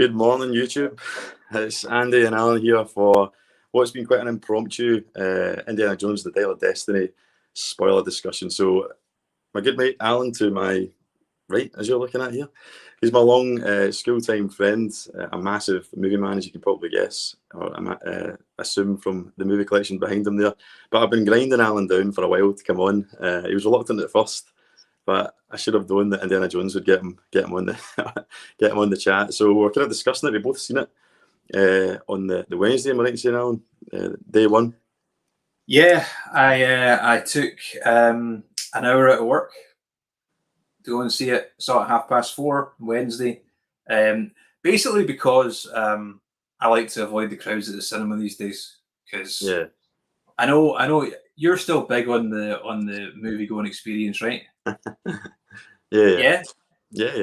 Good morning, YouTube. It's Andy and Allan here for what's been quite an impromptu Indiana Jones: The Dial of Destiny spoiler discussion. So, my good mate Allan to my right, as you're looking at here, he's my long school-time friend, a massive movie man, as you can probably guess, or assume from the movie collection behind him there. But I've been grinding Allan down for a while to come on. He was reluctant at first, but I should have known that Indiana Jones would get him on the get him on the chat. So we're kind of discussing it. We've both seen it on the Wednesday. Am I right in saying, Allan? Day one. Yeah, I took an hour out of work to go and see it. Saw it at 4:30 Wednesday. Basically because I like to avoid the crowds at the cinema these days. Because I know you're still big on the movie going experience, right? Yeah.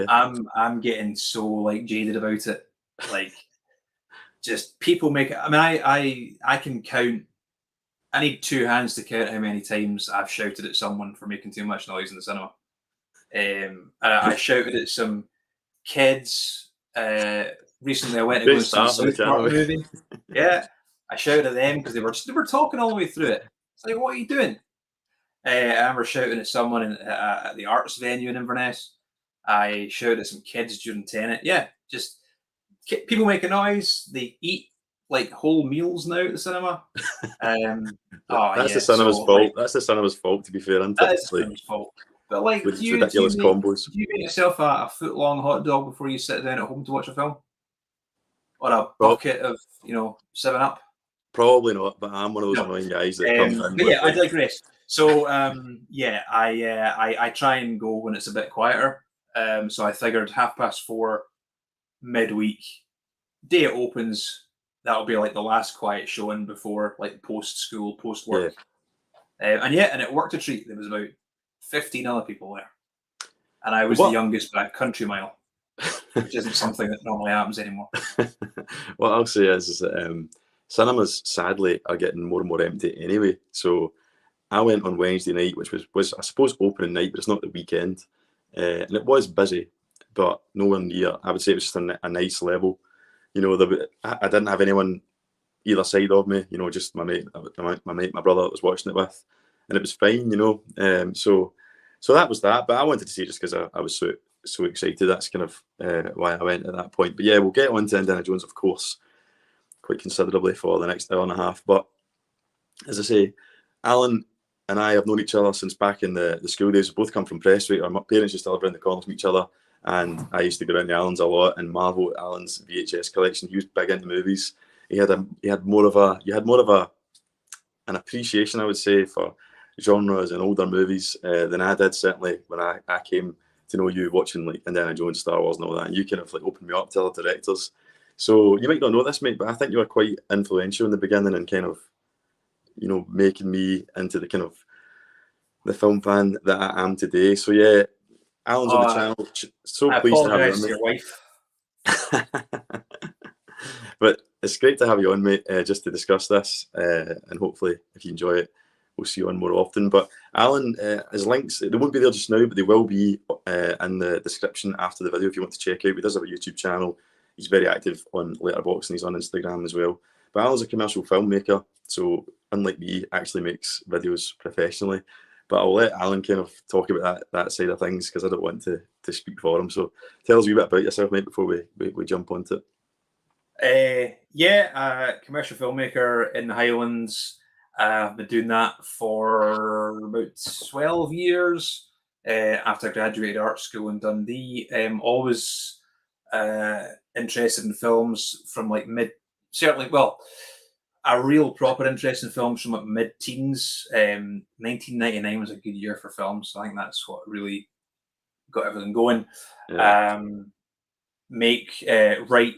I'm getting so like jaded about it. Like, just people make it. I mean, I can count. I need two hands to count how many times I've shouted at someone for making too much noise in the cinema. I shouted at some kids recently. I went to go and see the South Park movie. Yeah, I shouted at them because they were talking all the way through it. It's like, what are you doing? I remember shouting at someone at the arts venue in Inverness. I shouted at some kids during Tenet. Yeah, just people make a noise. They eat like whole meals now at the cinema. That's the cinema's fault. Like, that's the cinema's fault, to be fair. That is the cinema's fault. But like, do you make yourself a foot-long hot dog before you sit down at home to watch a film? Or a bucket of 7-Up? Probably not, but I'm one of those annoying guys that comes in. But yeah, I digress. So I try and go when it's a bit quieter. So I figured 4:30 midweek, day it opens, that'll be like the last quiet showing before like post-school, post-work. And it worked a treat. There was about 15 other people there. And I was the youngest by a country mile, which isn't something that normally happens anymore. What I'll say is that cinemas, sadly, are getting more and more empty anyway. So I went on Wednesday night, which was I suppose opening night, but it's not the weekend. And it was busy, but nowhere near. I would say it was just a nice level. I didn't have anyone either side of me. Just my mate, my brother that was watching it with, and it was fine. So that was that. But I wanted to see it just because I was so excited. That's kind of why I went at that point. But yeah, we'll get on to Indiana Jones, of course, quite considerably for the next hour and a half. But as I say, Allan and I have known each other since back in the school days. We both come from Prestwick. Our parents used to live around the corner from each other. And I used to go down to Allan's a lot and marvel at Allan's VHS collection. He was big into movies. You had more of an appreciation, I would say, for genres and older movies than I did, certainly when I came to know you watching like Indiana Jones, Star Wars and all that. And you kind of like opened me up to other directors. So you might not know this, mate, but I think you were quite influential in the beginning and kind of, making me into the kind of the film fan that I am today. So yeah, Allan's on the channel. So pleased to have you on, your wife. But it's great to have you on, mate, just to discuss this. And hopefully, if you enjoy it, we'll see you on more often. But Allan, his links, they won't be there just now, but they will be in the description after the video if you want to check out. He does have a YouTube channel. He's very active on Letterboxd and he's on Instagram as well. But Allan's a commercial filmmaker, so unlike me, actually makes videos professionally. But I'll let Allan kind of talk about that side of things because I don't want to speak for him. So tell us a wee bit about yourself, mate, before we jump onto it. Commercial filmmaker in the Highlands. I've been doing that for about 12 years after I graduated art school in Dundee. Always interested in films from like a real proper interest in films from like mid-teens. 1999 was a good year for films. So I think that's what really got everything going. Yeah. Write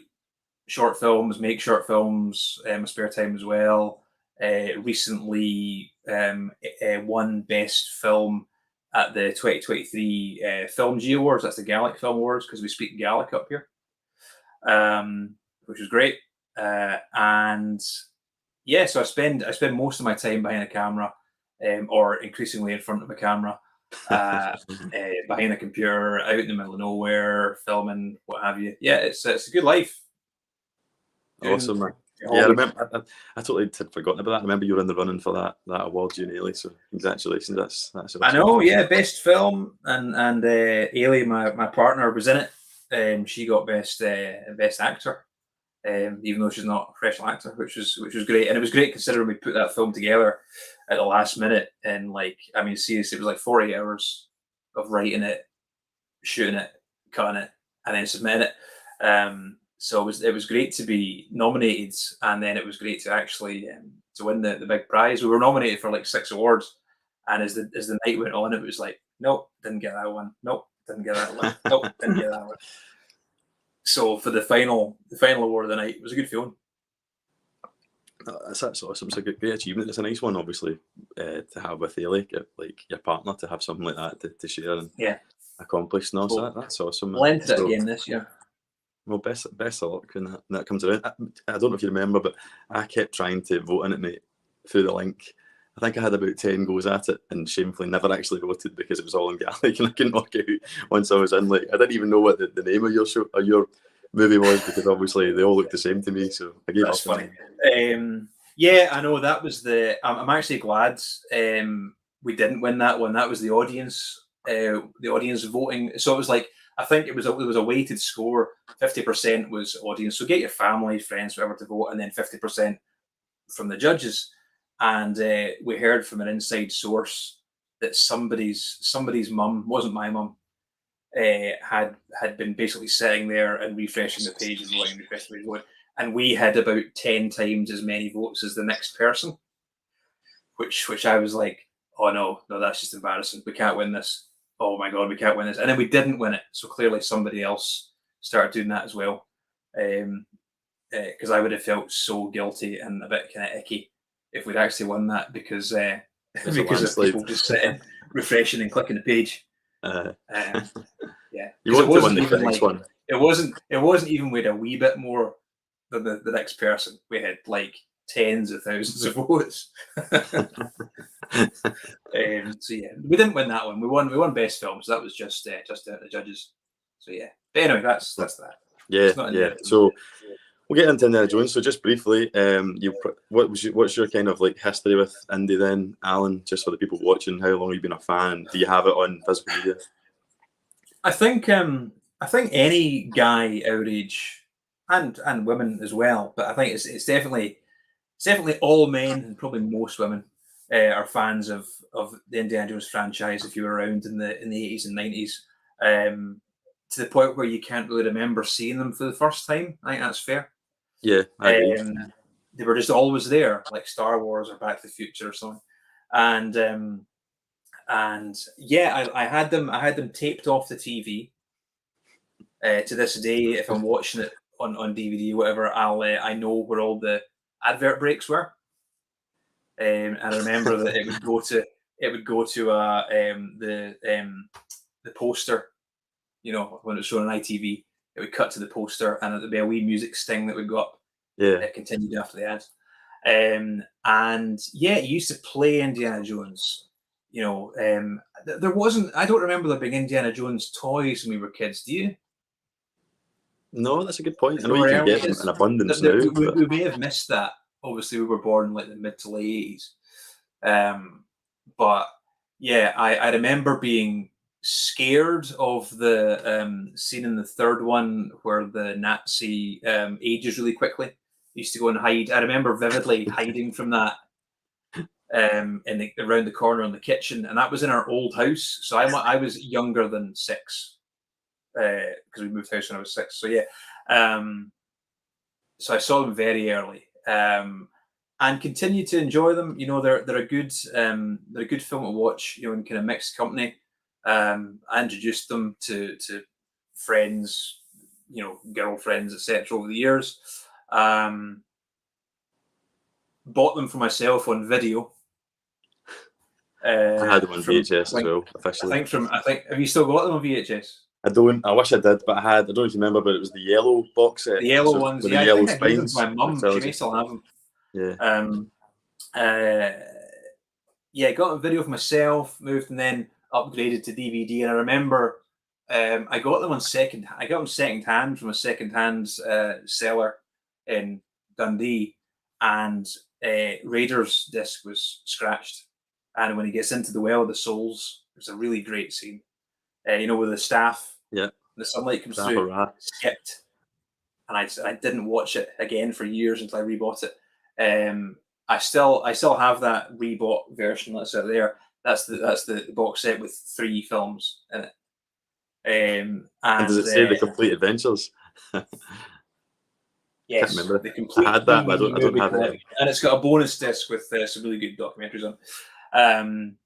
short films, make short films in my spare time as well. Recently won Best Film at the 2023 Film G Awards. That's the Gaelic Film Awards because we speak Gaelic up here, which is great. And yeah, so I spend most of my time behind a camera, or increasingly in front of a camera, behind a computer, out in the middle of nowhere, filming, what have you. Yeah, it's a good life. Awesome, man. Yeah, I remember. I totally had forgotten about that. I remember you were in the running for that award, you and Ailey. So congratulations. That's awesome. I know, yeah, best film, and Ailey, my partner, was in it. She got best actor, even though she's not a professional actor, which was great. And it was great considering we put that film together at the last minute. And seriously, it was like 40 hours of writing it, shooting it, cutting it, and then submitting it. So it was great to be nominated, and then it was great to actually to win the big prize. We were nominated for like 6 awards, and as the night went on, it was like, nope, didn't get that one. Nope, didn't get that one. Nope, didn't get that one. So for the final award of the night, it was a good feeling. That's awesome. It's a great achievement. It's a nice one, obviously, to have with Ailey, like your partner, to have something like that to share and accomplish. No, so that's awesome. We'll enter it again this year. Well, best of luck when that comes around. I don't know if you remember, but I kept trying to vote in it, mate, through the link. I think I had about 10 goes at it and shamefully never actually voted because it was all in Gaelic and I couldn't work out once I was in. Like, I didn't even know what the name of your show or your movie was because obviously they all looked the same to me. So I gave up. That's funny. Yeah, I know that was I'm actually glad we didn't win that one. That was the audience voting. So it was like, I think it was a weighted score. 50% was audience. So get your family, friends, whoever to vote, and then 50% from the judges. And we heard from an inside source that somebody's mum, wasn't my mum, had been basically sitting there and refreshing the page and voting, and we had about 10 times as many votes as the next person, which I was like, oh no, that's just embarrassing. We can't win this. Oh my God, we can't win this. And then we didn't win it. So clearly somebody else started doing that as well. Because I would have felt so guilty and a bit kind of icky if we'd actually won that because of people just sitting, refreshing and clicking the page. Yeah. You want to win the next one. It wasn't even with a wee bit more than the next person. We had like tens of thousands of votes. So yeah, we didn't win that one. We won best film, so that was just the judges. So yeah. But anyway, that's that. Yeah. So we'll get into Indiana Jones. So just briefly, what's your kind of like history with Indy then, Alan? Just for the people watching, how long have you been a fan? Do you have it on physical media? I think any guy our age and women as well, but I think it's definitely all men and probably most women are fans of the Indiana Jones franchise. If you were around in the 80s and 90s, to the point where you can't really remember seeing them for the first time. I think that's fair. Yeah, I agree. They were just always there, like Star Wars or Back to the Future or something. And yeah, I had them taped off the TV. To this day, if I'm watching it on DVD or whatever, I know where all the advert breaks were. And I remember that it would go to the poster, you know, when it was shown on ITV, it would cut to the poster and it would be a wee music sting that would go up. Yeah. It continued after the ads. And yeah, it used to play Indiana Jones. You know, I don't remember there being Indiana Jones toys when we were kids. Do you? No, that's a good point. I know you can get them in abundance now. We may have missed that. Obviously, we were born in like the mid to late 80s. But yeah, I remember being scared of the scene in the third one where the Nazi ages really quickly. Used to go and hide. I remember vividly hiding from that around the corner in the kitchen, and that was in our old house. So I was younger than 6 because we moved house when I was 6. So yeah, so I saw them very early and continued to enjoy them. You know, they're a good film to watch. You know, in kind of mixed company. I introduced them to friends, you know, girlfriends, etc. over the years. Bought them for myself on video. I had them on VHS as well, officially. I think have you still got them on VHS? I don't. I wish I did, but I don't know if you remember, but it was the yellow box set. The yellow ones, with yeah. the yellow I think spines. my mum, she may still have them. Yeah. Yeah, got a video for myself, moved and then upgraded to DVD. And I remember I got them second hand from a second-hand seller in Dundee, and Raiders' disc was scratched. And when he gets into the Well of the Souls, it's a really great scene. With the staff, the sunlight comes through, skipped. And I didn't watch it again for years until I rebought it. I still have that rebought version that's out there. That's the box set with 3 films in it. And does it say the complete adventures? Yes, can't remember. The complete. I had that, but I don't have it. And it's got a bonus disc with some really good documentaries on.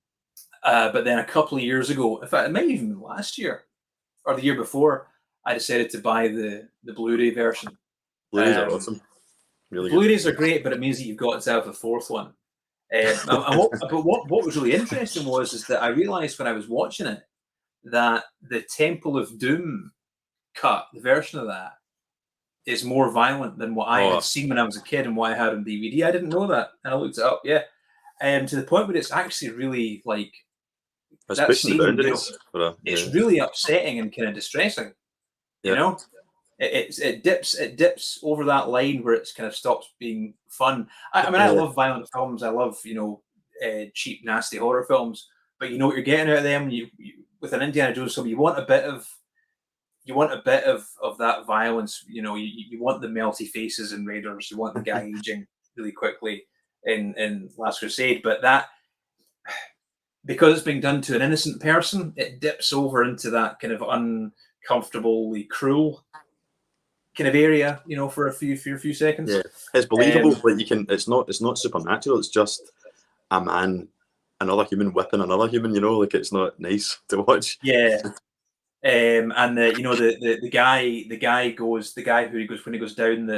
But then a couple of years ago, in fact, it might even been last year or the year before, I decided to buy the Blu-ray version. Blu-rays are awesome. Really Blu-rays good. are great, but it means that you've got to have a 4th one. But what was really interesting is that I realised when I was watching it that the Temple of Doom cut, the version of that, is more violent than what I had seen when I was a kid and what I had on DVD. I didn't know that, and I looked it up. Yeah, to the point where it's actually really like it's pushing the boundaries. It's really upsetting and kind of distressing. You know, it dips over that line where it kind of stops being fun. I mean, I love violent films. I love cheap, nasty horror films. But you know what you're getting out of them. You with an Indiana Jones film, you want a bit of that violence. You want the melty faces in Raiders. You want the guy aging really quickly in Last Crusade. But that, because it's being done to an innocent person, it dips over into that kind of uncomfortably cruel kind of area, for a few seconds. Yeah, it's believable, but it's not supernatural. It's just a man, another human whipping another human. Like it's not nice to watch. Yeah. And the guy who he goes when he goes down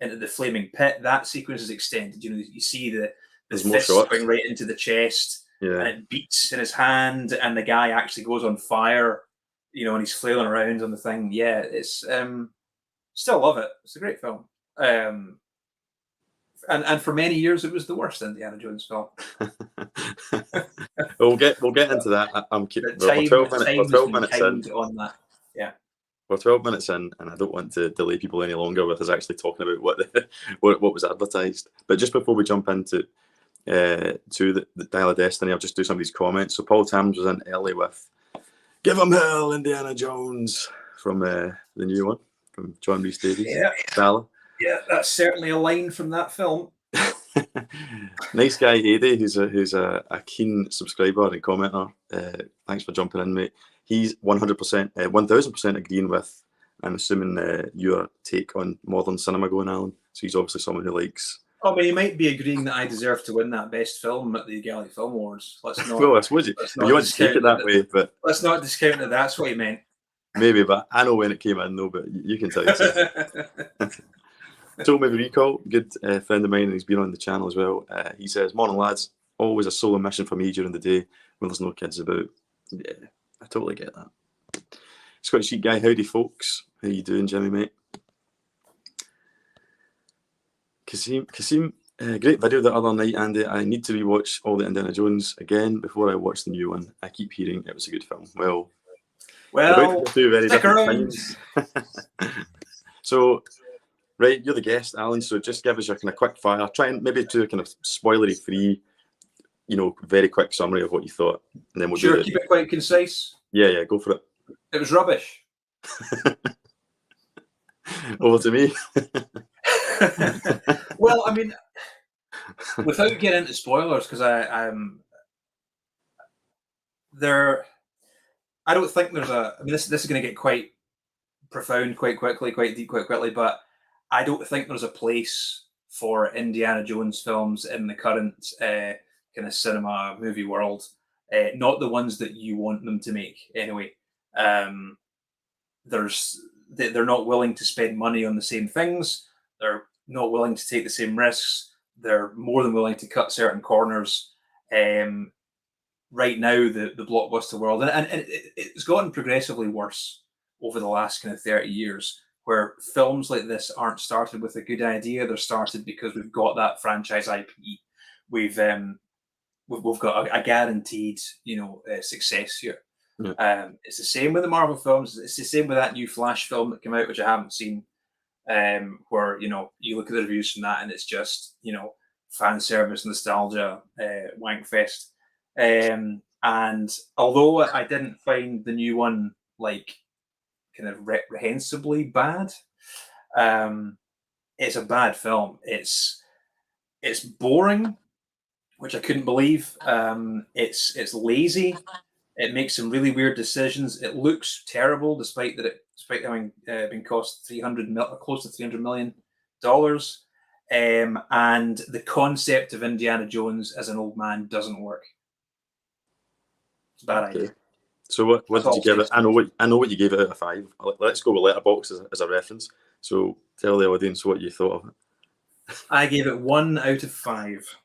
into the flaming pit. That sequence is extended. You see the fist going right into the chest, and it beats in his hand, and the guy actually goes on fire. And he's flailing around on the thing. Yeah, it's still love it. It's a great film. And for many years it was the worst Indiana Jones film. we'll get into that. We're 12 minutes in on that. Yeah. We're 12 minutes in, and I don't want to delay people any longer with us actually talking about what was advertised. But just before we jump into the Dial of Destiny, I'll just do some of these comments. So Paul Tams was in early with "Give 'em hell, Indiana Jones" from the new one from John Rhys Davies. Yeah. Salah. Yeah, that's certainly a line from that film. Nice guy Adi, who's a keen subscriber and commenter. Thanks for jumping in, mate. He's 100%, 1000% agreeing with, I'm assuming, your take on modern cinema going, Alan. So he's obviously someone who likes. Oh, but he might be agreeing that I deserve to win that best film at the Galley Film Awards. Let's not. Well, I suppose you want to take it that way, but let's not discount that that's what he meant. Maybe, but I know when it came in, though. But you can tell yourself. Told me the recall, good friend of mine, and he's been on the channel as well. He says, "Morning lads, always a solo mission for me during the day when there's no kids about." Yeah, I totally get that. Scottish Sheep Guy, howdy folks. How you doing, Jimmy, mate? Kasim, great video the other night, Andy. I need to rewatch all the Indiana Jones again before I watch the new one. I keep hearing it was a good film. Well, two very different things. So, right, you're the guest, Alan. So just give us your kind of quick fire. Try and maybe do a kind of spoilery free, very quick summary of what you thought, and then we'll do it. Keep it quite concise. Yeah, go for it. It was rubbish. Over to me. Well, I mean, without getting into spoilers, because I'm there. I don't think there's a. I mean, this is going to get quite profound quite quickly, quite deep quite quickly, but I don't think there's a place for Indiana Jones films in the current kind of cinema movie world. Not the ones that you want them to make, anyway. They're not willing to spend money on the same things. They're not willing to take the same risks. They're more than willing to cut certain corners. Right now, the blockbuster world, and it's gotten progressively worse over the last kind of 30 years, where films like this aren't started with a good idea. They're started because we've got that franchise IP. We've got a guaranteed, success here. Yeah. It's the same with the Marvel films. It's the same with that new Flash film that came out, which I haven't seen. where you look at the reviews from that and it's just fan service, nostalgia, wank fest. And although I didn't find the new one like kind of reprehensibly bad, it's a bad film. It's boring, which I couldn't believe. It's lazy. It makes some really weird decisions. It looks terrible, despite having been cost close to $300 million. And the concept of Indiana Jones as an old man doesn't work. It's a bad idea. So what did you give it? I know what you gave it out of 5. Let's go with Letterboxd as a reference. So tell the audience what you thought of it. I gave it 1 out of 5.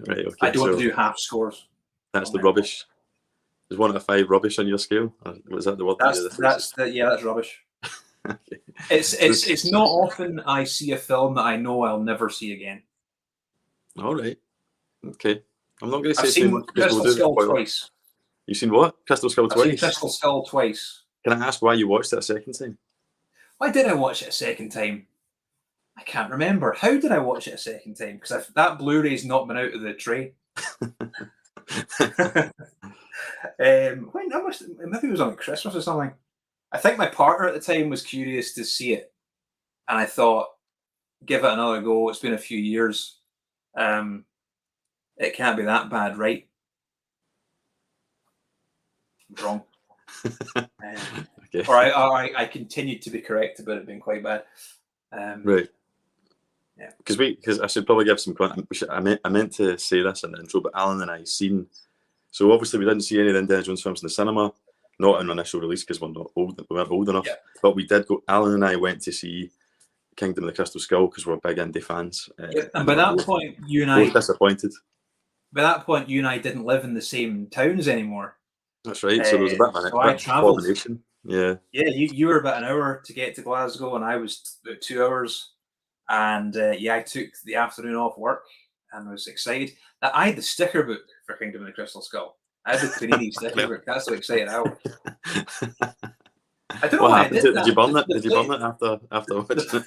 Right. Okay. I don't do half scores. That's the rubbish. Is 1 out of 5 rubbish on your scale? Was that the word? That's rubbish. Okay. It's not often I see a film that I know I'll never see again. All right. Okay. I'm not going to say. I've seen Crystal Skull twice. You've seen what? Crystal Skull twice? I've seen Crystal Skull twice. Can I ask why you watched it a second time? Why did I watch it a second time? I can't remember. How did I watch it a second time? Because that Blu-ray's not been out of the tray. Maybe it was on Christmas or something. I think my partner at the time was curious to see it, and I thought, give it another go. It's been a few years. It can't be that bad, right? I'm wrong. Okay. Or I continued to be correct about it being quite bad. Right. Yeah. Because I should probably give some context. I meant to say this in the intro, but Allan and I seen. So obviously we didn't see any of the Indiana Jones films in the cinema, not in initial release because we weren't old enough. Yeah. But we did go. Allan and I went to see Kingdom of the Crystal Skull because we're big indie fans. And by that point, you and I both disappointed. By that point, you and I didn't live in the same towns anymore. That's right. So there was a bit of I travelled. Yeah. Yeah, you were about an hour to get to Glasgow, and I was about 2 hours. And I took the afternoon off work and was excited. I had the sticker book for Kingdom of the Crystal Skull. I had the Panini sticker book. That's how excited I was. I don't know why I did that. Did you burn it? Did you burn it after watching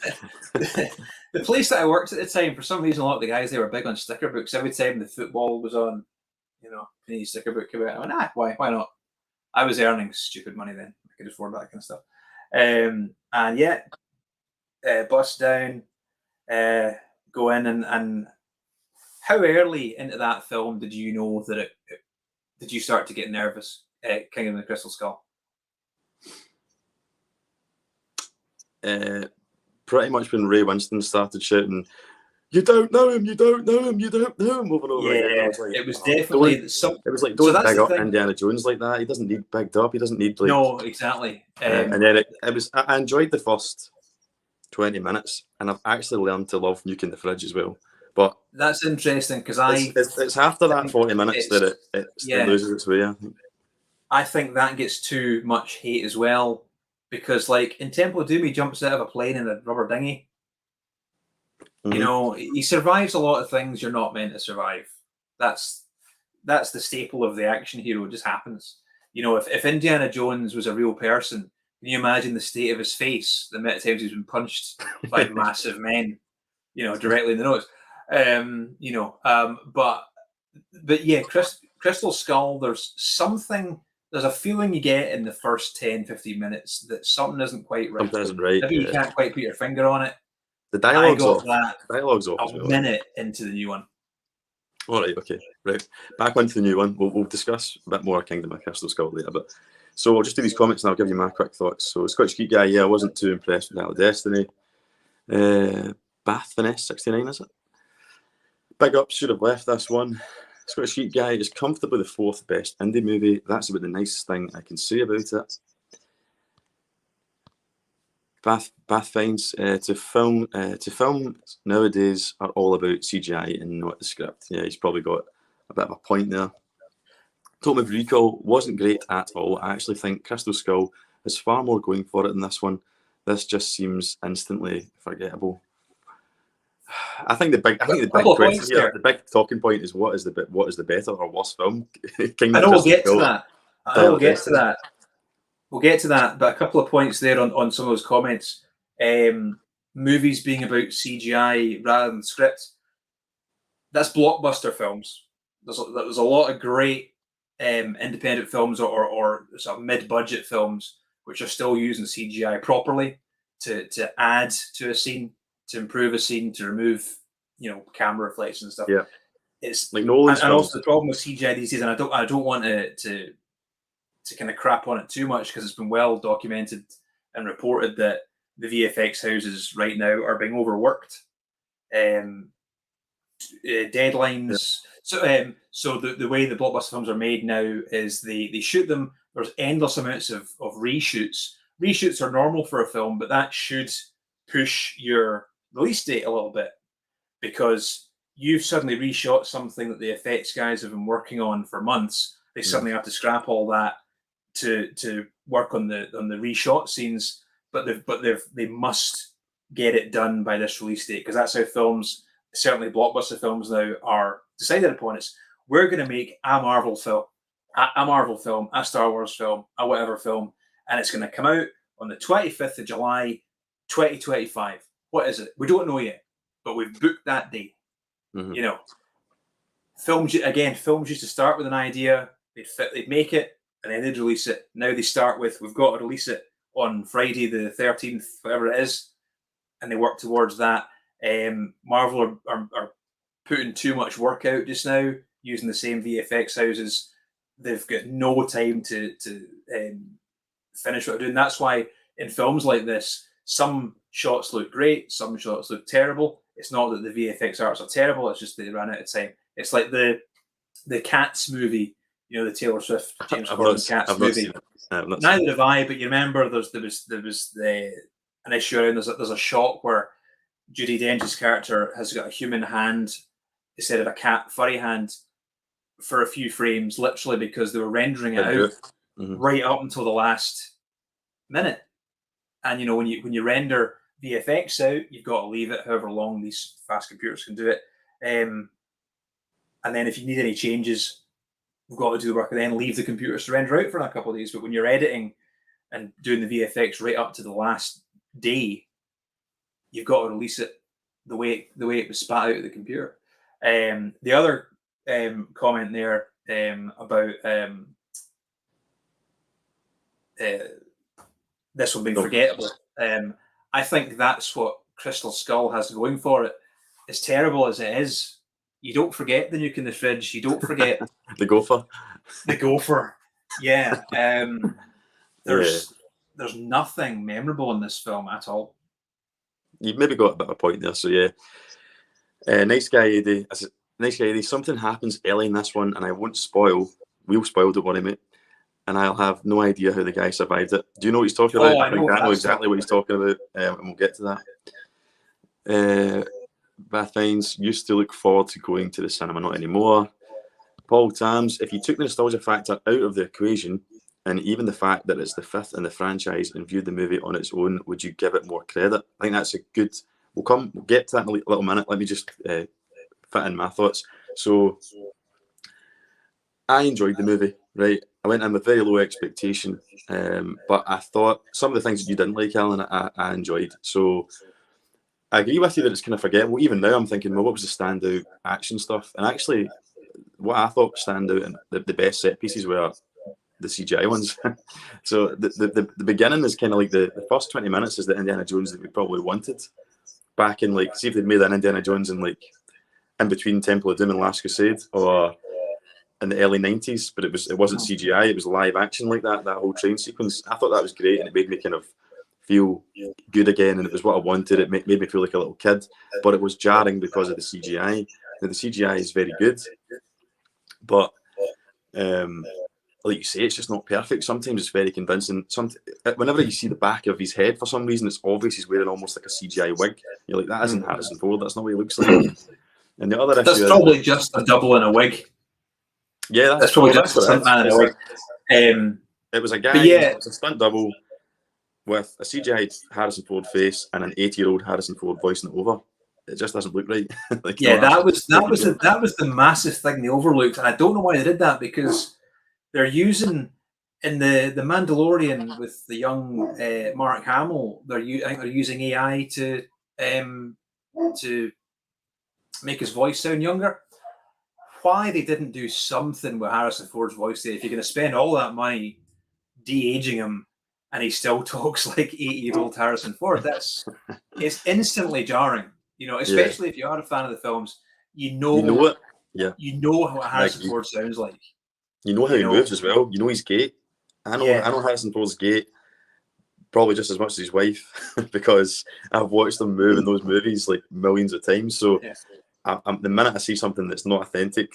it? The place that I worked at the time, for some reason, a lot of the guys, they were big on sticker books. Every time the football was on, Panini sticker book came out. I went, why not? I was earning stupid money then. I could afford that kind of stuff. Bust down, go in, and how early into that film did you know that did you start to get nervous at Kingdom of the Crystal Skull? Pretty much when Ray Winston started shouting, "You don't know him! You don't know him! You don't know him!" over and over again. It was definitely. It was like, don't big up Indiana Jones like that. He doesn't need bigged up. He doesn't need like. No, exactly. And then it was. I enjoyed the first 20 minutes, and I've actually learned to love nuking the fridge as well. But that's interesting because it's after that 40 minutes that it loses its way. I think. I think that gets too much hate as well, because like in Temple of Doom, he jumps out of a plane in a rubber dinghy. Mm-hmm. He survives a lot of things you're not meant to survive. That's the staple of the action hero. It just happens. If Indiana Jones was a real person, can you imagine the state of his face the amount of times he's been punched by massive men, directly in the nose? But yeah, Crystal Skull, there's a feeling you get in the first 10-15 minutes that something isn't quite right. Something isn't right. Maybe you can't quite put your finger on it. The dialogue's off. Dialogue's off a minute into the new one. All right, okay, right. Back onto the new one. We'll discuss a bit more Kingdom of Crystal Skull later, but so I'll just do these comments and I'll give you my quick thoughts. So Scottish Geek Guy, I wasn't too impressed with Battle of Destiny. Bath Finesse 69, is it? Big Up should have left this one. Scottish Geek Guy is comfortably the 4th best indie movie. That's about the nicest thing I can say about it. Bath finds to film nowadays are all about CGI and not the script. Yeah, he's probably got a bit of a point there. Total Movie Recall wasn't great at all. I actually think Crystal Skull has far more going for it than this one. This just seems instantly forgettable. I think the big question here, the big talking point is what is the better or worse film? I know we'll get to that. We'll get to that. We'll get to that, but a couple of points there on some of those comments. The movies being about CGI rather than script, that's blockbuster films. There's a lot of great independent films or sort of mid-budget films which are still using CGI properly to add to a scene, to improve a scene, to remove camera reflections and stuff. Yeah, it's like Nolan's and also films. the problem with CGI these days, and I don't want to kind of crap on it too much because it's been well documented and reported that the VFX houses right now are being overworked. Deadlines. Yeah. So the way the blockbuster films are made now is they shoot them. There's endless amounts of reshoots. Reshoots are normal for a film, but that should push your release date a little bit because you've suddenly reshot something that the effects guys have been working on for months. They suddenly have to scrap all that to work on the reshot scenes, but they must get it done by this release date because that's how films, certainly blockbuster films now, are decided upon. It's we're going to make a Marvel film, a Star Wars film, a whatever film, and it's going to come out on the 25th of July, 2025. What is it? We don't know yet, but we've booked that date. Mm-hmm. Films used to start with an idea, they'd make it, and then they'd release it. Now they start with, we've got to release it on Friday the 13th, whatever it is, and they work towards that. Marvel are putting too much work out just now, using the same VFX houses. They've got no time to finish what they're doing. That's why in films like this, some shots look great, some shots look terrible. It's not that the VFX arts are terrible, it's just they ran out of time. It's like the Cats movie, the Taylor Swift, James Corden Cats movie. Neither have I, but you remember there was an issue around, there's a shot where Judi Dench's character has got a human hand instead of a cat furry hand for a few frames, literally because they were rendering it out right up until the last minute. And when you render VFX out, you've got to leave it however long these fast computers can do it. And then if you need any changes, we've got to do the work and then leave the computers to render out for a couple of days. But when you're editing and doing the VFX right up to the last day, you've got to release it the way it was spat out of the computer. The other comment there about this one being forgettable. I think that's what Crystal Skull has going for it. As terrible as it is, you don't forget the nuke in the fridge. You don't forget the gopher. The gopher. Yeah. There's nothing memorable in this film at all. You've maybe got a bit of a point there. So yeah, Nice Guy Eddie. Nice Guy Eddie. Something happens early in this one, and I won't spoil. We'll spoil, don't worry, mate. And I'll have no idea how the guy survived it. Do you know what he's talking about? I know exactly what he's talking about, and we'll get to that. Bath Vines used to look forward to going to the cinema, not anymore. Paul Tams, if you took the nostalgia factor out of the equation, and even the fact that it's the fifth in the franchise and viewed the movie on its own, would you give it more credit? I think that's a good... We'll get to that in a little minute. Let me just fit in my thoughts. So, I enjoyed the movie, right? I went in with very low expectation, but I thought some of the things that you didn't like, Alan, I enjoyed. So, I agree with you that it's kind of forgettable. Even now, I'm thinking, well, what was the standout action stuff? And actually, what I thought stand out and the best set pieces were the CGI ones. So the beginning is kind of like the first 20 minutes is the Indiana Jones that we probably wanted. Back in see if they'd made an Indiana Jones in in between Temple of Doom and Last Crusade, or in the early 90s, but it wasn't CGI, it was live action like that whole train sequence. I thought that was great, and it made me kind of feel good again, and it was what I wanted. It made me feel like a little kid, but it was jarring because of the CGI. Now, the CGI is very good, but like you say, it's just not perfect. Sometimes it's very convincing. Whenever you see the back of his head, for some reason, it's obvious he's wearing almost like a CGI wig. You're like, that isn't Harrison Ford. That's not what he looks like. And the other issue is probably just a double in a wig. Yeah, that's probably just a stunt man in a wig. It was a guy. Yeah, it was a stunt double with a CGI Harrison Ford face and an 80-year-old Harrison Ford voicing it over. It just doesn't look right. That was the massive thing they overlooked, and I don't know why they did that, because they're using in the Mandalorian with the young Mark Hamill. I think they're using AI to to make his voice sound younger. Why they didn't do something with Harrison Ford's voice there? If you're going to spend all that money de-aging him and he still talks like 80-year-old Harrison Ford, it's instantly jarring. Especially if you are a fan of the films, you know it. Yeah. You know what Harrison Ford sounds like. You know how he moves as well. You know his gait. I know Harrison Ford's gait probably just as much as his wife because I've watched him move in those movies like millions of times. So the minute I see something that's not authentic,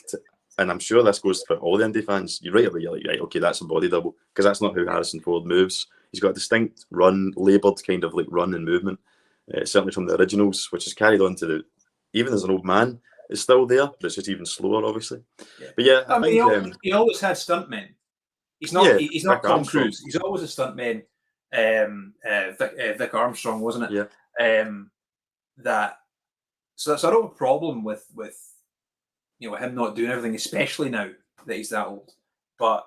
and I'm sure this goes for all the indie fans, you're like, right, okay, that's a body double, because that's not how Harrison Ford moves. He's got a distinct run, laboured kind of like run and movement, certainly from the originals, which is carried on to even as an old man, it's still there, but it's just even slower, obviously. Yeah. But yeah, I think he always had stuntmen. He's not Tom Cruise. He's always a stuntman. Vic Armstrong, wasn't it? Yeah. So I don't have a problem with him not doing everything, especially now that he's that old. But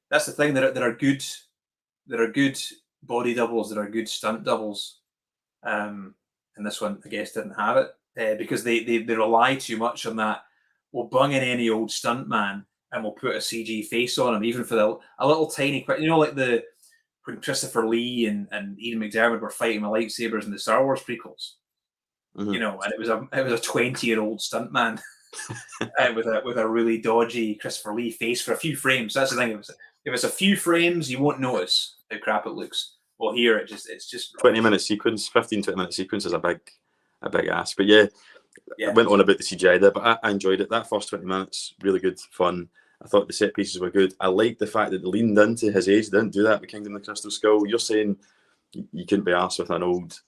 that's the thing. There are good body doubles. There are good stunt doubles. And this one, I guess, didn't have it because they rely too much on that. We'll bung in any old stunt man and we'll put a CG face on him, even for a little tiny, like when Christopher Lee and Ian McDiarmid were fighting with lightsabers in the Star Wars prequels. And it was a 20-year-old stuntman with a really dodgy Christopher Lee face for a few frames. That's the thing. If it's a few frames, you won't notice how crap it looks. Well, here it's just 20-minute sequence, 15-20-minute sequence is a big ask. But yeah, I went on about the CGI there, but I enjoyed it. That first 20 minutes, really good fun. I thought the set pieces were good. I liked the fact that they leaned into his age. They didn't do that with Kingdom of the Crystal Skull. You're saying you couldn't be arsed with an old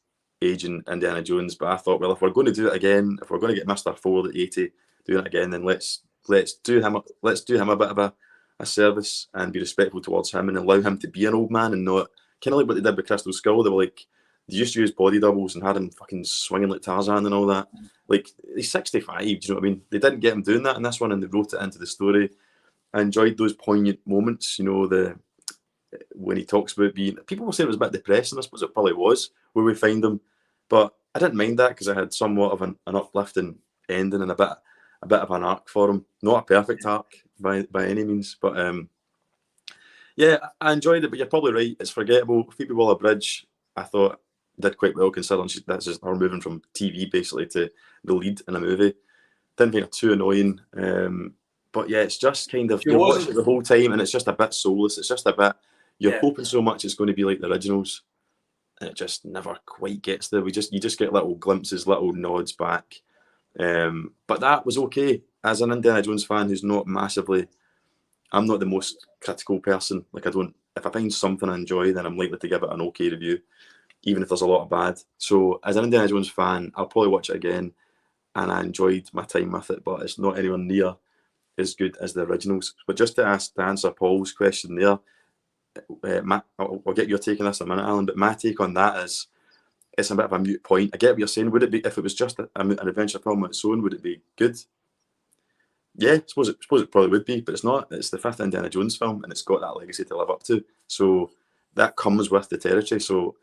aging Indiana Jones, but I thought, well, if we're going to do it again, if we're going to get Mr. Ford at 80 doing it again, then let's do him a bit of a service and be respectful towards him and allow him to be an old man and not kind of like what they did with Crystal Skull. They were like, they used to use body doubles and had him fucking swinging like Tarzan and all that. Like, he's 65, do you know what I mean? They didn't get him doing that in this one, and they wrote it into the story. I enjoyed those poignant moments, when he talks about being, people were saying it was a bit depressing. I suppose it probably was where we find him, but I didn't mind that because I had somewhat of an uplifting ending and a bit of an arc for him. Not a perfect arc by any means, but yeah, I enjoyed it. But you're probably right; it's forgettable. Phoebe Waller-Bridge, I thought, did quite well considering that's just her moving from TV basically to the lead in a movie. Didn't find her too annoying. But yeah, it's just kind of, you're watching it the whole time and it's just a bit soulless. It's just a bit, you're hoping so much it's going to be like the originals, and it just never quite gets there. You just get little glimpses, little nods back. But that was okay. As an Indiana Jones fan who's not massively, I'm not the most critical person. Like, if I find something I enjoy, then I'm likely to give it an okay review, even if there's a lot of bad. So as an Indiana Jones fan, I'll probably watch it again, and I enjoyed my time with it, but it's not anywhere near as good as the originals. But just to answer Paul's question there, Matt, I'll get your take on this in a minute, Alan, but my take on that is it's a bit of a moot point. I get what you're saying. Would it be, if it was just an adventure film on its own, would it be good? Yeah, I suppose it probably would be, but it's not. It's the fifth Indiana Jones film, and it's got that legacy to live up to. So that comes with the territory. So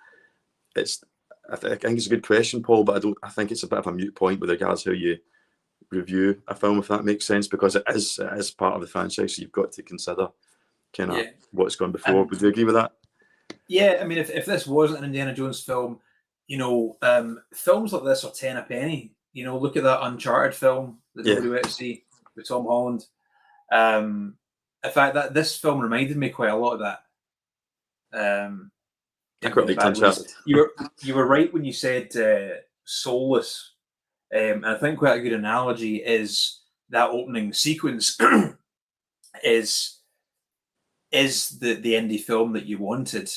I think it's a good question, Paul, but I think it's a bit of a moot point with regards to how you review a film, if that makes sense, because it is part of the franchise, so you've got to consider kind of what's gone before. Would you agree with that? Yeah, I mean, if this wasn't an Indiana Jones film, films like this are 10 a penny. Look at that Uncharted film that nobody went to see with Tom Holland. In fact, that this film reminded me quite a lot of that. I quite like Uncharted. You were right when you said soulless. And I think quite a good analogy is that opening sequence is the indie film that you wanted,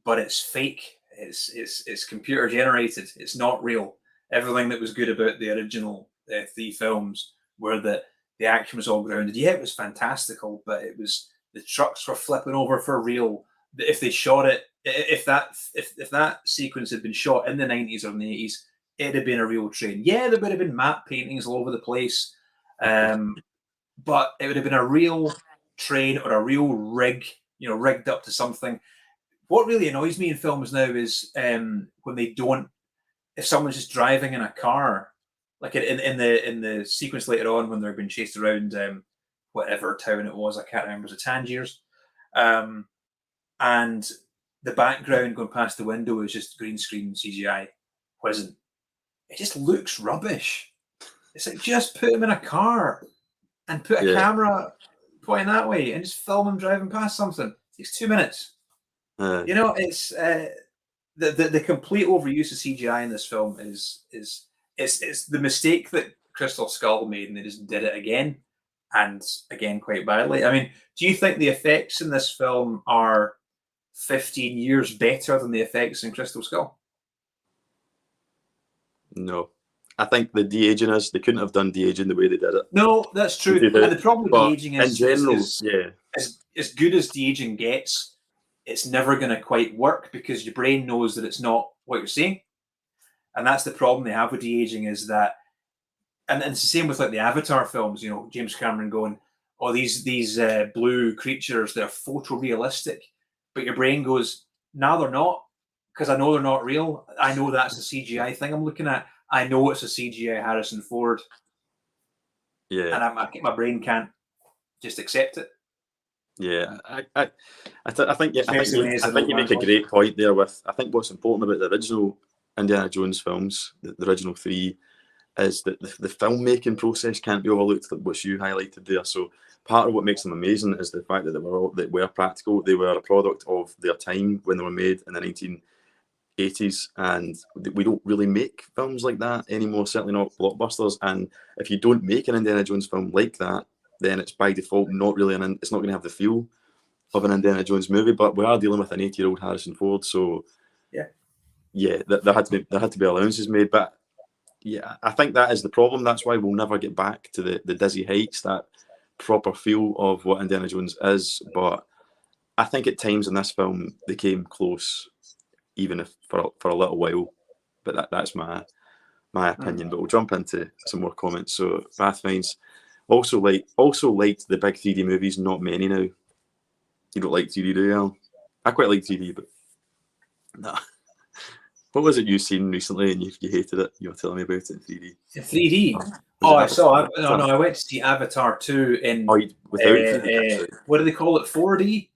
but it's fake. It's computer generated. It's not real. Everything that was good about the original 3 films were that the action was all grounded. Yeah, it was fantastical, but it was, the trucks were flipping over for real. If they shot it, if that sequence had been shot in the 90s or in the 80s, it'd have been a real train. Yeah, there would have been map paintings all over the place, but it would have been a real train or a real rig, rigged up to something. What really annoys me in films now is when they don't if someone's just driving in a car, like in the sequence later on when they're being chased around whatever town it was, I can't remember, was it Tangiers, and the background going past the window is just green screen CGI whizzing. It just looks rubbish. It's like, just put him in a car and put a camera pointing that way and just film him driving past something. It takes 2 minutes. It's the complete overuse of CGI in this film is the mistake that Crystal Skull made, and they just did it again and again quite badly. I mean, do you think the effects in this film are 15 years better than the effects in Crystal Skull? No. I think the de-aging is, they couldn't have done de-aging the way they did it. No, that's true. And the problem with de-aging is, in general, as good as de-aging gets, it's never going to quite work because your brain knows that it's not what you're seeing. And that's the problem they have with de-aging, is that, and it's the same with like the Avatar films, you know, James Cameron going, oh, these blue creatures, they're photorealistic. But your brain goes, no, they're not, because I know they're not real. I know that's a CGI thing I'm looking at. I know it's a CGI Harrison Ford. Yeah. And my brain can't just accept it. Yeah, I think you make a great point there. With, I think what's important about the original Indiana Jones films, the original 3, is that the filmmaking process can't be overlooked, which you highlighted there. So part of what makes them amazing is the fact that they were practical. They were a product of their time when they were made in the 1980s, and we don't really make films like that anymore, certainly not blockbusters. And if you don't make an Indiana Jones film like that, then it's by default not really it's not going to have the feel of an Indiana Jones movie. But we are dealing with an 80-year-old Harrison Ford, so there had to be allowances made. But yeah, I think that is the problem. That's why we'll never get back to the dizzy heights, that proper feel of what Indiana Jones is. But I think at times in this film they came close, even if for a little while. But that's my opinion. But we'll jump into some more comments. So Bath finds also liked the big 3D movies. Not many now. You don't like 3D, do you, Al? I quite like 3D, but nah. What was it you've seen recently and you hated it? You were telling me about it in 3D. In 3D? I saw. I went to see Avatar 2 in. Without 3D. What do they call it? 4D?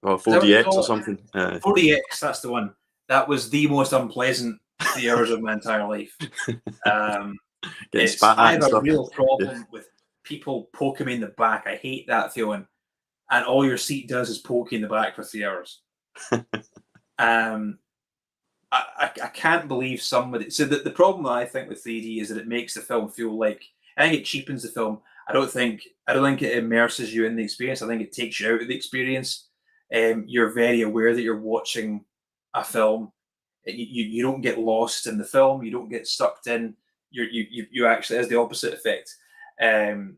Oh, 4DX or something. 4DX, that's the one. That was the most unpleasant 3 hours of my entire life. I have a real problem with people poking me in the back. I hate that feeling. And all your seat does is poke you in the back for 3 hours. I can't believe somebody. So the problem I think with 3D is that it makes the film feel like, I think it cheapens the film. I don't think it immerses you in the experience. I think it takes you out of the experience. You're very aware that you're watching a film. You don't get lost in the film. You don't get sucked in. You actually, has the opposite effect. And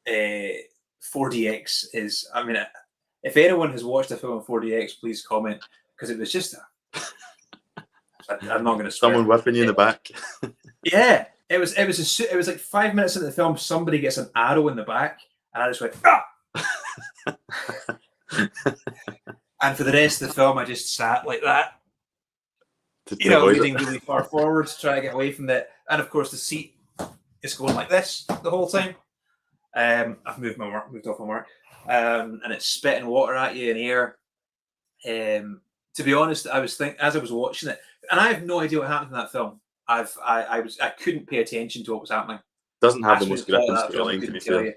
4DX is, I mean, if anyone has watched a film in 4DX, please comment, because it was just I'm not going to swear. Someone whipping you in the back. Yeah, it was like 5 minutes into the film, somebody gets an arrow in the back, and I just went, ah! And for the rest of the film, I just sat like that, leaning really far forward to try to get away from it. And of course, the seat is going like this the whole time. I've moved off my work, and it's spitting water at you in air. To be honest, I was thinking as I was watching it, and I have no idea what happened in that film. I couldn't pay attention to what was happening. Doesn't have the most gripping storyline, to be fair.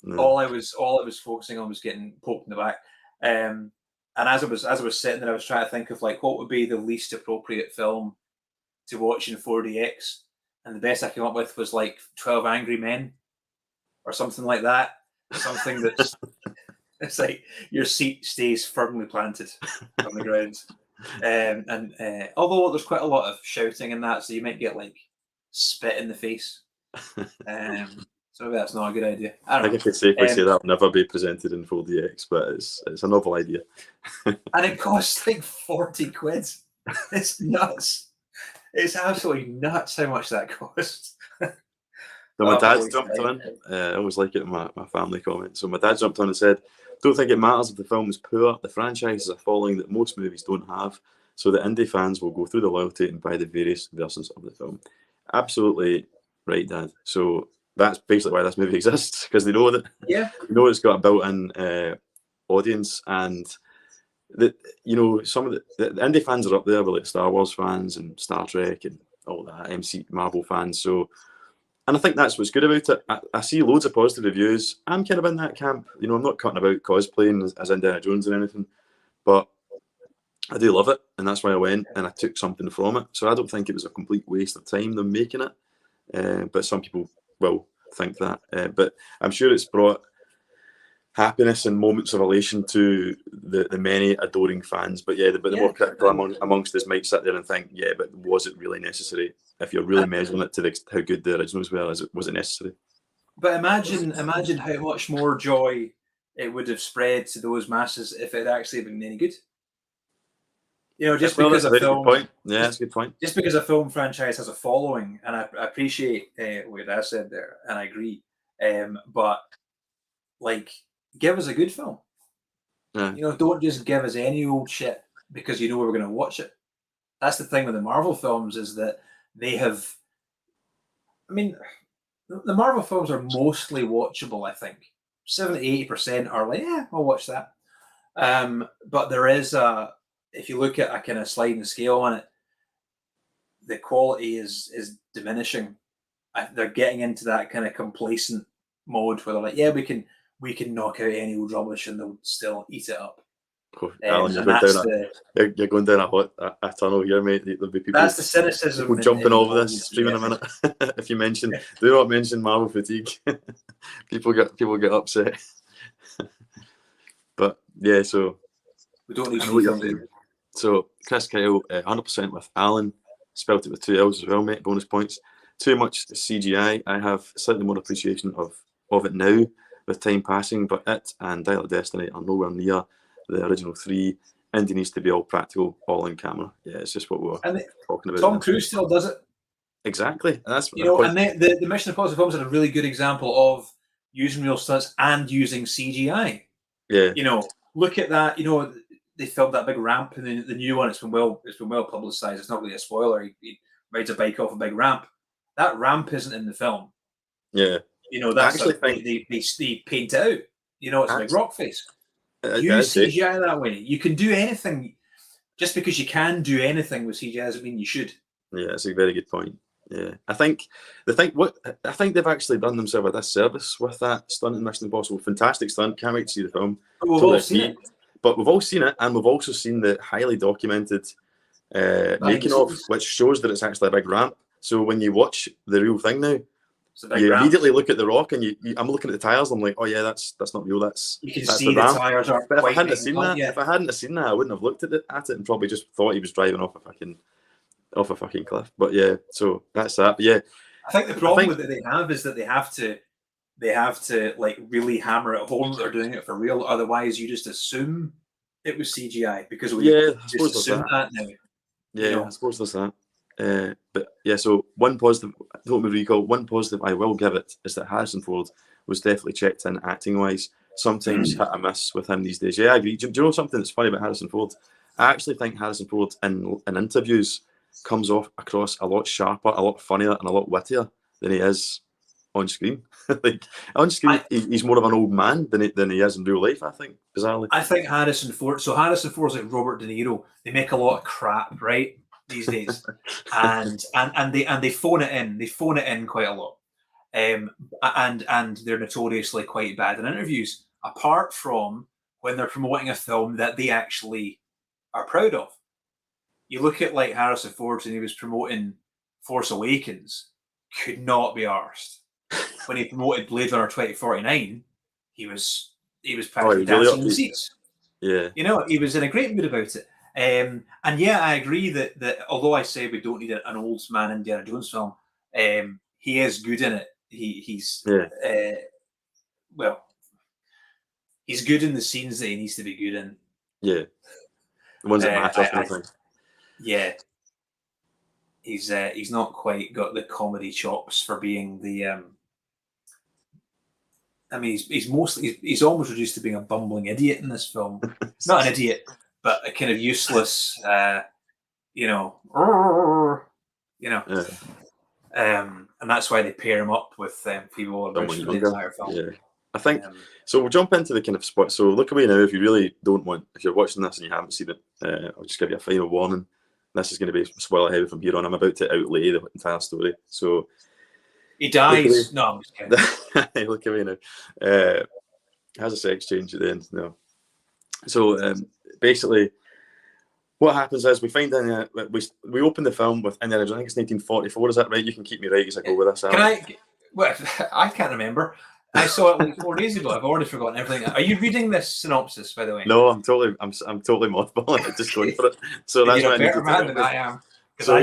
No. All I was focusing on was getting poked in the back. And as I was sitting there, I was trying to think of like what would be the least appropriate film to watch in 4DX, and the best I came up with was like 12 Angry Men or something like that. Something that's it's like your seat stays firmly planted on the ground. And although there's quite a lot of shouting in that, so you might get like spit in the face. So maybe that's not a good idea. I think I could safely say that will never be presented in 4DX, but it's a novel idea. And it costs like 40 quid. It's nuts. It's absolutely nuts how much that costs. So my dad jumped on. I always like it in my family comments. So my dad jumped on and said, "Don't think it matters if the film is poor. The franchise is a following that most movies don't have. so the indie fans will go through the loyalty and buy the various versions of the film. Absolutely right, Dad. So that's basically why this movie exists, because they know that it's got a built-in audience, and that some of the indie fans are up there with like Star Wars fans and Star Trek and all that, MC Marvel fans. So, and I think that's what's good about it. I see loads of positive reviews. I'm kind of in that camp. I'm not cutting about cosplaying as Indiana Jones or anything, but I do love it, and that's why I went and I took something from it. So I don't think it was a complete waste of time them making it. But some people will think that. But I'm sure it's brought happiness and moments of elation to the many adoring fans. But the more critical amongst us might sit there and think, but was it really necessary? If you're really measuring it to how good the originals were, was it necessary? But imagine how much more joy it would have spread to those masses if it had actually been any good. Just because a film, that's a good point. Just because a film franchise has a following, and I appreciate what I said there, and I agree. But like, give us a good film. Don't just give us any old shit because we're going to watch it. That's the thing with the Marvel films, is that they have. I mean, the Marvel films are mostly watchable. I think 70-80% are like, I'll watch that. But there is if you look at a kind of sliding scale on it, the quality is diminishing. They're getting into that kind of complacent mode where they're like, we can knock out any old rubbish and they'll still eat it up. Alan, you're going down a tunnel here, mate. There'll be people. That's the cynicism. People jumping over this stream in a minute. If you do not mention Marvel fatigue, people get upset. But so we don't need to. So Chris Kyle, 100% with Alan, spelt it with 2 L's as well, mate. Bonus points. Too much CGI. I have slightly more appreciation of it now with time passing, but it and Dial of Destiny are nowhere near the original 3. Indy needs to be all practical, all in camera. Yeah, it's just what we're talking about. Tom Cruise still does it. Exactly. And that's and the Mission Impossible films are a really good example of using real stunts and using CGI. Yeah. Look at that. They filmed that big ramp, and the new one. It's been well publicized. It's not really a spoiler. He rides a bike off a big ramp. That ramp isn't in the film. Yeah. That's they paint it out. It's a big rock face. Use CGI that way. You can do anything. Just because you can do anything with CGI doesn't mean you should. Yeah, that's a very good point. Yeah, I think they've actually done themselves a disservice with that stunt in Mission Impossible. Fantastic stunt. Can't wait to see the film. We've all seen it. But we've all seen it, and we've also seen the highly documented making of, which shows that it's actually a big ramp. So when you watch the real thing now, you immediately look at the rock, and I'm looking at the tires. I'm like, oh yeah, that's not real. You can see the tires are. But if I hadn't seen that, I wouldn't have looked at it and probably just thought he was driving off a fucking cliff. But so that's that. But yeah, I think the problem with it they have is that they have to like really hammer it home that they're doing it for real. Otherwise, you just assume it was CGI because we just assume that now. Yeah, I suppose there's that. But so one positive, one positive I will give it is that Harrison Ford was definitely checked in acting wise. Sometimes hit or miss with him these days. Yeah, I agree. Do you know something that's funny about Harrison Ford? I actually think Harrison Ford in interviews comes across a lot sharper, a lot funnier, and a lot wittier than he is on screen. Like on screen, he's more of an old man than he is in real life. I think, bizarrely. I think Harrison Ford's like Robert De Niro. They make a lot of crap, right, these days, and they phone it in. They phone it in quite a lot, and they're notoriously quite bad in interviews. Apart from when they're promoting a film that they actually are proud of. You look at like Harrison Ford when he was promoting Force Awakens, could not be arsed. When he promoted Blade Runner 2049, he was practically dancing in the seats. Yeah, he was in a great mood about it. And yeah, I agree that although I say we don't need an old man Indiana Jones film, he is good in it. He's good in the scenes that he needs to be good in. Yeah, the ones that matter. Yeah, he's not quite got the comedy chops for being the. I mean, he's almost reduced to being a bumbling idiot in this film. Not an idiot, but a kind of useless you know, Yeah. and that's why they pair him up with Phoebe Waller-Bridge Someone for the younger. entire film. Yeah. I think so. Um, We'll jump into the kind of spot. So look away now if you really don't want. If you're watching this and you haven't seen it, I'll just give you a final warning. This is going to be spoiler heavy from here on. I'm about to outlay the entire story. So he dies. No, I'm just kidding. look away now. Has a sex change at the end. No. So basically, what happens is we find we open the film with Indiana Jones. I think it's 1944. Is that right? You can keep me right as I go with this. Alan. Well, I can't remember. I saw it like 4 days ago. I've already forgotten everything. Are you reading this synopsis, by the way? No, I'm totally mothballing it, just going for it. So that's You're what a I better need man to than I am. So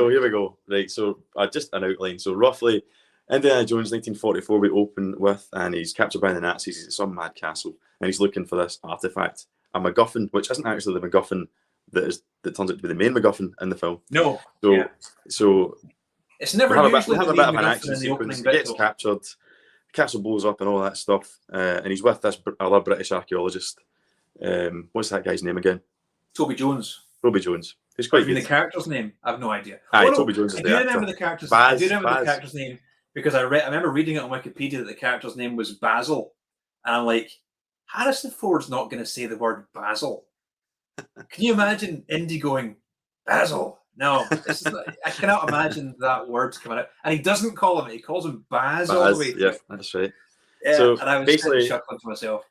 here we go. Right. So just an outline. So roughly, Indiana Jones, 1944. We open with, and he's captured by the Nazis. He's at some mad castle, and he's looking for this artifact, a MacGuffin, which isn't actually the MacGuffin that turns out to be the main MacGuffin in the film. No. So it's never we usually have a the bit main of an MacGuffin action in the opening sequence. He gets bit. captured. The castle blows up and all that stuff, and he's with this other British archaeologist. What's that guy's name again? Toby Jones. Toby Jones. He's quite good. The character's name? I have no idea. Toby Jones is I the do actor. remember the character's Baz, I do remember the character's name because I remember reading it on Wikipedia that the character's name was Basil. And I'm like, Harrison Ford's not going to say the word Basil. Can you imagine Indy going, Basil? No, I cannot imagine that word coming out. And he doesn't call him it. He calls him Baz all the way through. Yeah, that's right. Yeah, so and I was basically chuckling to myself.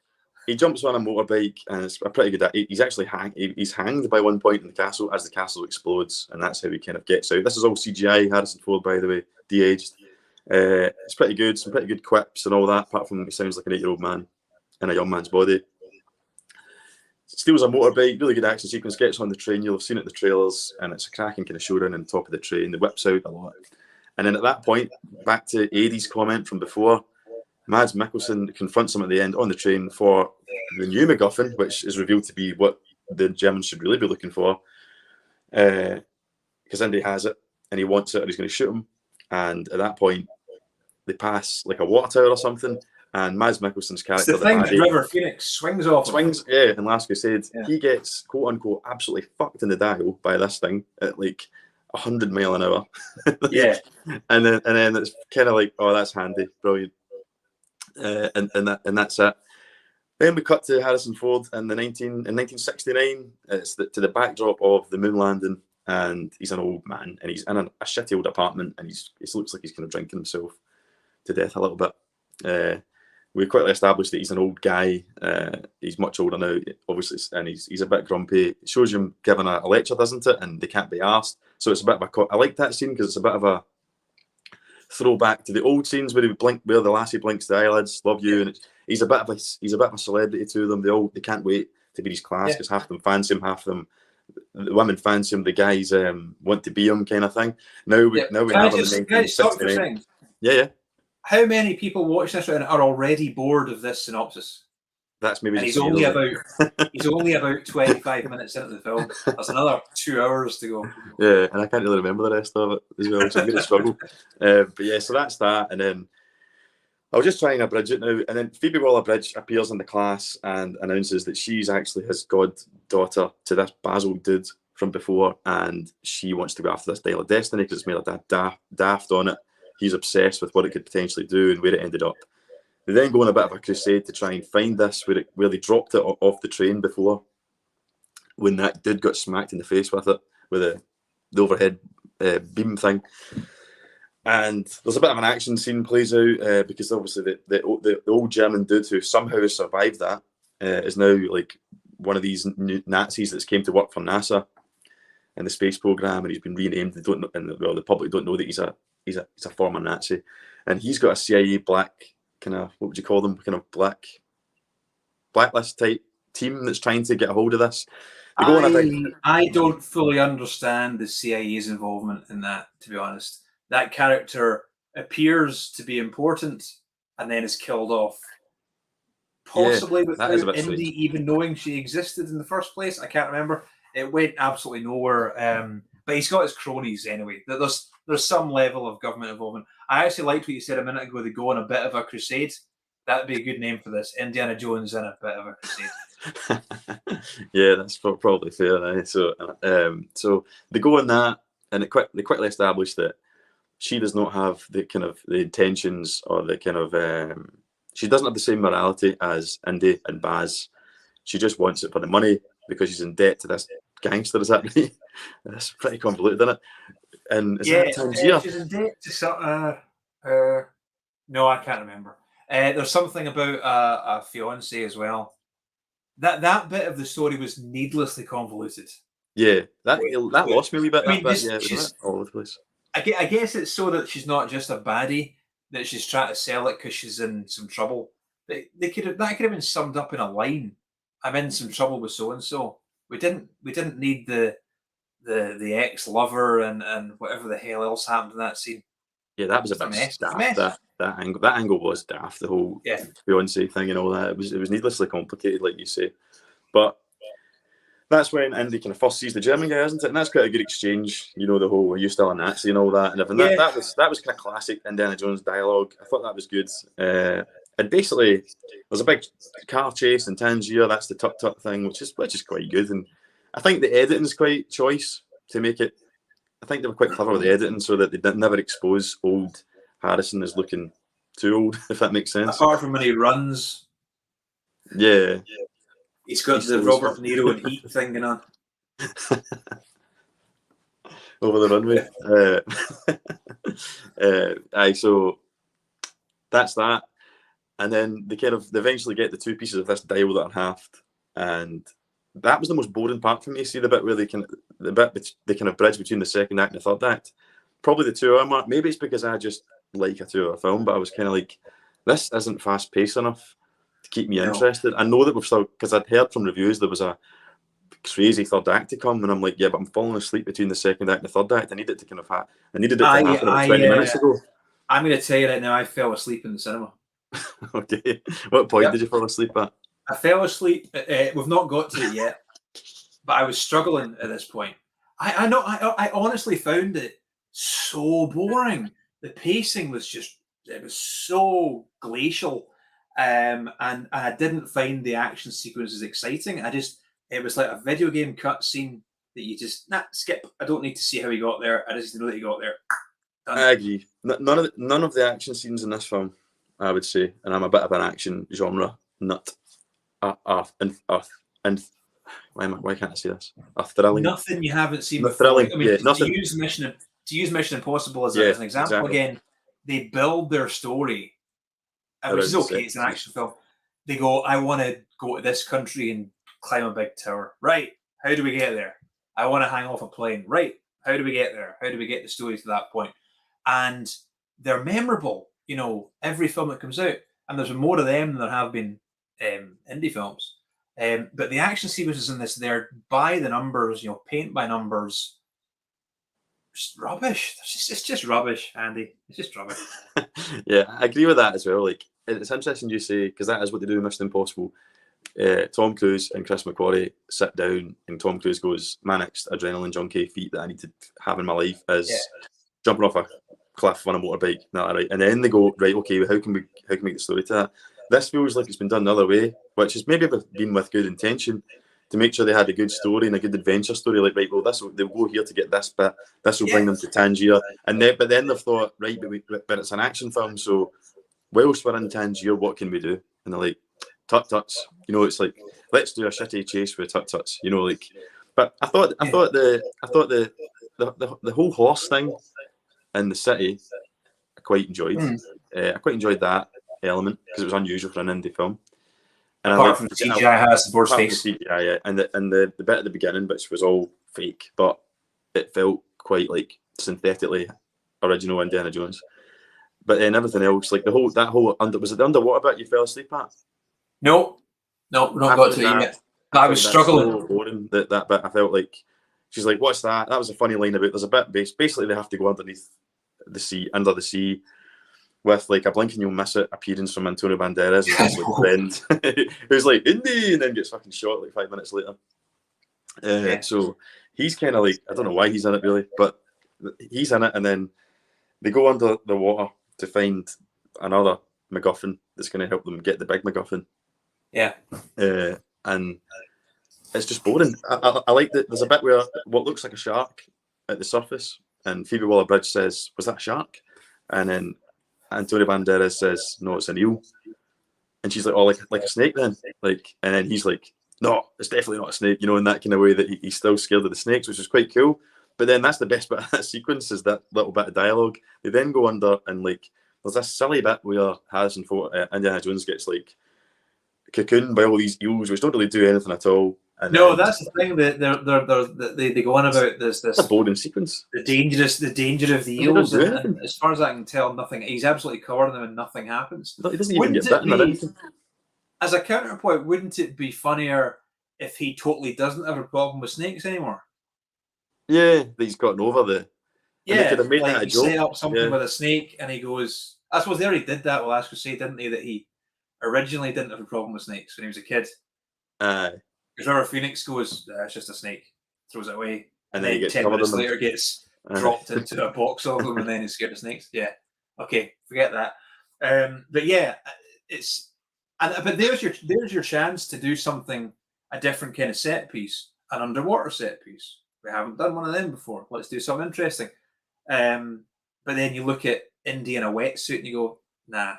He jumps on a motorbike, and it's a pretty good. He's actually he's hanged by one point in the castle as the castle explodes, and that's how he kind of gets out. This is all CGI. Harrison Ford, by the way, de-aged. It's pretty good. Some pretty good quips and all that. Apart from he sounds like an 8-year-old man in a young man's body. Steals a motorbike. Really good action sequence. Gets on the train. You'll have seen it in the trailers, and it's a cracking kind of showdown on the top of the train. The whips out a lot, and then at that point, back to Eddie's comment from before. Mads Mikkelsen confronts him at the end on the train for the new MacGuffin, which is revealed to be what the Germans should really be looking for. Because Indy has it, and he wants it, or he's going to shoot him. And at that point, they pass like a water tower or something, and Mads Mikkelsen's character, it's the thing that River Phoenix swings off. Yeah, in Last Crusade. Yeah. He gets, quote-unquote, absolutely fucked in the dial by this thing at like 100 miles an hour. Yeah. And then it's kind of like, oh, that's handy, brilliant. And that's it. Then we cut to Harrison Ford in 1969. It's to the backdrop of the moon landing, and he's an old man, and he's in a shitty old apartment, and he looks like he's kind of drinking himself to death a little bit. We quickly established that he's an old guy. He's much older now, obviously, and he's a bit grumpy. It shows him giving a lecture, doesn't it? And they can't be asked. So it's a bit of a. I like that scene because it's a bit of a throwback to the old scenes where where the lassie blinks the eyelids, love you, and he's a bit of a celebrity to them. They can't wait to be his class because half of them fancy him, half of them the women fancy him, the guys want to be him, kind of thing. Now we have him in 1969. Yeah. How many people watching this right now are already bored of this synopsis? That's maybe. And he's only about 25 minutes into the film. There's another 2 hours to go. Yeah, and I can't really remember the rest of it as well, so I'm going to struggle. But yeah, so that's that, and then I'll just try and abridge it now. And then Phoebe Waller-Bridge appears in the class and announces that she's actually his goddaughter to this Basil dude from before, and she wants to go after this Dial of Destiny because it's made a daft on it. He's obsessed with what it could potentially do and where it ended up. They then go on a bit of a crusade to try and find this where they dropped it off the train before, when that dude got smacked in the face with it, with the overhead beam thing. And there's a bit of an action scene plays out because obviously the old German dude who somehow has survived that is now like one of these Nazis that's came to work for NASA in the space program, and he's been renamed. They don't know, and the public don't know that he's a former Nazi, and he's got a CIA black kind of, what would you call them, kind of blacklist type team that's trying to get a hold of this. I don't fully understand the CIA's involvement in that, to be honest. That character appears to be important and then is killed off. Possibly without Indy even knowing she existed in the first place. I can't remember. It went absolutely nowhere. But he's got his cronies anyway. There's some level of government involvement. I actually liked what you said a minute ago. They go on a bit of a crusade. That'd be a good name for this. Indiana Jones in a bit of a crusade. Yeah, that's probably fair. Eh? So they go on that, and they quickly establish that she does not have the kind of the intentions or the kind of she doesn't have the same morality as Indy and Baz. She just wants it for the money because she's in debt to this gangster. Is that right? That's pretty convoluted, isn't it? And is that Tangier? She's in debt to some. No, I can't remember. There's something about a fiance as well. That bit of the story was needlessly convoluted. Yeah, that lost me a wee bit. I mean, bit, yeah, she's all over the place. I guess it's so that she's not just a baddie, that she's trying to sell it because she's in some trouble. That could have been summed up in a line. I'm in some trouble with so and so. We didn't need the ex lover and whatever the hell else happened in that scene. Yeah, that was a bit daft. That angle was daft. The whole fiance thing and all that. It was needlessly complicated, like you say. But that's when Indy kind of first sees the German guy, isn't it? And that's quite a good exchange. You know, the whole "Are you still a Nazi?" and all that, and everything. Yeah. That was kind of classic Indiana Jones dialogue. I thought that was good. And basically, there's a big car chase in Tangier. That's the tut thing, which is quite good. And I think the editing is quite choice to make it. I think they were quite clever with the editing, so that they didn't never expose old Harrison as looking too old, if that makes sense. Apart from when he runs, yeah, he's got the Robert De Niro and Heat thing going on over the runway. So that's that, and then they eventually get the two pieces of this dial that are halved, and that was the most boring part for me. See the bit where they kind of bridge between the second act and the third act. Probably the 2 hour mark. Maybe it's because I just like a 2 hour film, but I was kind of like, this isn't fast paced enough to keep me interested. I know that we've still, because I'd heard from reviews there was a crazy third act to come, and I'm like, yeah, but I'm falling asleep between the second act and the third act. I needed it to happen about 20 minutes ago. I'm going to tell you right now, I fell asleep in the cinema. Okay. What point did you fall asleep at? I fell asleep. We've not got to it yet, but I was struggling at this point. I honestly found it so boring. The pacing was so glacial, and I didn't find the action sequences exciting. It was like a video game cutscene that you just skip. I don't need to see how he got there. I just know that he got there. Done. I agree. None of the action scenes in this film, I would say, and I'm a bit of an action genre nut. Why can't I say this? Thrilling. Nothing you haven't seen before. Thrilling. I mean, to use Mission Impossible as an example again, they build their story, which is okay. It's an action film. They go, I want to go to this country and climb a big tower. Right. How do we get there? I want to hang off a plane. Right. How do we get there? How do we get the story to that point? And they're memorable. You know, every film that comes out, and there's more of them than there have been indie films. But the action sequences in this, they're by the numbers, paint by numbers. Just rubbish. It's just rubbish, Andy. It's just rubbish. Yeah, I agree with that as well. Like, it's interesting you say, because that is what they do in Mission Impossible. Tom Cruise and Chris McQuarrie sit down, and Tom Cruise goes, "My next adrenaline junkie feat that I need to have in my life is jumping off a cliff on a motorbike." Right? And then they go, "Right, okay, how can we make the story to that?" This feels like it's been done the other way, which is maybe been with good intention to make sure they had a good story and a good adventure story. Like, right, well, they'll go here to get this bit. This will bring them to Tangier, but then they've thought, right, but it's an action film, so whilst we're in Tangier, what can we do? And they're like, tut-tuts. It's like, let's do a shitty chase with tut-tuts. But I thought the whole horse thing in the city, I quite enjoyed. I quite enjoyed that element because it was unusual for an indie film. And apart from the CGI has the board face. CGI, and the bit at the beginning, which was all fake, but it felt quite like synthetically original Indiana Jones. But then everything else, like was it the underwater bit you fell asleep at? No, not got to it yet. I was struggling. So boring, that bit. I felt like she's like, "What's that?" That was a funny line about. There's a bit basically they have to go under the sea, with like a blink and you'll miss it appearance from Antonio Banderas, and his like friend who's like Indy, and then gets fucking shot like 5 minutes later. So he's kind of like, I don't know why he's in it really, but he's in it, and then they go under the water to find another MacGuffin that's going to help them get the big MacGuffin. Yeah. And it's just boring. I like that there's a bit where what looks like a shark at the surface, and Phoebe Waller-Bridge says, "Was that a shark?" And then Antonio Banderas says, "No, it's an eel." And she's like, "Oh, like a snake then?" Like, and then he's like, "No, it's definitely not a snake," you know, in that kind of way that he's still scared of the snakes, which is quite cool. But then that's the best bit of that sequence, is that little bit of dialogue. They then go under, and like there's this silly bit where Indiana Jones gets like cocooned by all these eels, which don't really do anything at all. And no, that's the thing that they go on about this a boring sequence. The danger of the eels, and as far as I can tell, nothing. He's absolutely covering them, and nothing happens. No, he doesn't even get bitten or anything. As a counterpoint, wouldn't it be funnier if he totally doesn't have a problem with snakes anymore? Yeah, that he's gotten over the. Yeah, could have made like he set up something with a snake, and he goes. I suppose they already did that with Last Crusade, didn't they? That he originally didn't have a problem with snakes when he was a kid. Because River Phoenix goes, it's just a snake, throws it away, and then 10 minutes later gets dropped into a box of them, and then he's scared of snakes. Yeah, okay, forget that. But yeah, but there's your chance to do something, a different kind of set piece, an underwater set piece. We haven't done one of them before. Let's do something interesting. But then you look at Indy in a wetsuit and you go, nah,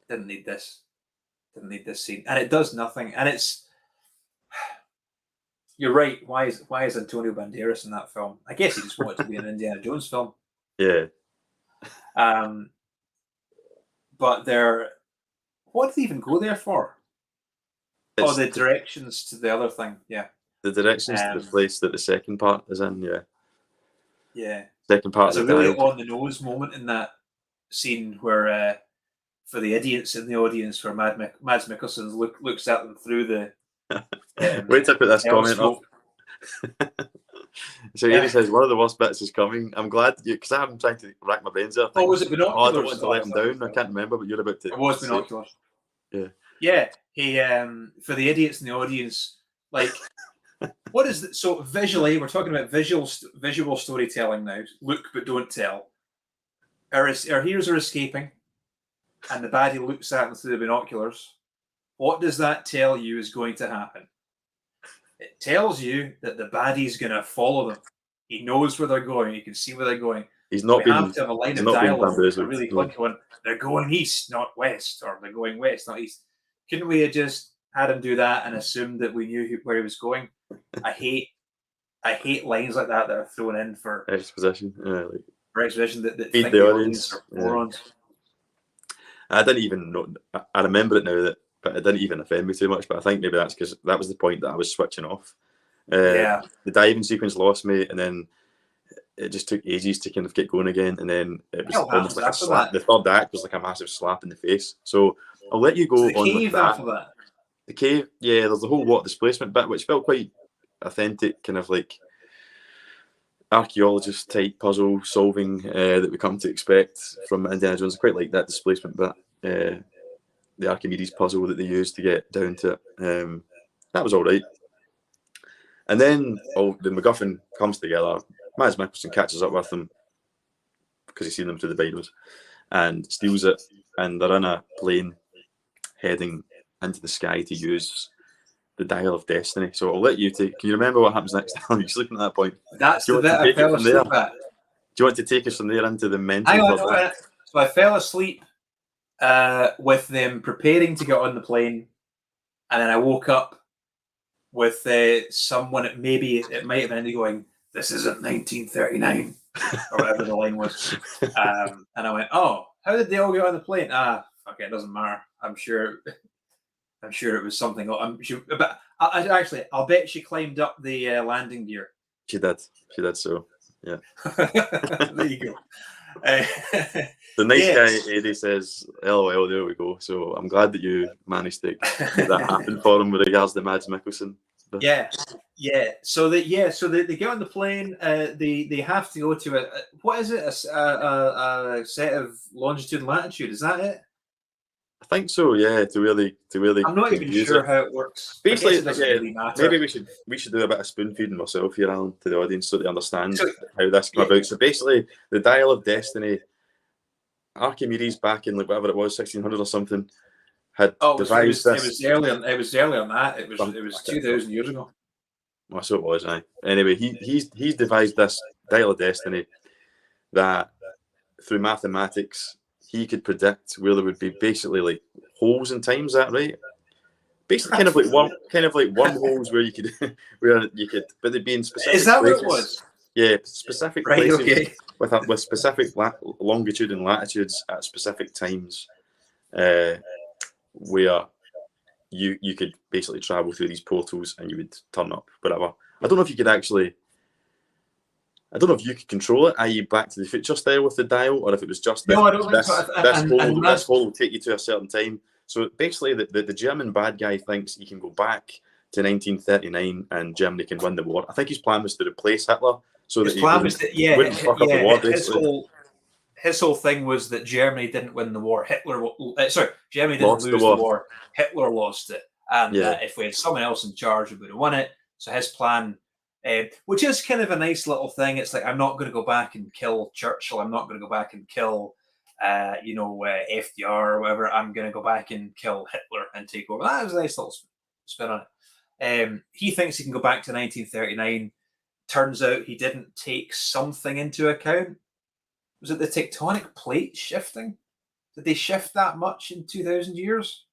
didn't need this scene, and it does nothing, and it's. You're right. Why is Antonio Banderas in that film? I guess he just wanted to be an Indiana Jones film. Yeah. But what did they even go there for? The directions to the other thing. Yeah. The directions to the place that the second part is in. Yeah. Yeah. Second part. There's a really on the nose moment in that scene where, for the idiots in the audience, where Mads Mikkelsen looks at them through the. Wait to put this comment up. So Amy says one of the worst bits is coming. I'm glad because I'm trying to rack my brains there. Was it binoculars? I don't want to let him down. I can't remember, but you're about to. It was binoculars. Yeah. Yeah. He for the idiots in the audience, like, what is that? So visually, we're talking about visual storytelling now. Look but don't tell. Our heroes are escaping, and the baddie looks at them through the binoculars. What does that tell you is going to happen? It tells you that the baddie's going to follow them. He knows where they're going. You can see where they're going. We have to have a line of dialogue. Really quick one. They're going east, not west, or they're going west, not east. Couldn't we have just had him do that and assumed that we knew where he was going? I hate lines like that are thrown in for exposition. For exposition that feed the audience are morons. I didn't even know. I remember it now but it didn't even offend me too much. But I think maybe that's because that was the point that I was switching off. The diving sequence lost me, and then it just took ages to kind of get going again. And then it was almost like a slap. The third act was like a massive slap in the face. So I'll let you go on with that. The cave, yeah, there's the whole water displacement bit, which felt quite authentic, kind of like archaeologist type puzzle solving that we come to expect from Indiana Jones. I quite like that displacement bit. The Archimedes puzzle that they used to get down to it. That was all right. And then the MacGuffin comes together. Mads Mikkelsen catches up with them because he's seen them through the binos and steals it. And they're in a plane heading into the sky to use the Dial of Destiny. So I'll let you take. Can you remember what happens next time? You're sleeping at that point. That's the bit I fell asleep at. Do you want to take us from there into the mental? So I fell asleep with them preparing to get on the plane, and then I woke up with someone. Maybe it might have been going, "This isn't 1939," or whatever the line was. And I went, "Oh, how did they all get on the plane?" Okay, it doesn't matter. I'm sure it was something. But I'll bet she climbed up the landing gear. She did. So yeah. There you go. The nice guy Eddie says, "LOL." There we go. So I'm glad that you managed to make that happen for him with regards to Mads Mikkelsen. Yeah. So they get on the plane. They have to go to what is it? A set of longitude and latitude. Is that it? I think so. Yeah. To really. I'm not even sure how it works. Basically, really maybe we should do a bit of spoon feeding myself here, Alan, to the audience so they understand how this came about. So basically, the Dial of Destiny Archimedes back in like whatever it was, 1600 or something, had Oh, devised it this. was early on. It was early on that. It was I 2,000 years ago. Well, so it was. Aye. Anyway, he's devised this dial of destiny that through mathematics he could predict where there would be basically like holes in time. Is that right? Basically, kind of like wormholes where you could but they'd be in specific Is that places. what it was? Yeah, specific Right. places Okay. with specific longitude and latitudes at specific times, where you could basically travel through these portals and you would turn up whatever. I don't know if you could actually. I don't know if you could control it, i.e., Back to the Future style with the dial, or if it was just No, I don't think so. this hole will take you to a certain time. So basically, the German bad guy thinks he can go back to 1939 and Germany can win the war. I think his plan was to replace Hitler so His that plan was that wouldn't fuck up the war. His whole thing was that Germany didn't win the war. Germany didn't Lost lose the the war. war. Hitler lost it, and Yeah. if we had someone else in charge, we would have won it. So his plan, which is kind of a nice little thing. It's like, I'm not going to go back and kill Churchill. I'm not going to go back and kill, FDR or whatever. I'm going to go back and kill Hitler and take over. That was a nice little spin on it. He thinks he can go back to 1939. Turns out he didn't take something into account. Was it the tectonic plate shifting? Did they shift that much in 2,000 years?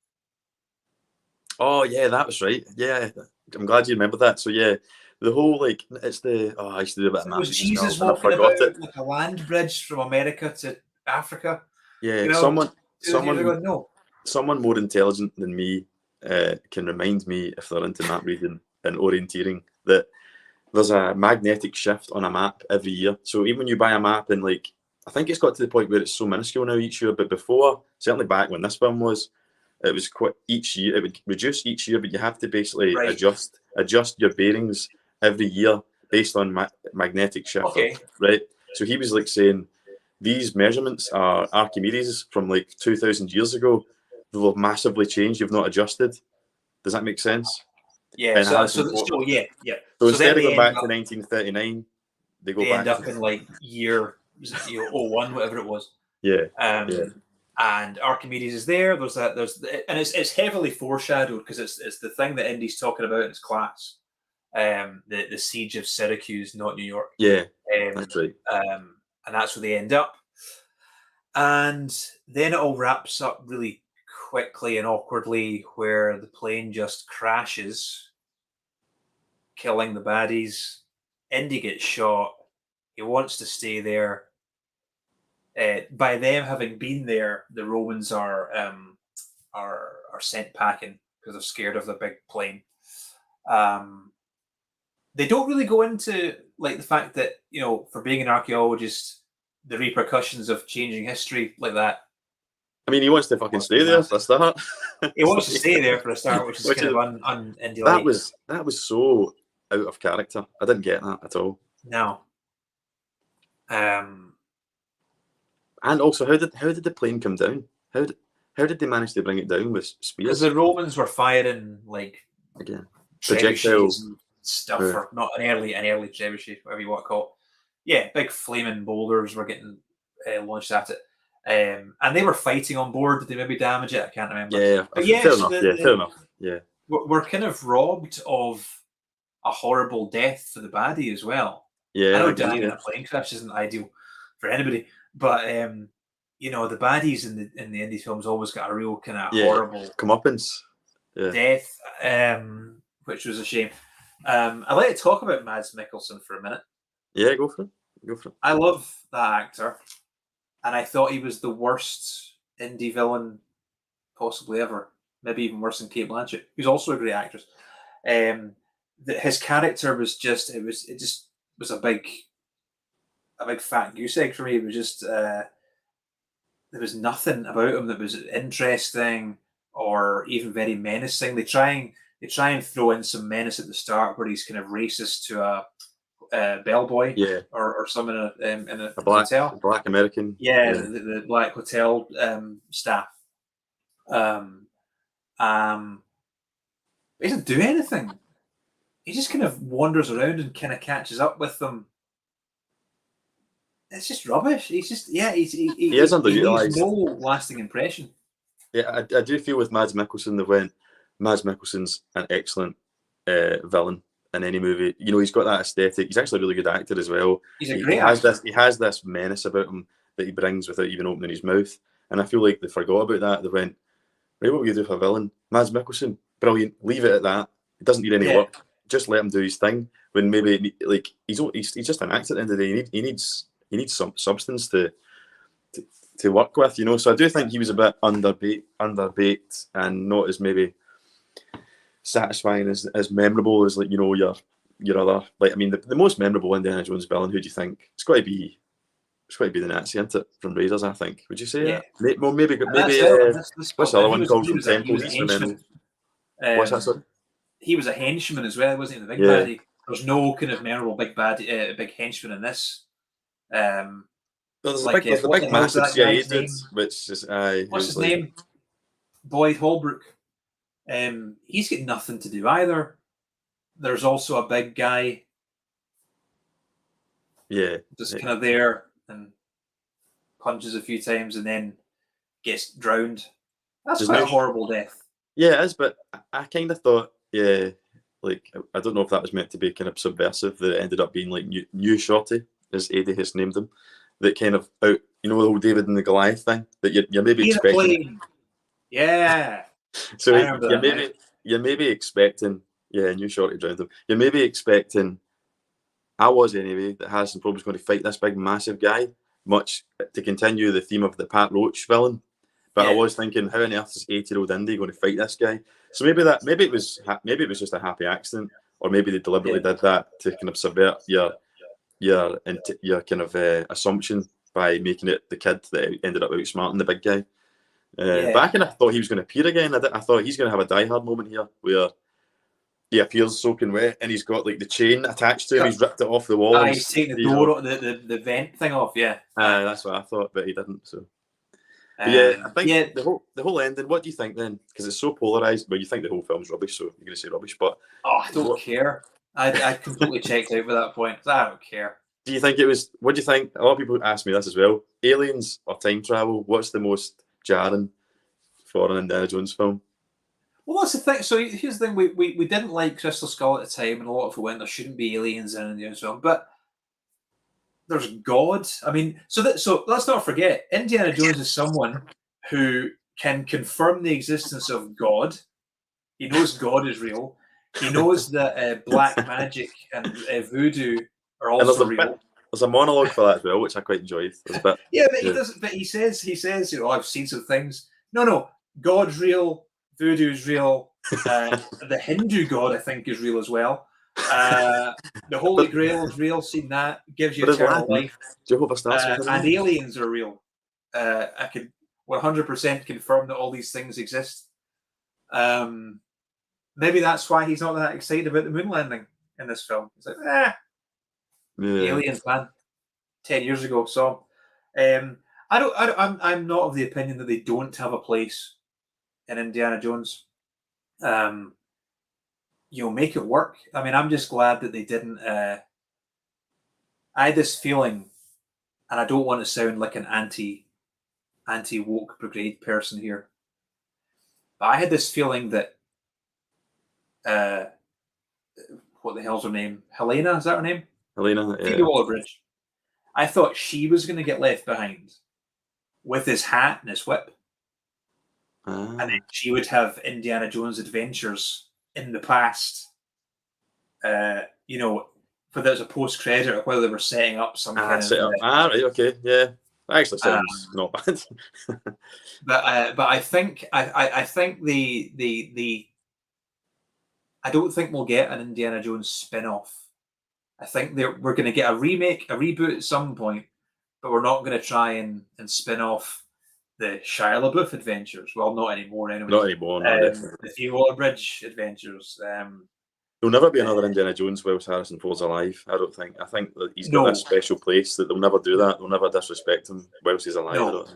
Oh yeah, that was right. Yeah, I'm glad you remember that. So yeah, the whole like it's the I used to do a bit of math. Was Jesus and I walking forgot about it. like a land bridge from America to Africa? Yeah, You know, someone more intelligent than me can remind me, if they're into map reading and orienteering, that there's a magnetic shift on a map every year. So even when you buy a map and like, I think it's got to the point where it's so minuscule now each year, but before, certainly back when this film was, it was quite each year, it would reduce each year, but you have to basically adjust your bearings every year based on magnetic shift. Okay. Right? So he was like saying, these measurements are Archimedes from like 2,000 years ago. They'll have massively changed. You've not adjusted. Does that make sense? Yeah. And So yeah. So instead of going back to 1939, they end up in like year 01, whatever it was. Yeah. And Archimedes is there. And it's heavily foreshadowed because it's the thing that Indy's talking about in his class. The siege of Syracuse, not New York. Yeah. That's right. And that's where they end up. And then it all wraps up really quickly and awkwardly, where the plane just crashes, killing the baddies. Indy gets shot. He wants to stay there. By them having been there, the Romans are sent packing because they're scared of the big plane. They don't really go into like the fact that, for being an archaeologist, the repercussions of changing history like that. I mean, he wants to fucking stay there for a start. He wants to stay there for a start, which is kind of un-Indy. That was so out of character. I didn't get that at all. No. And also, how did the plane come down? How did they manage to bring it down with spears? Because the Romans were firing projectiles and stuff, or not an early trebuchet, whatever you want to call it. Yeah, big flaming boulders were getting launched at it, and they were fighting on board. Did they maybe damage it? I can't remember. Yeah, but fair enough. Yeah, we're kind of robbed of a horrible death for the baddie as well. Yeah, I know dying in a plane crash isn't ideal for anybody, but the baddies in the Indy films always got a real kind of horrible comeuppance death, which was a shame. I'd like to talk about Mads Mikkelsen for a minute. Yeah, go for it. I love that actor, and I thought he was the worst Indy villain possibly ever. Maybe even worse than Cate Blanchett, who's also a great actress. His character was just was a big fat goose egg for me. It was just there was nothing about him that was interesting or even very menacing. They try and throw in some menace at the start where he's kind of racist to a bellboy, or someone in a hotel, a black American, the black hotel staff. He doesn't do anything. He just kind of wanders around and kind of catches up with them it's just rubbish. He's just he is leaves underutilized. no lasting impression. Yeah, I do feel with Mads Mikkelsen that when Mads Mikkelsen's an excellent villain in any movie. You know, he's got that aesthetic. He's actually a really good actor as well. He's a great actor. He has this menace about him that he brings without even opening his mouth. And I feel like they forgot about that. They went, right, what will you do for a villain? Mads Mikkelsen, brilliant. Leave it at that. He doesn't need any work. Just let him do his thing. When maybe like he's just an actor at the end of the day. He needs some substance to work with, you know. So I do think he was a bit underbaked and not as maybe satisfying as memorable as, like, you know, your other, like, I mean, the most memorable Indiana Jones villain, who do you think? It's got to be the Nazi, isn't it, from Raiders, I think. Would you say that? Well, maybe what's the other one called from Temple? What's that, sorry? He was a henchman as well, wasn't he? The big baddie. There's no kind of memorable big big henchman in this. There's the big massive CIA dude, which is what's his name? Boyd Holbrook. He's got nothing to do either. There's also a big guy. Yeah. Just kind of there and punches a few times and then gets drowned. That's quite a horrible death. Yeah, it is, but I kind of thought, like, I don't know if that was meant to be kind of subversive, that it ended up being like New Shorty, as Eddie has named him, that kind of out, you know, the whole David and the Goliath thing, that you're maybe expecting. Yeah. So you're maybe expecting, New Shorty drowned him. You're maybe expecting, I was anyway, that Harrison Ford was going to fight this big massive guy, much to continue the theme of the Pat Roach villain. But I was thinking, how on earth is 80-year-old Indy going to fight this guy? So maybe it was just a happy accident, or maybe they deliberately did that to kind of subvert your kind of assumption by making it the kid that ended up outsmarting the big guy. But I kind of thought he was going to appear again. I thought he's going to have a Die Hard moment here where he appears soaking wet and he's got like the chain attached to him. He's ripped it off the wall. He's taking the door, the vent thing off. Yeah, that's what I thought, but he didn't. So. I think the whole ending. What do you think then? Because it's so polarized. But you think the whole film's rubbish, so you're going to say rubbish. But I don't care. I completely checked out by that point. I don't care. Do you think it was? What do you think? A lot of people ask me this as well. Aliens or time travel? What's the most jarring for an Indiana Jones film? Well, that's the thing. So here's the thing: we didn't like Crystal Skull at the time, and a lot of people went, there shouldn't be aliens in an Indiana Jones film, but there's God. I mean, so let's not forget, Indiana Jones is someone who can confirm the existence of God. He knows God is real. He knows that black magic and voodoo are also real. There's a monologue for that as well, which I quite enjoyed. He doesn't. But he says, you know, I've seen some things. No, God's real. Voodoo is real. The Hindu God, I think, is real as well. The Holy Grail is real. Seen that, gives you eternal life. And aliens are real. I can 100% confirm that all these things exist. Maybe that's why he's not that excited about the moon landing in this film. He's like, aliens, man, 10 years ago. So, I'm not of the opinion that they don't have a place in Indiana Jones. Make it work. I mean, I'm just glad that they didn't. I had this feeling, and I don't want to sound like an anti-woke brigade person here, but I had this feeling that what the hell's her name? Helena, is that her name? Helena, yeah. Phoebe Waller-Bridge. I thought she was going to get left behind with his hat and his whip, and then she would have Indiana Jones adventures in the past, whether it's a post-credit or whether they were setting up some kind of... right, okay, yeah. That actually sounds not bad. but I think the I don't think we'll get an Indiana Jones spin-off. I think we're going to get a remake, a reboot at some point, but we're not going to try and spin off the Shia LaBeouf adventures. Well, not anymore anyway. Not anymore, no. The Phoebe Waller-Bridge adventures. There'll never be another Indiana Jones whilst Harrison Ford's alive, I don't think. I think that he's got that special place that they'll never do that. They'll never disrespect him whilst he's alive. No.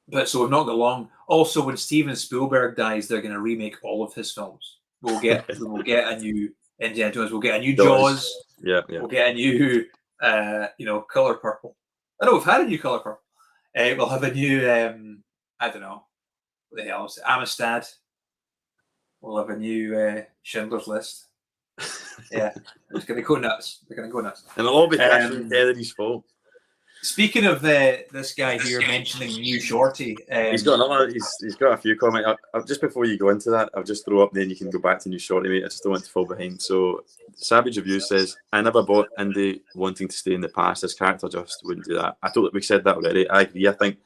But so we've not got long. Also, when Steven Spielberg dies, they're going to remake all of his films. We'll get a new Indiana Jones. We'll get a new Jaws. Yeah. We'll get a new, Color Purple. I know we've had a new colour purple. We'll have a new, I don't know, what the hell is it? Amistad. We'll have a new Schindler's List. Yeah, it's going to go nuts. They're going to go nuts. And it'll all be Catherine Kennedy's fault. Speaking of this guy here mentioning New Shorty, he's got another. He's got a few comments. Just before you go into that, I'll just throw up. Then you can go back to New Shorty, mate. I just don't want to fall behind. So, Savage Review says, "I never bought Indy wanting to stay in the past. His character just wouldn't do that." I thought we said that already. I agree. I think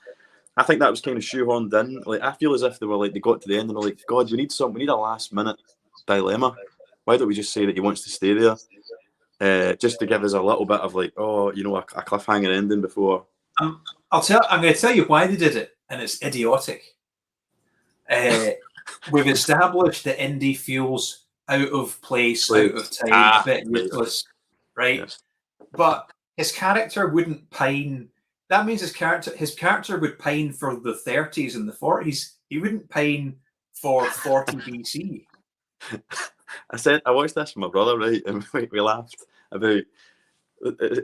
that was kind of shoehorned in. Like, I feel as if they got to the end and they're like, "God, we need a last minute dilemma. Why don't we just say that he wants to stay there?" Just to give us a little bit of like, a cliffhanger ending before. I'm going to tell you why they did it, and it's idiotic. We've established that Indy feels out of place, out of time, a bit useless, right? Yes. But his character wouldn't pine. That means his character would pine for the 30s and the 40s. He wouldn't pine for 40 BC. I watched this with my brother, right, and we laughed about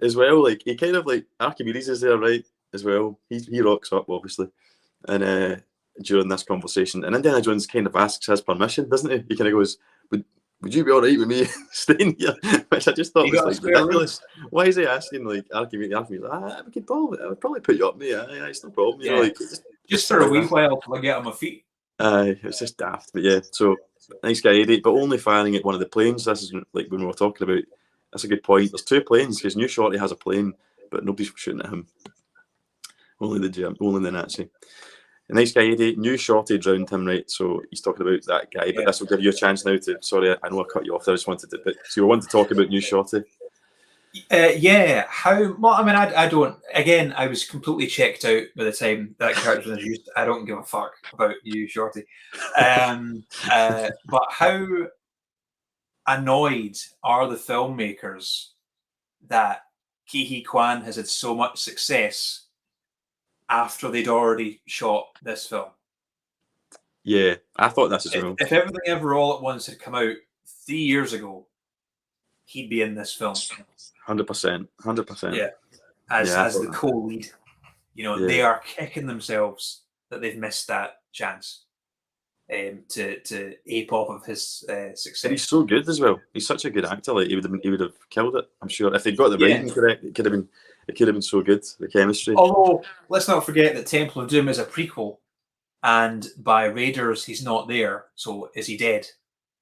as well. Like, he kind of like Archimedes is there, right, as well. He rocks up obviously, and during this conversation, and Indiana Jones kind of asks his permission, doesn't he? He kind of goes, "Would you be all right with me staying here?" Which I just thought was like ridiculous. Why is he asking like Archimedes? Archimedes, I would probably put you up, mate. It's no problem. You know, like just for a wee while till I get on my feet. It's just daft, but yeah. So nice guy, Eddie, but only firing at one of the planes. This is like when we were talking about. That's a good point. There's two planes because New Shorty has a plane, but nobody's shooting at him. Only the Nazi. A nice guy, Eddie. New Shorty drowned him, right? So he's talking about that guy. But this will give you a chance now to. Sorry, I know I cut you off. I just wanted to. But so you want to talk about New Shorty? Yeah. How? Well, I mean, I don't. Again, I was completely checked out by the time that character was introduced. I don't give a fuck about New Shorty. But how annoyed are the filmmakers that Ke Huy Quan has had so much success after they'd already shot this film? Yeah, I thought that's as well. If Everything Ever All at Once had come out 3 years ago, he'd be in this film. 100%. Yeah, as the co-lead. You know, they are kicking themselves that they've missed that chance to ape off of his success. And he's so good as well. He's such a good actor. Like he would have killed it. I'm sure if they got the writing correct, it could have been so good. The chemistry. Although let's not forget that Temple of Doom is a prequel, and by Raiders he's not there. So is he dead?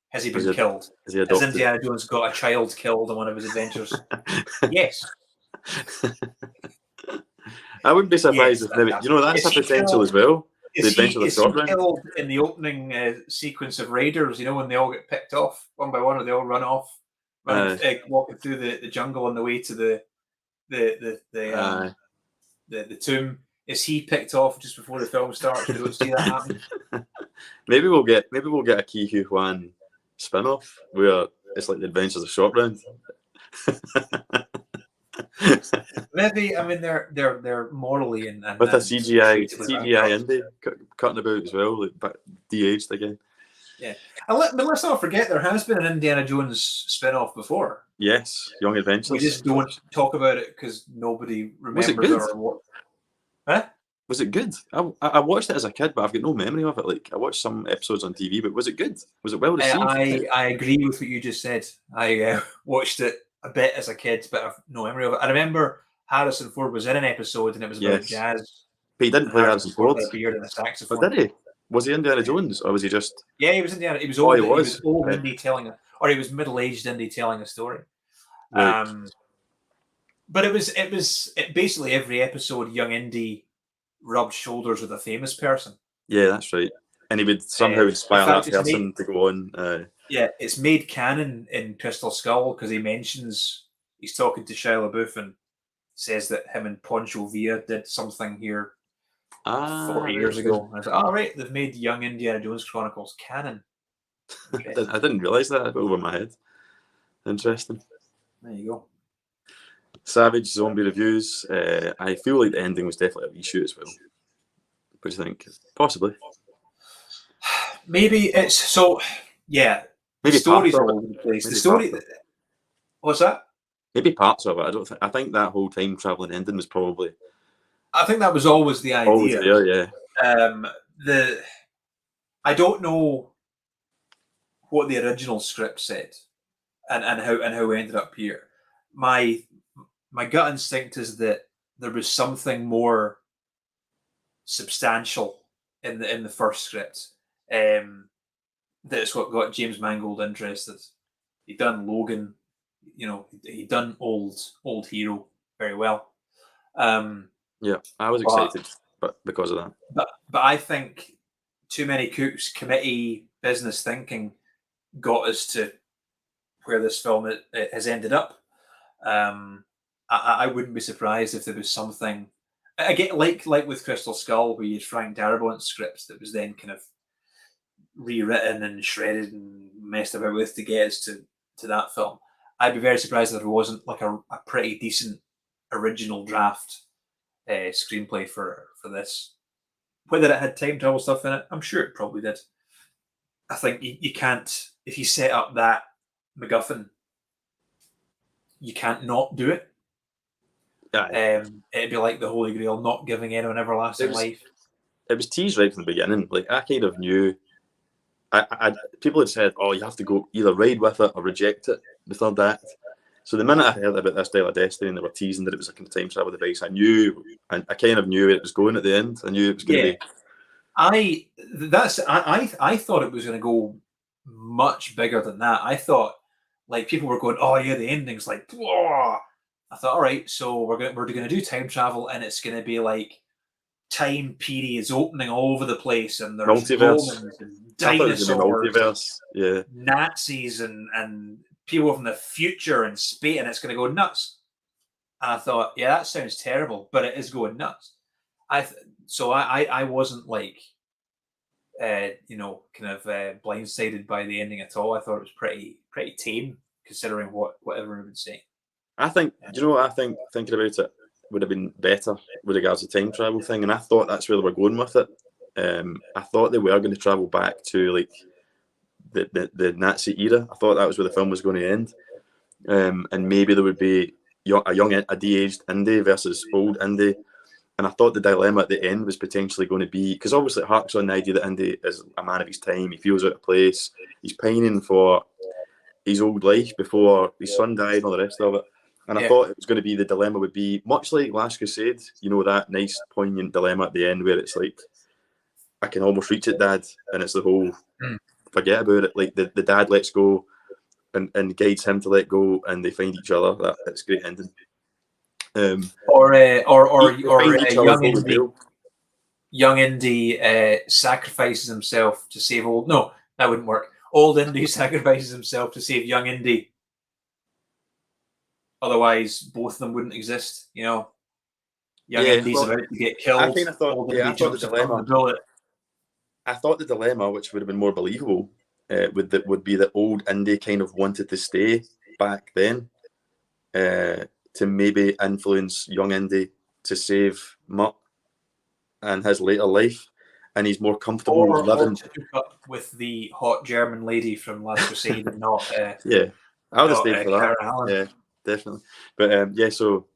Has he been killed? Has Indiana Jones got a child killed in one of his adventures? Yes. I wouldn't be surprised if maybe, that's a potential as well. Is he killed in the opening sequence of Raiders? You know, when they all get picked off one by one, or they all run off, walking through the jungle on the way to the tomb. Is he picked off just before the film starts? We don't see that happen. Maybe we'll get a Ke Huy Quan spin-off where it's like the Adventures of Short Round. Maybe, I mean, they're morally and with a CGI Indy cutting about as well, like de-aged again. Yeah, but let's not forget there has been an Indiana Jones spin-off before. Yes, Young Adventures. We just don't talk about it because nobody remembers or what. Huh? Was it good? I watched it as a kid, but I've got no memory of it. Like, I watched some episodes on TV, but was it good? Was it well received? I agree with what you just said. I watched it a bit as a kid, but I've no memory of it. I remember Harrison Ford was in an episode, and it was about jazz. But he didn't play Harrison Ford. Appeared in a saxophone. But did he? Was he Indiana Jones, or was he just? Yeah, he was Indiana. He was old. He was old Indy telling, or he was middle-aged Indy telling a story. Right. But it was basically every episode, young Indy rubbed shoulders with a famous person. Yeah, that's right. And he would somehow inspire that person to go on. Yeah, it's made canon in Crystal Skull because he mentions he's talking to Shia LaBeouf and says that him and Poncho Villa did something here 40 years ago. And I was like, all right, they've made Young Indiana Jones Chronicles canon. Okay. I didn't realise that over my head. Interesting. There you go. Savage Zombie Reviews. I feel like the ending was definitely a reshoot as well. What do you think? Possibly. Maybe it's so. Yeah. Maybe the story's all over the place. The story. What's that? Maybe parts of it. I think that whole time traveling ending was probably I think that was always the Always idea. there, yeah. I don't know what the original script said, and how we ended up here. My gut instinct is that there was something more substantial in the first script. That's what got James Mangold interested. He'd done Logan, he'd done old hero very well. Yeah, I was excited, but because of that. But I think too many cooks committee business thinking got us to where this film has ended up. I wouldn't be surprised if there was something again like with Crystal Skull, where you had Frank Darabont's script that was then kind of rewritten and shredded and messed about with to get us to that film. I'd be very surprised if there wasn't like a pretty decent original draft screenplay for this. Whether it had time travel stuff in it, I'm sure it probably did. I think you can't, if you set up that MacGuffin, you can't not do it. It'd be like the Holy Grail not giving anyone everlasting life. It was teased right from the beginning. Like, I kind of knew. People had said, "Oh, you have to go either ride with it or reject it." The third act. So the minute I heard about this Dial of Destiny and they were teasing that it was a kind of time travel device, I knew, and I kind of knew where it was going at the end. I knew it was going to be. I thought it was going to go much bigger than that. I thought, like, people were going, "Oh yeah, the ending's like," whoa. I thought, all right, so we're going to do time travel, and it's going to be like time periods opening all over the place, and there's Multiverse. Romans and dinosaurs, yeah, Nazis and people from the future and space, and it's going to go nuts. And I thought, yeah, that sounds terrible, but it is going nuts. I wasn't like, kind of blindsided by the ending at all. I thought it was pretty tame considering what everyone would say. I think, do you know what I think? Thinking about it would have been better with regards to time travel thing, and I thought that's where they were going with it. I thought they were going to travel back to like the Nazi era. I thought that was where the film was going to end, and maybe there would be a de-aged Indy versus old Indy. And I thought the dilemma at the end was potentially going to be, because obviously it harks on the idea that Indy is a man of his time. He feels out of place. He's pining for his old life before his son died and all the rest of it. And I thought it was going to be, the dilemma would be much like Last Crusade, that nice poignant dilemma at the end where it's like, I can almost reach it, Dad. And it's the whole, forget about it. Like the dad lets go and guides him to let go, and they find each other. That's a great ending. Young Indy sacrifices himself to save old. No, that wouldn't work. Old Indy sacrifices himself to save young Indy. Otherwise, both of them wouldn't exist. Young Indy's about to get killed. I thought the dilemma, which would have been more believable, would be that old Indy kind of wanted to stay back then, to maybe influence young Indy to save Mutt and his later life, and he's more comfortable living. To hook up with the hot German lady from Last Crusade and not. I would have stayed for that. Allan. Yeah, definitely. But so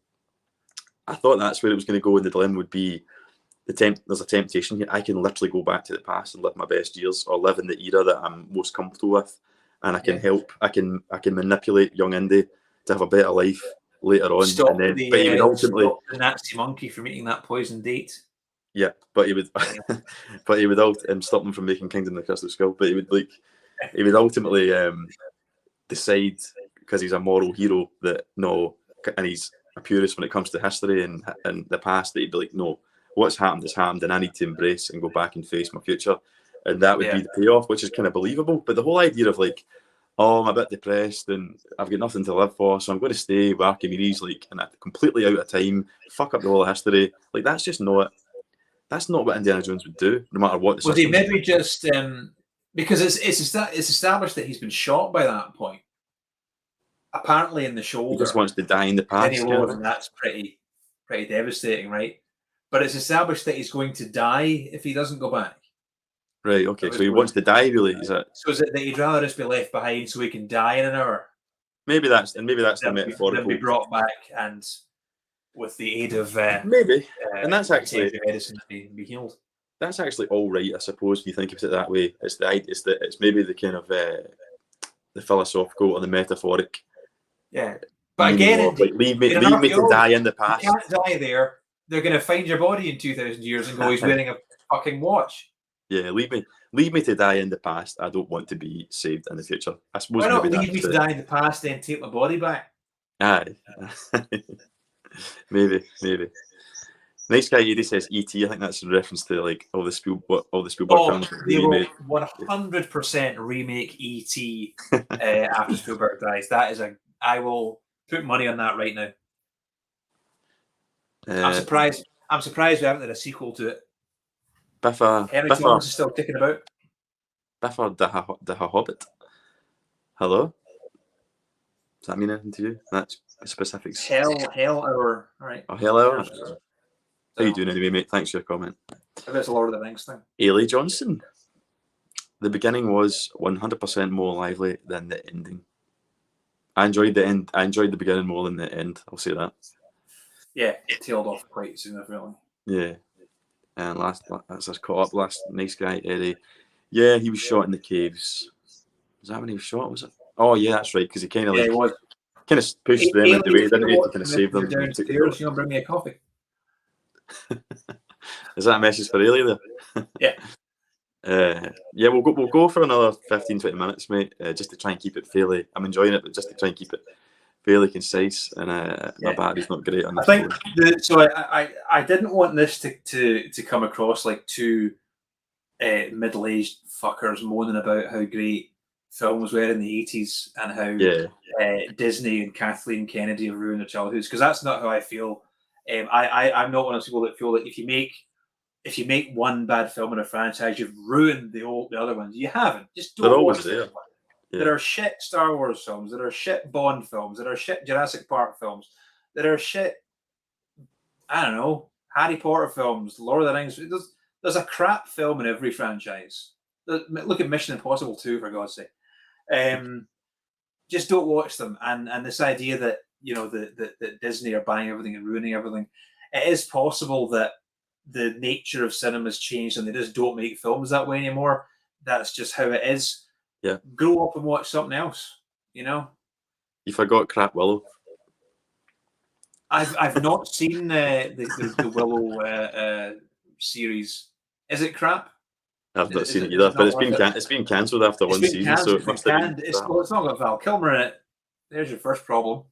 I thought that's where it was going to go, and the dilemma would be there's a temptation here. I can literally go back to the past and live my best years, or live in the era that I'm most comfortable with, and I can help. I can manipulate young Indy to have a better life later on. Stop he would ultimately stop the Nazi monkey from eating that poison date. Yeah, but he would, stop him from making Kingdom of the Crystal Skull. But he would ultimately decide, because he's a moral hero, that no, and he's a purist when it comes to history and the past, that he'd be like, no, what's happened is happened, and I need to embrace and go back and face my future, and that would be the payoff, which is kind of believable. But the whole idea of like, oh, I'm a bit depressed and I've got nothing to live for, so I'm going to stay with Archimedes, and I'm completely out of time, fuck up the whole of history. Like, that's not what Indiana Jones would do, no matter what. Was he maybe just because it's established that he's been shot by that point, apparently in the shoulder. He just wants to die in the past. And that's pretty devastating, right? But it's established that he's going to die if he doesn't go back. Right, okay, so he wants to die, really, is it? So is it that he'd rather just be left behind so he can die in an hour? Maybe that's the metaphorical. Then be brought back and with the aid of maybe, and that's actually medicine to be healed. That's actually all right, I suppose. If you think of it that way, it's maybe the kind of the philosophical or the metaphoric. Yeah, but again, of, like, leave me to die in the past. You can't die there. They're going to find your body in 2,000 years and go, he's wearing a fucking watch. Yeah, leave me to die in the past. I don't want to be saved in the future. I suppose. Why not maybe leave me to die in the past, then take my body back? Aye, maybe. Nice Guy 80 says E.T. I think that's in reference to like all the Spielberg films. They will 100% remake E.T. After Spielberg dies. I will put money on that right now. I'm surprised we haven't had a sequel to it. Henry Thomas is still kicking about. Biffa the Hobbit. Hello? Does that mean anything to you? That's specifics. Hell Hour. All right. Oh, Hell Hour. How you doing anyway, mate? Thanks for your comment. Maybe it's a Lord of the Rings thing. Ailey Johnson. The beginning was 100% more lively than the ending. I enjoyed the end. I enjoyed the beginning more than the end. I'll say that. Yeah, it tailed off quite significantly. Yeah. And that's us caught up. Last Nice Guy Eddie. Yeah, he was shot in the caves. Is that when he was shot? Was it? Oh yeah, that's right. Because he kind of kind of pushed them out the way, didn't he, to kind of save them. Downstairs, you know, bring me a coffee. Is that a message for Ailey there? Yeah. Yeah, we'll go for another 15-20 minutes, mate, just to try and keep it fairly. I'm enjoying it, but just to try and keep it fairly concise. And my battery's not great on this. I think I didn't want this to come across like two middle-aged fuckers moaning about how great films were in the 80s and how Disney and Kathleen Kennedy have ruined their childhoods, because that's not how I feel. I'm not one of those people that feel that if you make one bad film in a franchise, you've ruined the other ones. You haven't. Just don't. They're always there. Yeah. There are shit Star Wars films. There are shit Bond films. There are shit Jurassic Park films. There are shit, I don't know, Harry Potter films, Lord of the Rings. There's a crap film in every franchise. Look at Mission Impossible 2, for God's sake. Just don't watch them. And this idea that, you know, that Disney are buying everything and ruining everything. It is possible that the nature of cinema has changed and they just don't make films that way anymore. That's just how it is. Yeah. Grow up and watch something else, you know? You forgot Crap Willow. I've not seen the Willow series. Is it crap? I've not seen it either, but it's been cancelled after one season, so it must have been. It's not got Val Kilmer in it. There's your first problem.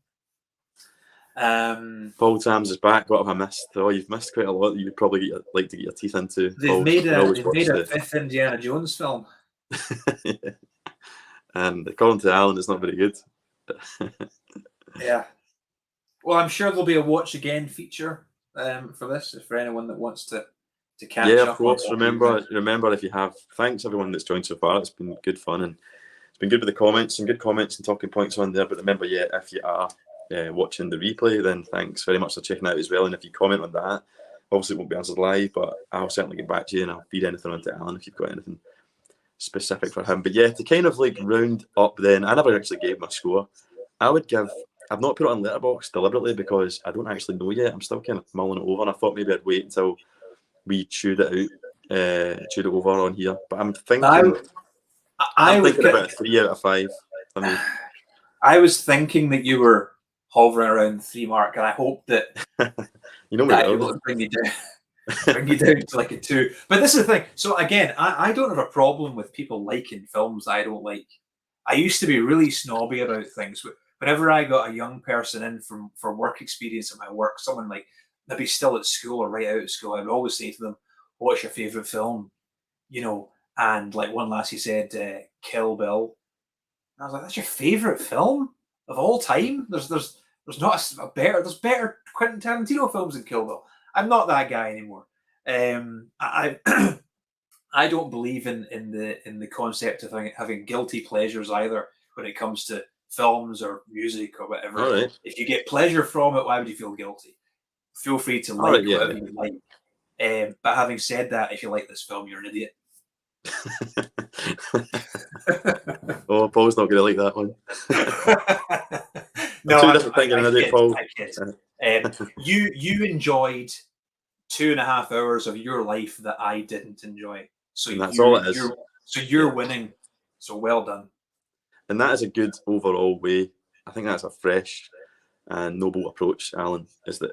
Paul Tams is back. What have I missed? Oh, you've missed quite a lot. You'd probably like to get your teeth into. They've made a fifth Indiana Jones film. Yeah. And according to Allan, it's not very good. Yeah. Well, I'm sure there'll be a watch again feature for this, for anyone that wants to catch up. Yeah, of course. Remember if you have. Thanks everyone that's joined so far. It's been good fun and it's been good with the comments and good comments and talking points on there. But remember, if you are watching the replay, then thanks very much for checking out as well. And if you comment on that, obviously it won't be answered live, but I'll certainly get back to you and I'll feed anything onto Allan if you've got anything specific for him. But yeah, to kind of like round up then, I never actually gave my score. I've not put it on Letterboxd deliberately because I don't actually know yet. I'm still kind of mulling it over and I thought maybe I'd wait until we chewed it over on here. But I'm thinking I'm thinking about a 3 out of 5 for me. I was thinking that you were hovering around the 3 mark, and I hope that you know that will bring you down to like a 2. But this is the thing. So again, I don't have a problem with people liking films that I don't like. I used to be really snobby about things. Whenever I got a young person in for work experience at my work, someone like maybe still at school or right out of school, I would always say to them, "What's your favourite film?" You know, and like one lassie said, "Kill Bill." And I was like, "That's your favourite film of all time?" There's not a better. There's better Quentin Tarantino films than Kill Bill. I'm not that guy anymore. I I don't believe in the concept of having guilty pleasures either when it comes to films or music or whatever. Right. If you get pleasure from it, why would you feel guilty? Feel free to like whatever you like. But having said that, if you like this film, you're an idiot. Oh, Paul's not going to like that one. No, two different things, Paul. You enjoyed 2.5 hours of your life that I didn't enjoy. So And that's all it is. You're winning. So well done. And that is a good overall way. I think that's a fresh and noble approach, Alan. Is that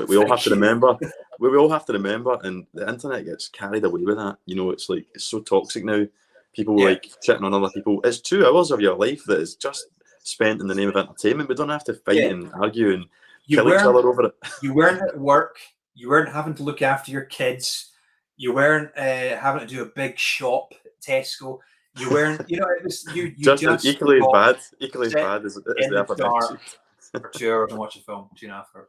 we all have to remember? We all have to remember, and the internet gets carried away with that. You know, it's like it's so toxic now. People like shitting on other people. It's 2 hours of your life that is just spent in the name of entertainment. We don't have to fight and argue and kill each other over it. You weren't at work. You weren't having to look after your kids. You weren't having to do a big shop at Tesco. You weren't, you know, it was you just equally as bad as the dark for 2 hours and watch a film, 2.5 hours.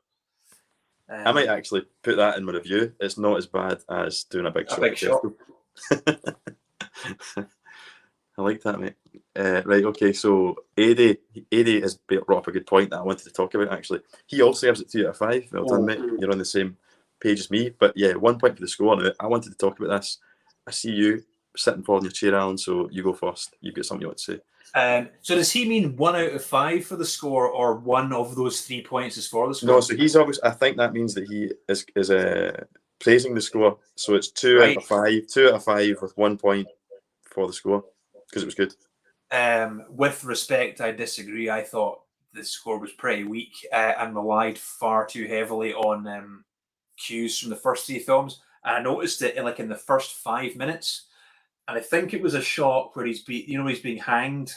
I might actually put that in my review. It's not as bad as doing a big shop. I like that, mate. Right, okay, so Adi has brought up a good point that I wanted to talk about, actually. He also gives it 2 out of 5. Well done, mate. You're on the same page as me. But yeah, 1 point for the score now. I wanted to talk about this. I see you sitting forward in your chair, Alan, so you go first. You've got something you want to say. So does he mean 1 out of 5 for the score, or one of those 3 points is for the score? No, so he's obviously, I think that means that he is praising the score. So it's 2 out of 5. 2 out of 5 with 1 point for the score, because it was good. With respect, I disagree. I thought the score was pretty weak and relied far too heavily on cues from the first 3 films. And I noticed it in the first 5 minutes. And I think it was a shot where he's being hanged,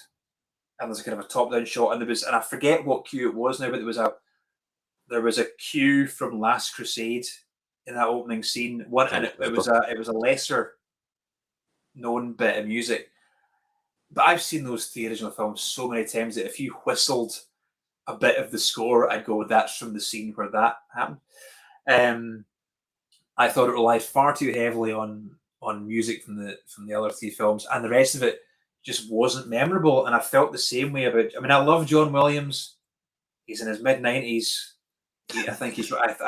and there's a kind of a top-down shot, and I forget what cue it was now, but there was a cue from Last Crusade in that opening scene. And it was a lesser known bit of music. But I've seen those 3 original films so many times that if you whistled a bit of the score, I'd go, that's from the scene where that happened. I thought it relied far too heavily on music from the other 3 films, and the rest of it just wasn't memorable. And I felt the same way about. I mean, I love John Williams. He's in his mid-90s. I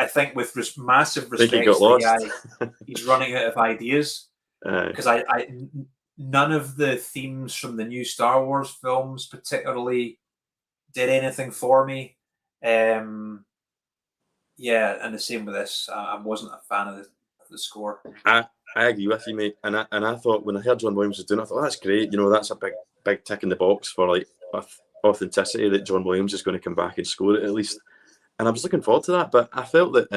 think with massive respect to the guy, he's running out of ideas because none of the themes from the new Star Wars films particularly did anything for me. And the same with this. I wasn't a fan of the score. I agree with you, mate. And I thought, when I heard John Williams was doing it, I thought, that's great. You know, that's a big tick in the box for like authenticity, that John Williams is going to come back and score it at least. And I was looking forward to that, but I felt that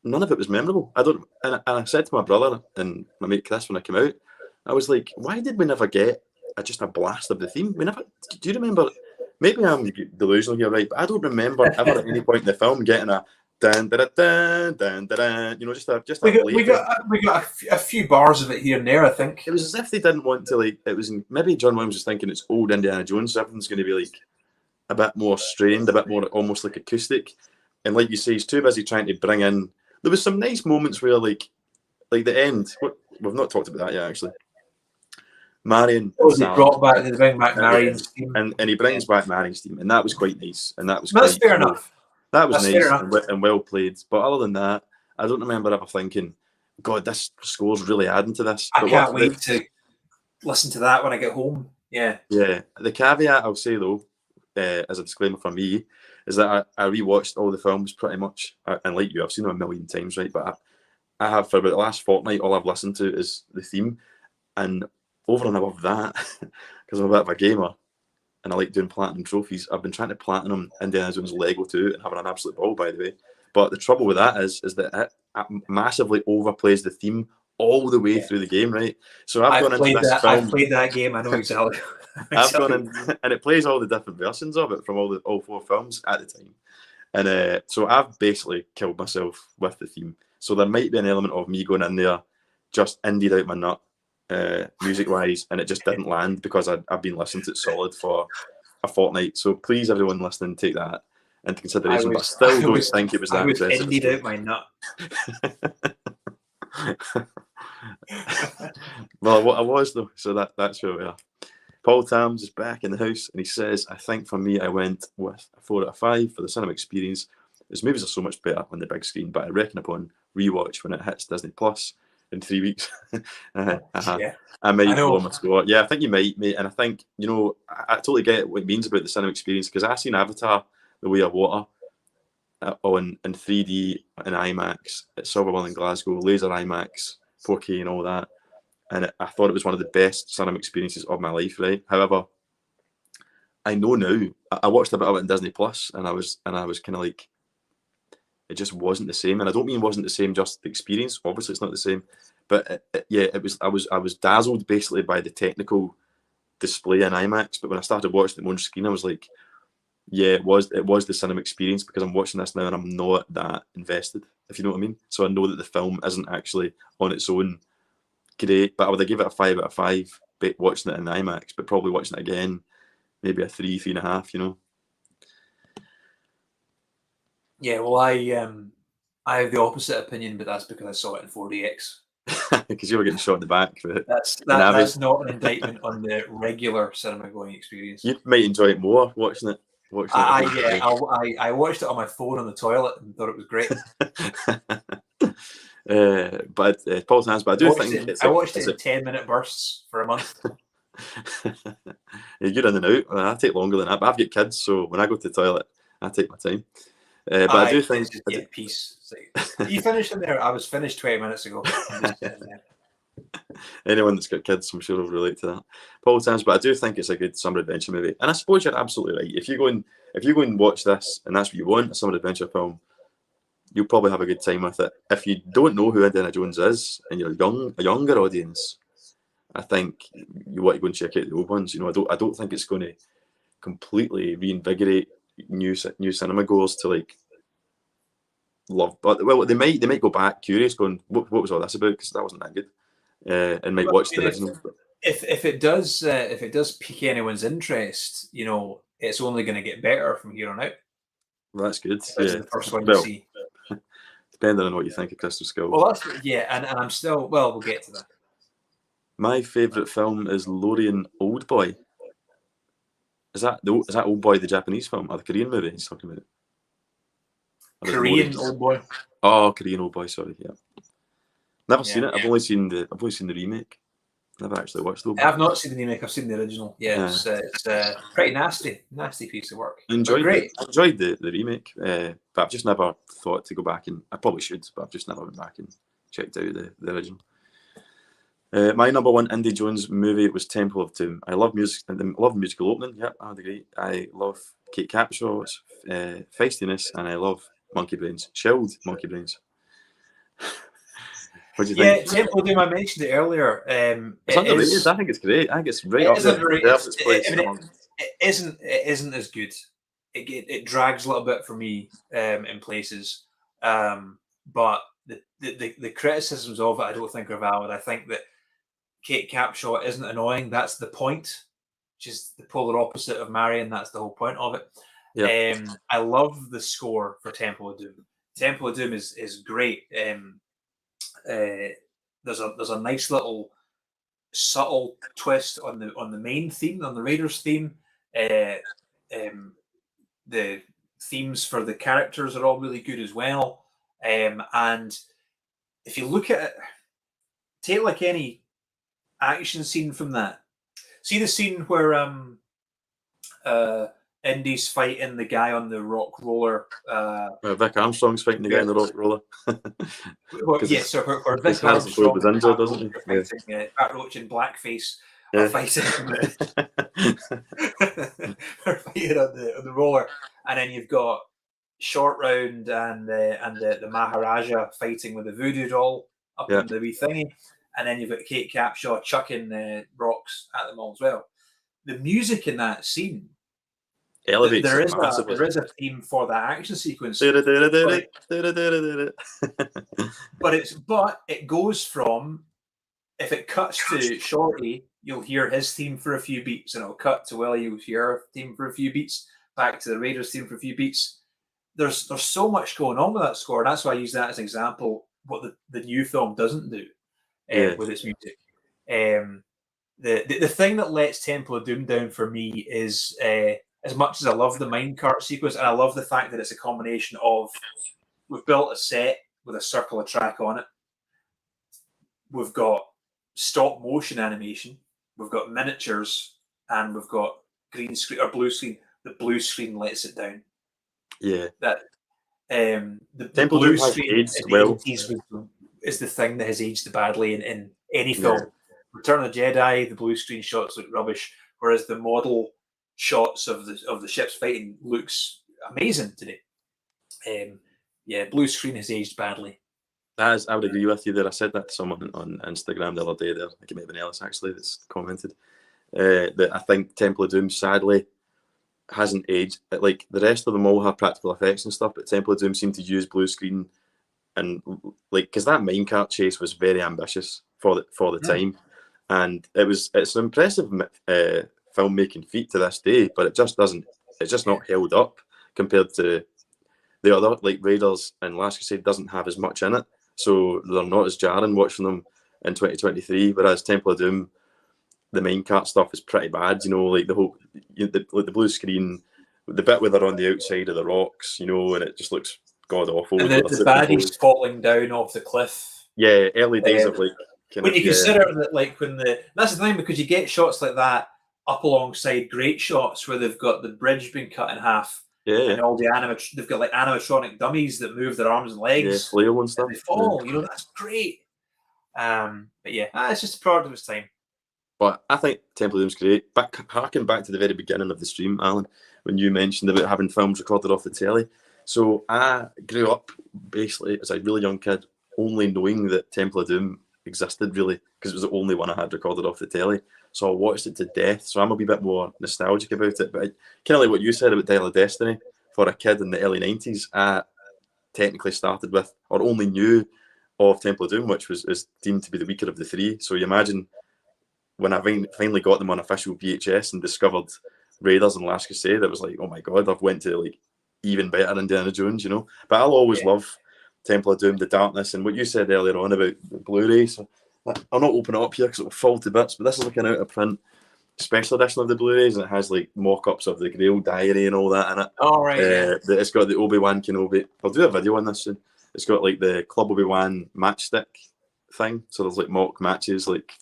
none of it was memorable. And I said to my brother and my mate Chris when I came out, I was like, why did we never get just a blast of the theme? We never. Do you remember? Maybe I'm delusional here, right? But I don't remember ever at any point in the film getting a dun dun dun dun dun. You know, we got a few bars of it here and there. I think it was as if they didn't want to maybe John Williams was thinking it's old Indiana Jones, so everything's going to be like a bit more strained, a bit more almost like acoustic. And like you say, he's too busy trying to bring in. There was some nice moments where like the end. We've not talked about that yet, actually. Marion they bring back Marion's theme, and he brings back Marion's theme, and that was quite nice, and that was fair enough. That was nice and well played. But other than that, I don't remember ever thinking, God, this score's really adding to this. I can't wait to listen to that when I get home. Yeah. The caveat I'll say though, as a disclaimer from me, is that I rewatched all the films pretty much, and like you, I've seen them a million times, right? But I have, for about the last fortnight, all I've listened to is the theme, and over and above that, because I'm a bit of a gamer and I like doing platinum trophies, I've been trying to platinum Indiana Jones Lego 2 and having an absolute ball, by the way. But the trouble with that is that it massively overplays the theme all the way through the game, right? So I've played that game. I know exactly. I've gone in, and it plays all the different versions of it from all 4 films at the time. And so I've basically killed myself with the theme. So there might be an element of me going in there, just indied out my nut, music-wise, and it just didn't land because I've been listening to it solid for a fortnight. So please, everyone listening, take that into consideration. But I still don't think it was that impressive. I was indied out my nut. Well, what I was though, so that's where we are. Paul Tams is back in the house, and he says, I think for me, I went with a 4 out of 5 for the cinema experience. His movies are so much better on the big screen, but I reckon upon rewatch when it hits Disney Plus in 3 weeks, I might blow my score. Yeah, I think you might, mate. And I think, you know, I totally get what it means about the cinema experience, because I seen Avatar, The Way of Water, in 3D and IMAX at Silverwall in Glasgow, laser IMAX, 4K and all that. And I thought it was one of the best cinema experiences of my life, right? However, I know now, I watched a bit of it on Disney Plus, and I was kind of like, it just wasn't the same. And I don't mean wasn't the same, just the experience. Obviously, it's not the same. But it was. I was dazzled basically by the technical display in IMAX. But when I started watching it on screen, I was like, yeah, it was the cinema experience, because I'm watching this now and I'm not that invested, if you know what I mean. So I know that the film isn't actually on its own great, but I would give it a 5 out of 5 watching it in IMAX, but probably watching it again, maybe a 3.5, you know. Yeah, well, I have the opposite opinion, but that's because I saw it in 4DX. Because you were getting shot in the back. That's not an indictment on the regular cinema going experience. You might enjoy it more watching it. I watched it on my phone on the toilet and thought it was great. But Paul's hands. But I think I watched it in 10-minute bursts for a month. You're in and out. I take longer than that, but I've got kids, so when I go to the toilet, I take my time. But I do think peace. You finished in there. I was finished 20 minutes ago. Anyone that's got kids, I'm sure will relate to that. Paul Times, but I do think it's a good summer adventure movie. And I suppose you're absolutely right. If you go and watch this and that's what you want, a summer adventure film, you'll probably have a good time with it. If you don't know who Indiana Jones is and you're a younger audience, I think you want to go and check out the old ones. You know, I don't think it's going to completely reinvigorate new cinema goers to like love. But well, they might go back curious, going, what was all this about? Because that wasn't that good. And might watch the original. If it does pique anyone's interest, you know, it's only going to get better from here on out. Well, that's good. That's the first one you see. Depending on what you think of Crystal Skull. Well, and I'm still. Well, we'll get to that. My favourite film is Lorien Oldboy. Is that Oldboy the Japanese film or the Korean movie he's talking about? Korean Oldboy. Oh, Korean Oldboy. Sorry, yeah. Never seen it. I've only seen the remake. Never actually watched Oldboy. I've not seen the remake. I've seen the original. Yeah, it's pretty nasty piece of work. I enjoyed the remake, but I've just never thought to go back, and I probably should, but I've just never went back and checked out the original. My number one Indy Jones movie was Temple of Doom. I love music. I love the musical opening. Yep, I agree. I love Kate Capshaw's feistiness, and I love monkey brains, shelled monkey brains. What do you think? Yeah, Temple of Doom. I mentioned it earlier. It's underrated. I think it's great. I think it's right up there. It isn't as good. It drags a little bit for me in places, but the criticisms of it I don't think are valid. I think that Kate Capshaw isn't annoying. That's the point, which is the polar opposite of Marion. That's the whole point of it. Yep. I love the score for Temple of Doom. Temple of Doom is great. There's a nice little subtle twist on the main theme, on the Raiders theme. The themes for the characters are all really good as well. And if you look at it, take like any action scene from that. See the scene where Indy's fighting the guy on the rock roller. Vic Armstrong's fighting the guy on the rock roller. So where Vic Armstrong was injured, doesn't he? Pat Roach in blackface are fighting. Are fighting on the roller, and then you've got Short Round and the Maharaja fighting with the voodoo doll up in the wee thingy, and then you've got Kate Capshaw chucking rocks at them all as well. The music in that scene elevates. There is a theme for that action sequence, but it goes from, if it cuts to Shorty, you'll hear his theme for a few beats, and it'll cut to Willie, you'll hear her theme for a few beats, back to the Raiders theme for a few beats. There's so much going on with that score, and that's why I use that as an example. What the new film doesn't do with its music. The thing that lets Temple of Doom down for me is, as much as I love the minecart sequence, and I love the fact that it's a combination of, we've built a set with a circle of track on it, we've got stop motion animation, we've got miniatures, and we've got green screen or blue screen. The blue screen lets it down. Yeah. The Temple blue Doom has screen aged in the well. 80s is the thing that has aged badly in any Yeah. film. Return of the Jedi, the blue screen shots look rubbish, whereas the model shots of the ships fighting looks amazing today. Yeah, blue screen has aged badly. I would agree with you there. I said that to someone on Instagram the other day there. I think it may have been Ellis actually that's commented that I think Temple of Doom sadly hasn't aged. Like the rest of them all have practical effects and stuff, but Temple of Doom seemed to use blue screen and like because that minecart chase was very ambitious for the time, and it's an impressive filmmaking feat to this day, but it just doesn't. It's just not held up compared to the other, like Raiders and Last Crusade doesn't have as much in it, so they're not as jarring watching them in 2023. Whereas Temple of Doom, the minecart stuff is pretty bad. You know, like the whole the blue screen, the bit where they're on the outside of the rocks, you know, and it just looks god awful. And the baddies falling down off the cliff. Yeah, early days of like. When you consider that, like that's the thing, because you get shots like that up alongside great shots where they've got the bridge being cut in half. Yeah, and all they've got like animatronic dummies that move their arms and legs. Yeah, flail and stuff. And they fall, you know, that's great. But yeah, it's just a product of its time. But I think Temple of Doom's great. Harking back to the very beginning of the stream, Alan, when you mentioned about having films recorded off the telly. So I grew up basically as a really young kid only knowing that Temple of Doom existed really because it was the only one I had recorded off the telly. So I watched it to death. So I'm a wee bit more nostalgic about it. But kind of like what you said about Dial of Destiny, for a kid in the early 90s, I technically started with or only knew of Temple of Doom, which is deemed to be the weaker of the three. So you imagine when I finally got them on official VHS and discovered Raiders and Last Crusade, it was like, oh my God, I've went to like even better Indiana Jones, you know. But I'll always love Temple of Doom, the darkness, and what you said earlier on about the Blu-ray. So I'll not open it up here because it'll fall to bits, but this is like an out of print special edition of the Blu-rays, and it has like mock-ups of the Grail diary and all that in it. Oh, right. It's got the Obi-Wan Kenobi. I'll do a video on this soon. It's got like the Club Obi-Wan matchstick thing. So there's like mock matches like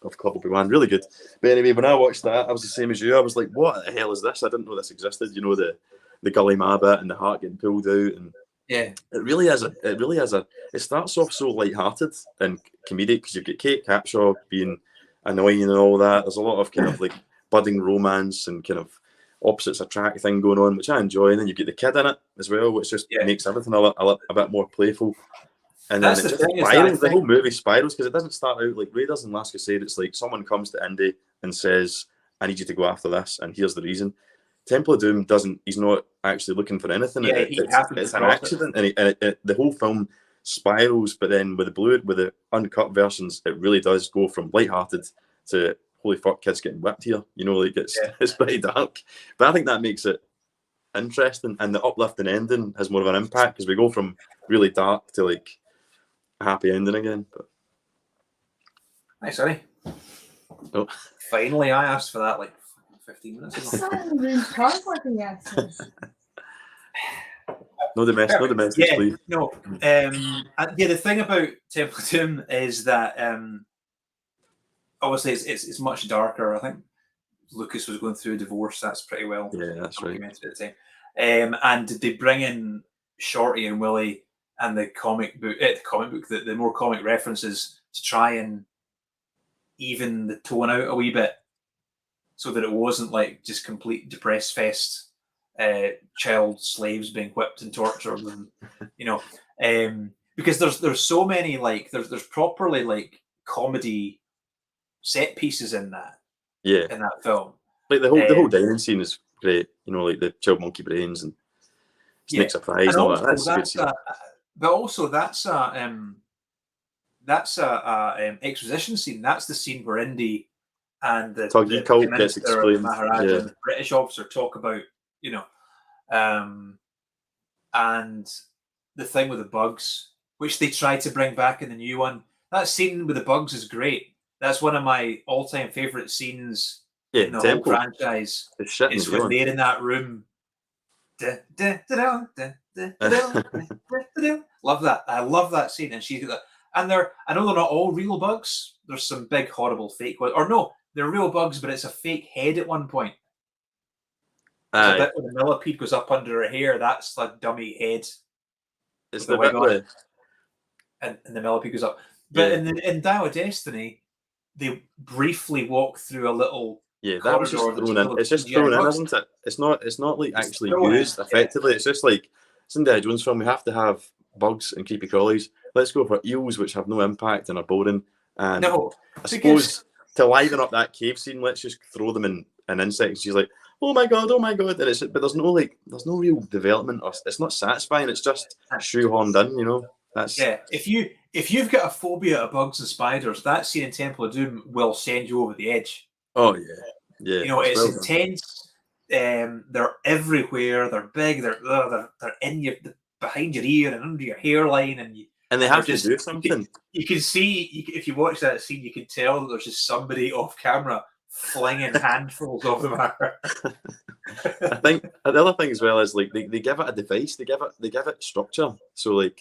of Club Obi-Wan. Really good. But anyway, when I watched that, I was the same as you. I was like, what the hell is this? I didn't know this existed. You know, the Gully Ma bit and the heart getting pulled out, and yeah, it starts off so light-hearted and comedic because you've got Kate Capshaw being annoying and all that. There's a lot of kind of like budding romance and kind of opposites attract thing going on, which I enjoy. And then you get the kid in it as well, which just makes everything a bit more playful. And that's then it the just thing, spirals. The whole movie spirals because it doesn't start out like Raiders and Last Crusade. It's like someone comes to Indy and says, "I need you to go after this," and here's the reason. Temple of Doom doesn't. He's not actually looking for anything. Yeah, it's an accident, and the whole film spirals. But then with the uncut versions, it really does go from lighthearted to holy fuck, kids getting whipped here. You know, like it's pretty dark. But I think that makes it interesting, and the uplifting ending has more of an impact because we go from really dark to like a happy ending again. But hi, sorry. Oh. Finally, I asked for that like 15 minutes ago. No domestics, please. No. The thing about Temple of Doom is that obviously it's much darker. I think Lucas was going through a divorce. That's pretty well documented at the time. And they bring in Shorty and Willie and the more comic references to try and even the tone out a wee bit, so that it wasn't like just complete depressed fest, child slaves being whipped and tortured, and you know, because there's so many like there's properly like comedy set pieces in that film. Like the whole dining scene is great. You know, like the child monkey brains and snakes of fries and all that. That's a good scene. But also that's a exposition scene. That's the scene where Indy and the cult gets explained. Maharaj and the British officer talk about, you know, and the thing with the bugs, which they try to bring back in the new one. That scene with the bugs is great. That's one of my all-time favorite scenes in the whole franchise. It's when they're in that room. Love that. I love that scene, and she's got that. And I know they're not all real bugs. There's some big, horrible fake ones. Or no, they're real bugs, but it's a fake head at one point. There's a bit when the millipede goes up under her hair. That's the dummy head. It's with the the wig bit on, where, and the millipede goes up. But yeah, in Dial of Destiny, they briefly walk through a little yeah, that was just corridor that's thrown in. full of It's just CGI thrown in, bugs. isn't it? It's not like It's actually thrown in, used effectively. It's just like it's Indiana Jones film. We have to have bugs and creepy crawlies. Let's go for eels, which have no impact and are boring. And No, I because suppose to liven up that cave scene, let's just throw them in insects. She's like, oh my god, and it's but there's no real development. Or it's not satisfying. It's just shoehorned in. You know, that's yeah, if you've got a phobia of bugs and spiders, that scene in Temple of Doom will send you over the edge. oh yeah, yeah. You know, it's well done. intense. They're everywhere. They're big. They're in your behind your ear and under your hairline, and And they have to just do something. You can see if you watch that scene, you can tell that there's just somebody off camera flinging handfuls of them at her. I think the other thing as well is like they give it a device. They give it structure. So like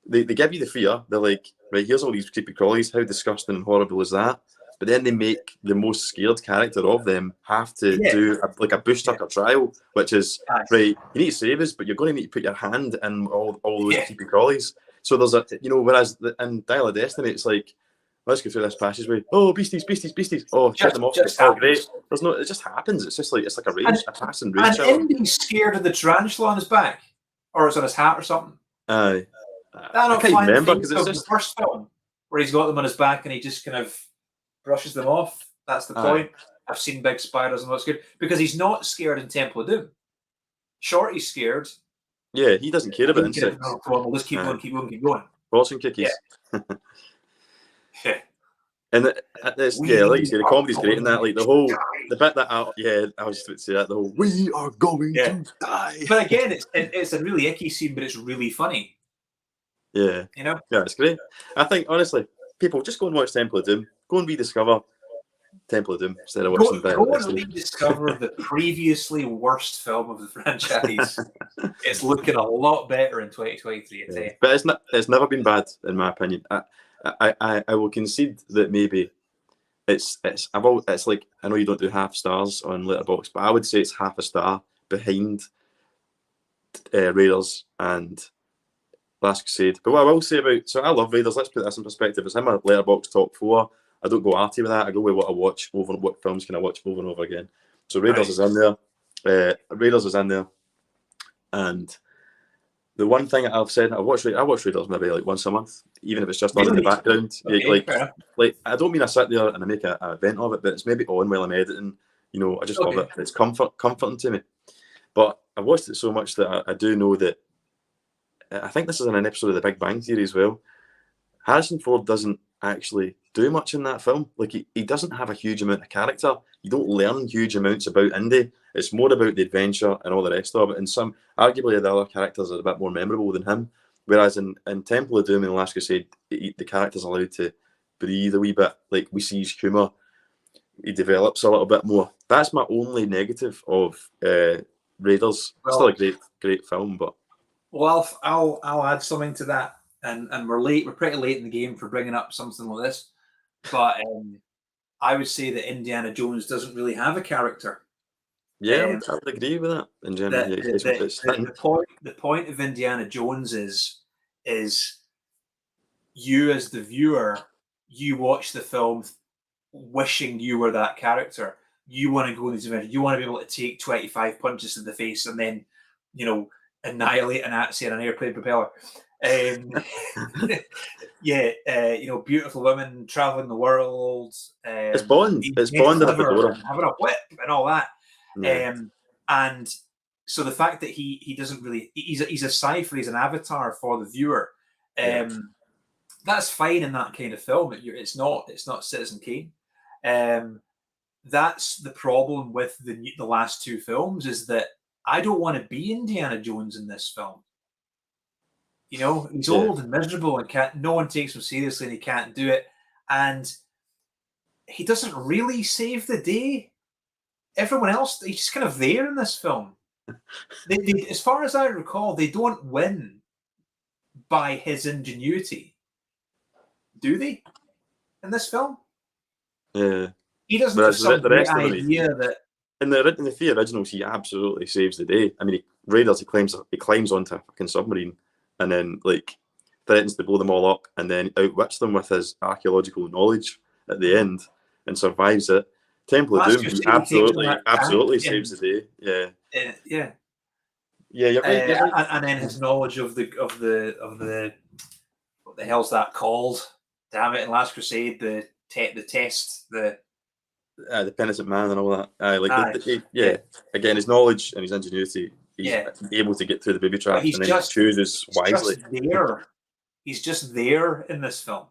they give you the fear. They're like, right, here's all these creepy crawlies. How disgusting and horrible is that? But then they make the most scared character of them have to do a bush tucker trial, which is right. You need to save us, but you're going to need to put your hand in all those creepy crawlies. So there's a whereas in Dial of Destiny, it's like, let's go through this passageway. Oh, beasties. Oh, check them off. Oh, great. There's no. It just happens. It's just like a passing rage. And Indy's scared of the tarantula on his back, or it's on his hat or something. Aye. I can't remember because it's just the first film where he's got them on his back and he just kind of brushes them off. That's the point. I've seen big spiders and that's good because he's not scared in Temple of Doom. Shorty's scared. Yeah, he doesn't care about insects. Well, let's keep going. Fortune cookies. Yeah. And like you say, the comedy's great in that. Like the bit that I was just about to say that, the whole "we are going to die." But again, it's a really icky scene, but it's really funny. Yeah, you know. Yeah, it's great. I think honestly, people just go and watch Temple of Doom. Go and rediscover Temple of Doom instead of watching Go and rediscover the previously worst film of the franchise. It's looking a lot better in 2023. Yeah. But it's never been bad in my opinion. I will concede that maybe it's like, I know you don't do half stars on Letterboxd, but I would say it's half a star behind Raiders and Last Crusade. But what I will say so I love Raiders. Let's put this in perspective. It's in my Letterboxd top 4. I don't go arty with that. I go with what I watch over. What films can I watch over and over again? So Raiders is in there. Raiders is in there. And the one thing I've said, I watch Raiders maybe like once a month, even if it's just on in the background. Okay, like I don't mean I sit there and I make an event of it, but it's maybe on while I'm editing. You know, I just love it. It's comforting to me. But I've watched it so much that I do know that I think this is in an episode of The Big Bang Theory as well. Harrison Ford doesn't actually do much in that film. Like he doesn't have a huge amount of character. You don't learn huge amounts about Indy. It's more about the adventure and all the rest of it. And arguably the other characters are a bit more memorable than him. Whereas in Temple of Doom and Last Crusade, the character's allowed to breathe a wee bit. Like we see his humour. He develops a little bit more. That's my only negative of Raiders. Still a great film, but. Well, I'll add something to that. And we're late. We're pretty late in the game for bringing up something like this. But I would say that Indiana Jones doesn't really have a character. Yeah, I would agree with that in general. The point of Indiana Jones is you as the viewer, you watch the film wishing you were that character. You want to go in these adventures. You want to be able to take 25 punches to the face and then, annihilate an Nazi in an airplane propeller. Beautiful women traveling the world. It's Bond. It's Bond and a fedora, having a whip and all that. Yeah. And so the fact that he doesn't really, he's a cipher, he's an avatar for the viewer. That's fine in that kind of film. It's not Citizen Kane. That's the problem with the last two films, is that I don't want to be Indiana Jones in this film. He's old and miserable and no one takes him seriously and he can't do it. And he doesn't really save the day. Everyone else, he's just kind of there in this film. They, as far as I recall, they don't win by his ingenuity. Do they? In this film? Yeah. He doesn't have some great idea that... In the three originals, he absolutely saves the day. I mean, Raiders, he climbs onto a fucking submarine and then like threatens to blow them all up, and then outwits them with his archaeological knowledge at the end, and survives it. Temple of Doom, he absolutely saves the day. Yeah, yeah. Yeah, you're right. You're right. And then his knowledge of the what the hell's that called? Damn it! In Last Crusade, the test, the penitent man and all that. Again, his knowledge and his ingenuity, he's able to get through the booby trap, and then chooses wisely. He's just there in this film.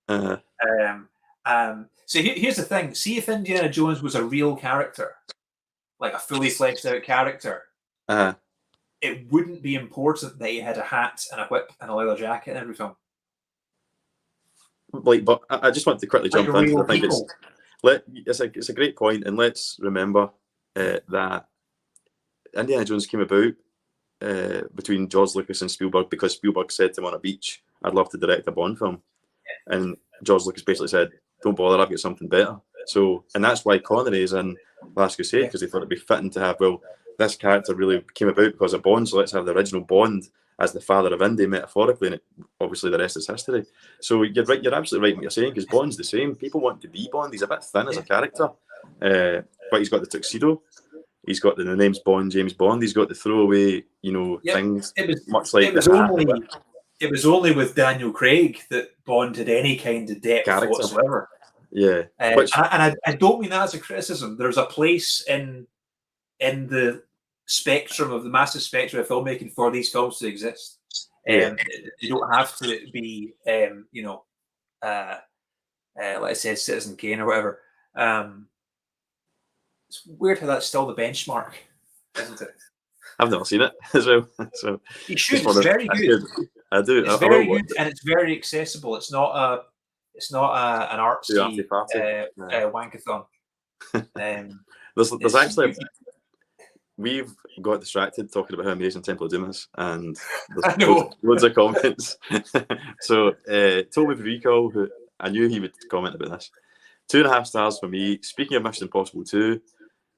Uh-huh. So here's the thing. See if Indiana Jones was a real character, like a fully fleshed out character, it wouldn't be important that he had a hat and a whip and a leather jacket in every film. Like, but I just want to quickly jump in. I think it's a great point, and let's remember that Indiana Jones came about between George Lucas and Spielberg because Spielberg said to him on a beach, "I'd love to direct a Bond film," and George Lucas basically said, "Don't bother, I've got something better." So, and that's why Connery is in Last Crusade, because they thought it'd be fitting to have, well, this character really came about because of Bond, so let's have the original Bond as the father of Indy, metaphorically, and obviously the rest is history. So you're right, you're absolutely right in what you're saying, because Bond's the same. People want to be Bond. He's a bit thin as a character, but he's got the tuxedo. He's got the name's Bond, James Bond. He's got the throwaway, things. It was only with Daniel Craig that Bond had any kind of depth whatsoever. Yeah, and I don't mean that as a criticism. There's a place in the spectrum of the massive spectrum of filmmaking for these films to exist. You don't have to be, like I said, Citizen Kane or whatever. It's weird how that's still the benchmark, isn't it? I've never seen it as well. So you should. It's very good. I do. It's very good, and it's very accessible. It's not an artsy wankathon. There's actually. We've got distracted talking about how amazing Temple of Doom is, and there's loads of comments. So, Toby Recall, who I knew he would comment about this, 2.5 stars for me. Speaking of Mission Impossible 2,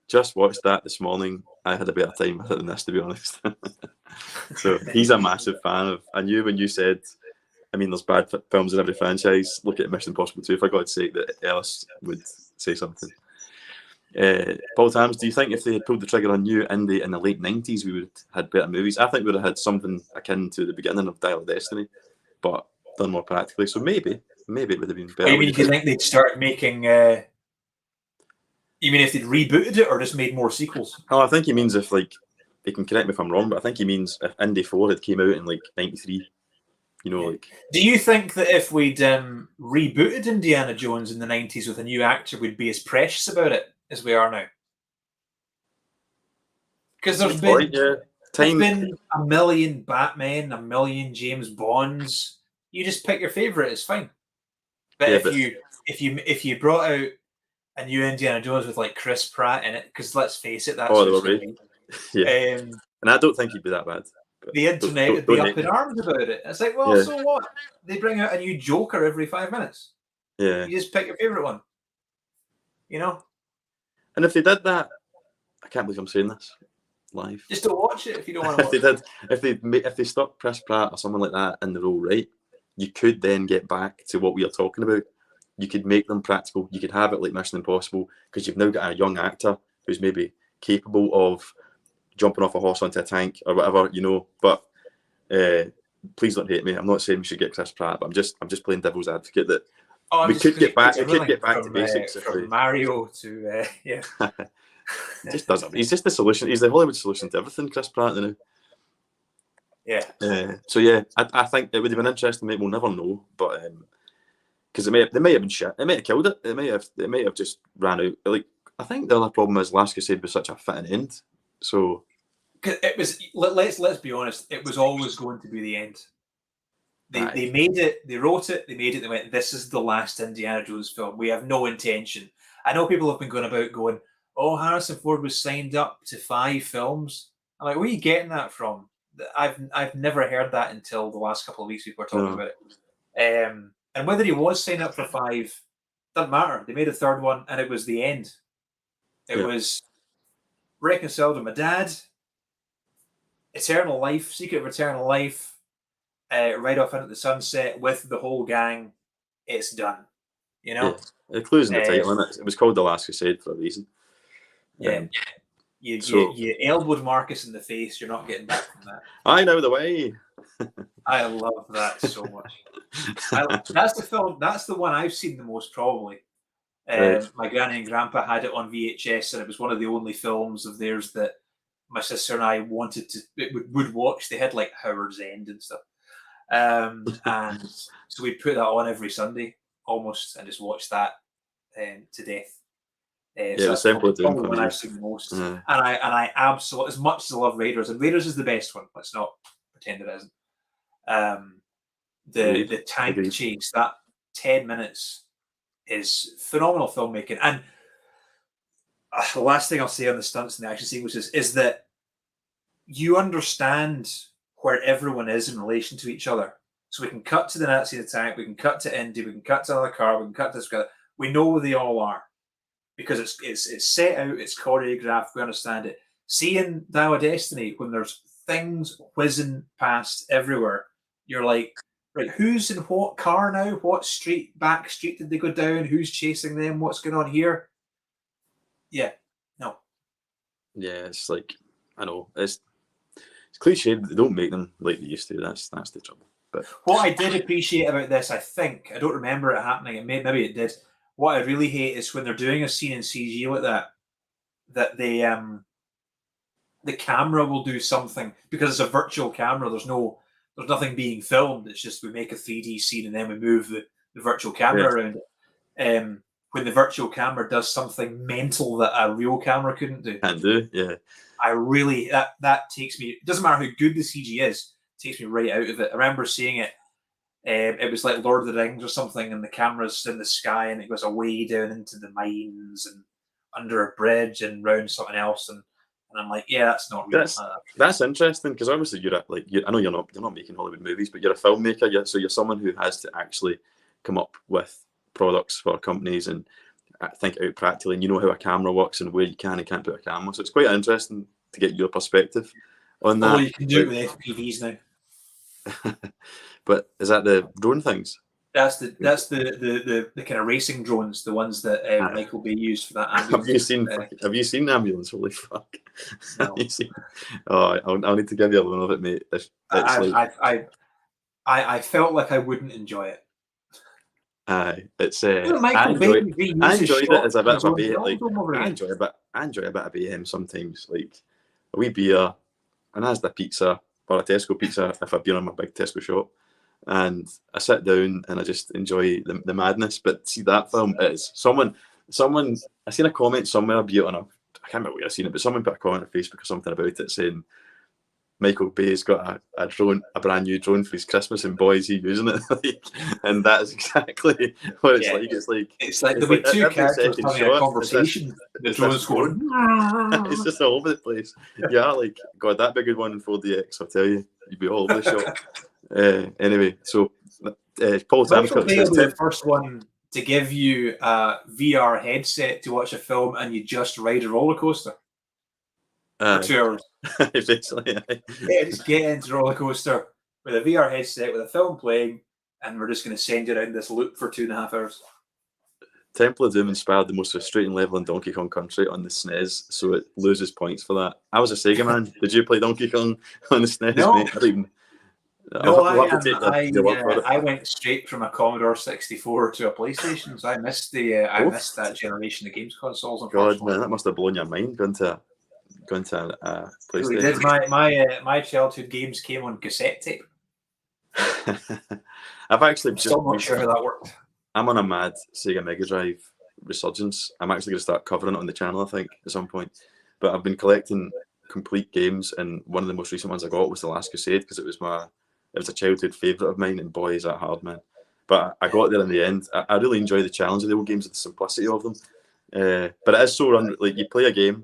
just watched that this morning. I had a better time with it than this, to be honest. So, he's a massive fan of. I knew when you said, I mean, there's bad films in every franchise. Look at Mission Impossible 2. For God's sake, that Ellis would say something. Paul Tams, do you think if they had pulled the trigger on New Indy in the late 90s, we would have had better movies? I think we would have had something akin to the beginning of Dial of Destiny, but done more practically. So maybe it would have been better. Do you think they'd start making? You mean if they'd rebooted it or just made more sequels? Oh, I think he means if, like, they can correct me if I'm wrong, but I think he means if Indy 4 had came out in like 93. Like. Do you think that if we'd rebooted Indiana Jones in the 90s with a new actor, we'd be as precious about it as we are now? Because there's been a million Batman, a million James Bonds. You just pick your favorite; it's fine. But if you brought out a new Indiana Jones with like Chris Pratt in it, because let's face it, that's and I don't think he'd be that bad. The internet would be up in arms about it. It's like, well, so what? They bring out a new Joker every 5 minutes. Yeah, you just pick your favorite one. And if they did that, I can't believe I'm saying this live. Just don't watch it if you don't want to watch it. If they stuck Chris Pratt or someone like that in the role right, you could then get back to what we are talking about. You could make them practical. You could have it like Mission Impossible, because you've now got a young actor who's maybe capable of jumping off a horse onto a tank or whatever, But please don't hate me. I'm not saying we should get Chris Pratt, but I'm just playing devil's advocate that we could get back. We could get back to basics. From Mario to It just doesn't. He's just the solution. He's the Hollywood solution to everything. Chris Pratt, Yeah. So I think it would have been interesting. We'll never know, but because they may have been shit. It may have killed it. It may have just ran out. Like, I think the other problem is Last Crusade was such a fitting end. So it was. Let's be honest. It was always going to be the end. They made it. They wrote it. They made it. They went, "This is the last Indiana Jones film. We have no intention." I know people have been going about going, "Oh, Harrison Ford was signed up to 5 films." I'm like, where are you getting that from? I've never heard that until the last couple of weeks people were talking about it. And whether he was signed up for 5 doesn't matter. They made a 3rd one, and it was the end. It was reconciled with my dad, Eternal Life, Secret of Eternal Life, ride off into the sunset with the whole gang. It's done. You know? Yeah. It clues in the title, and it was called The Last Crusade for a reason. Yeah. You elbowed Marcus in the face. You're not getting back from that. I know the way. I love that so much. That's the film. That's the one I've seen the most, probably. Right. My granny and grandpa had it on VHS, and it was one of the only films of theirs that my sister and I would watch. They had like Howard's End and stuff, and so we'd put that on every Sunday almost, and just watch that to death. So that's probably one I've seen the most, and I absolutely, as much as I love Raiders, and Raiders is the best one. Let's not pretend it isn't. The tank chase, that 10 minutes is phenomenal filmmaking. And the last thing I'll say on the stunts and the action sequences is that you understand where everyone is in relation to each other. So we can cut to the Nazi in the tank, we can cut to Indy, we can cut to another car, we can cut to this guy. We know where they all are because it's set out, it's choreographed, we understand it. Seeing Dial of Destiny, when there's things whizzing past everywhere, you're like, right, who's in what car now? What back street did they go down? Who's chasing them? What's going on here? Yeah, no. Yeah, it's like, I know, it's cliched. They don't make them like they used to. That's the trouble. But what I did appreciate about this, I don't remember it happening. Maybe it did. What I really hate is when they're doing a scene in CG like that they the camera will do something because it's a virtual camera. There's nothing being filmed. It's just we make a 3D scene and then we move the virtual camera around it. When the virtual camera does something mental that a real camera couldn't do. Can do, yeah. I really, that takes me, it doesn't matter how good the CG is, it takes me right out of it. I remember seeing it, it was like Lord of the Rings or something, and the camera's in the sky and it goes away down into the mines and under a bridge and round something else. And I'm like, yeah, that's not real. That's interesting because obviously I know you're not making Hollywood movies, but you're a filmmaker. So you're someone who has to actually come up with products for companies and think out practically, and you know how a camera works and where you can and can't put a camera. So it's quite interesting to get your perspective on that. Oh, you can do it with FPVs now. But is that the drone things? That's the kind of racing drones, the ones that Michael Bay used for that ambulance. Have you seen the ambulance? Holy fuck! No. I'll need to give you a little of it, mate. I felt like I wouldn't enjoy it. It's I enjoyed it as a bit of a bait. Like I enjoy a bit of Bayhem sometimes, like a wee beer, an Asda pizza or a Tesco pizza if I've been on my big Tesco shop, and I sit down and I just enjoy the madness. But see, that film is someone. I seen a comment somewhere, be it on I can't remember where I seen it, but someone put a comment on Facebook or something about it saying Michael Bay's got a brand new drone for his Christmas, and boy, is he using it! And that is exactly what it's like. It's like there'll be two characters having a conversation. The drone's going. It's just all over the place. Yeah, like God, that'd be a good one in 4DX. I'll tell you, you'd be all over the shop. Anyway, so Paul Tamscott says the first one to give you a VR headset to watch a film, and you just ride a roller coaster for 2 hours. Basically, yeah, just get into the roller coaster with a VR headset with a film playing, and we're just going to send you around this loop for 2.5 hours. Temple of Doom inspired the most frustrating level in Donkey Kong Country on the SNES, so it loses points for that. I was a Sega man. Did you play Donkey Kong on the SNES? No. Mate? I went straight from a Commodore 64 to a PlayStation, so I missed that generation of games consoles. God, man, that must have blown your mind going to PlayStation. We did. My childhood games came on cassette tape. I've actually still not sure how that worked. I'm on a mad Sega Mega Drive resurgence. I'm actually going to start covering it on the channel, I think, at some point. But I've been collecting complete games, and one of the most recent ones I got was The Last Crusade because it was a childhood favourite of mine, and boy, is that hard, man. But I got there in the end. I really enjoy the challenge of the old games and the simplicity of them. But it is so like you play a game,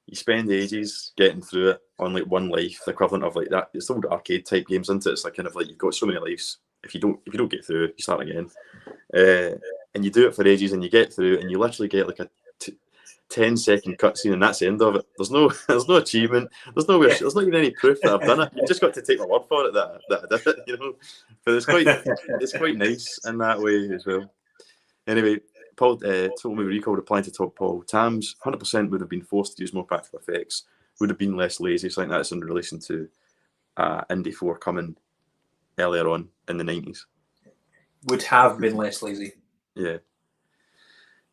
you spend ages getting through it on like one life, the equivalent of like that. It's old arcade type games, isn't it? It's like kind of like you've got so many lives. If you don't get through, you start again. And you do it for ages, and you get through, and you literally get like 10-second cutscene, and that's the end of it. There's no achievement. There's not even any proof that I've done it. You've just got to take my word for it that I did it, you know. But it's quite nice in that way as well. Anyway, Paul told me recall replying to talk Paul. Tams 100% would have been forced to use more practical effects. Would have been less lazy. So I think that's in relation to Indy 4 coming earlier on in the 90s. Would have been less lazy. Yeah.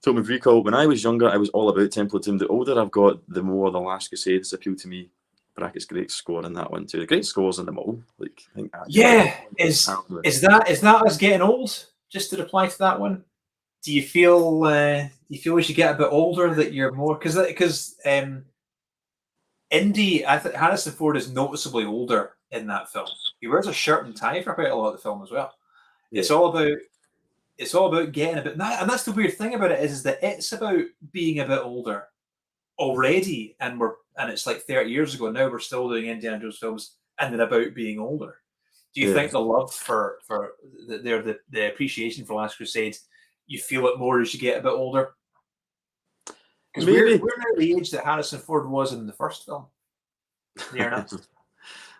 Told me recall, when I was younger, I was all about templating. The older I've got, the more The Last Crusade has appealed to me. Brackets great score in that one too. The great scores in them all. Like, I think is that us getting old? Just to reply to that one, do you feel as you get a bit older that you're more because Indy, I think Harrison Ford is noticeably older in that film. He wears a shirt and tie for quite a lot of the film as well. Yeah. It's all about getting a bit, and that's the weird thing about it is that it's about being a bit older already, and it's like 30 years ago. Now we're still doing Indiana Jones films, and then about being older. Do you think the love for the appreciation for Last Crusade, you feel it more as you get a bit older? Because we're now the age that Harrison Ford was in the first film. Near enough.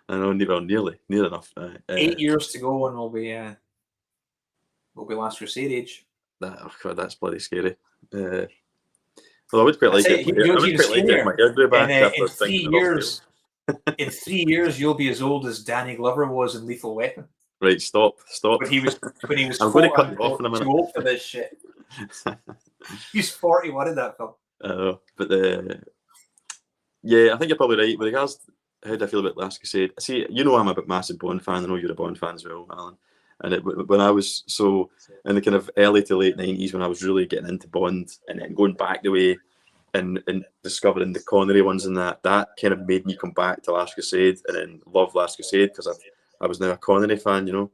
I know, near enough. 8 years to go, and we'll be Last Crusade age. God, that's bloody scary. Well, I would quite like it. I would quite like it. My hair grew back after thinking 3 years. In 3 years, you'll be as old as Danny Glover was in Lethal Weapon. Right, stop. When he was I'm going to cut you off in a minute. Too old for this shit. He's 41 in that film. But I think you're probably right. With regards to how do I feel about Last Crusade? See, you know I'm a bit massive Bond fan. I know you're a Bond fan as well, Alan. And when I was in the kind of early to late 90s, when I was really getting into Bond and then going back the way and discovering the Connery ones and that kind of made me come back to Last Crusade and then love Last Crusade because I was now a Connery fan, you know.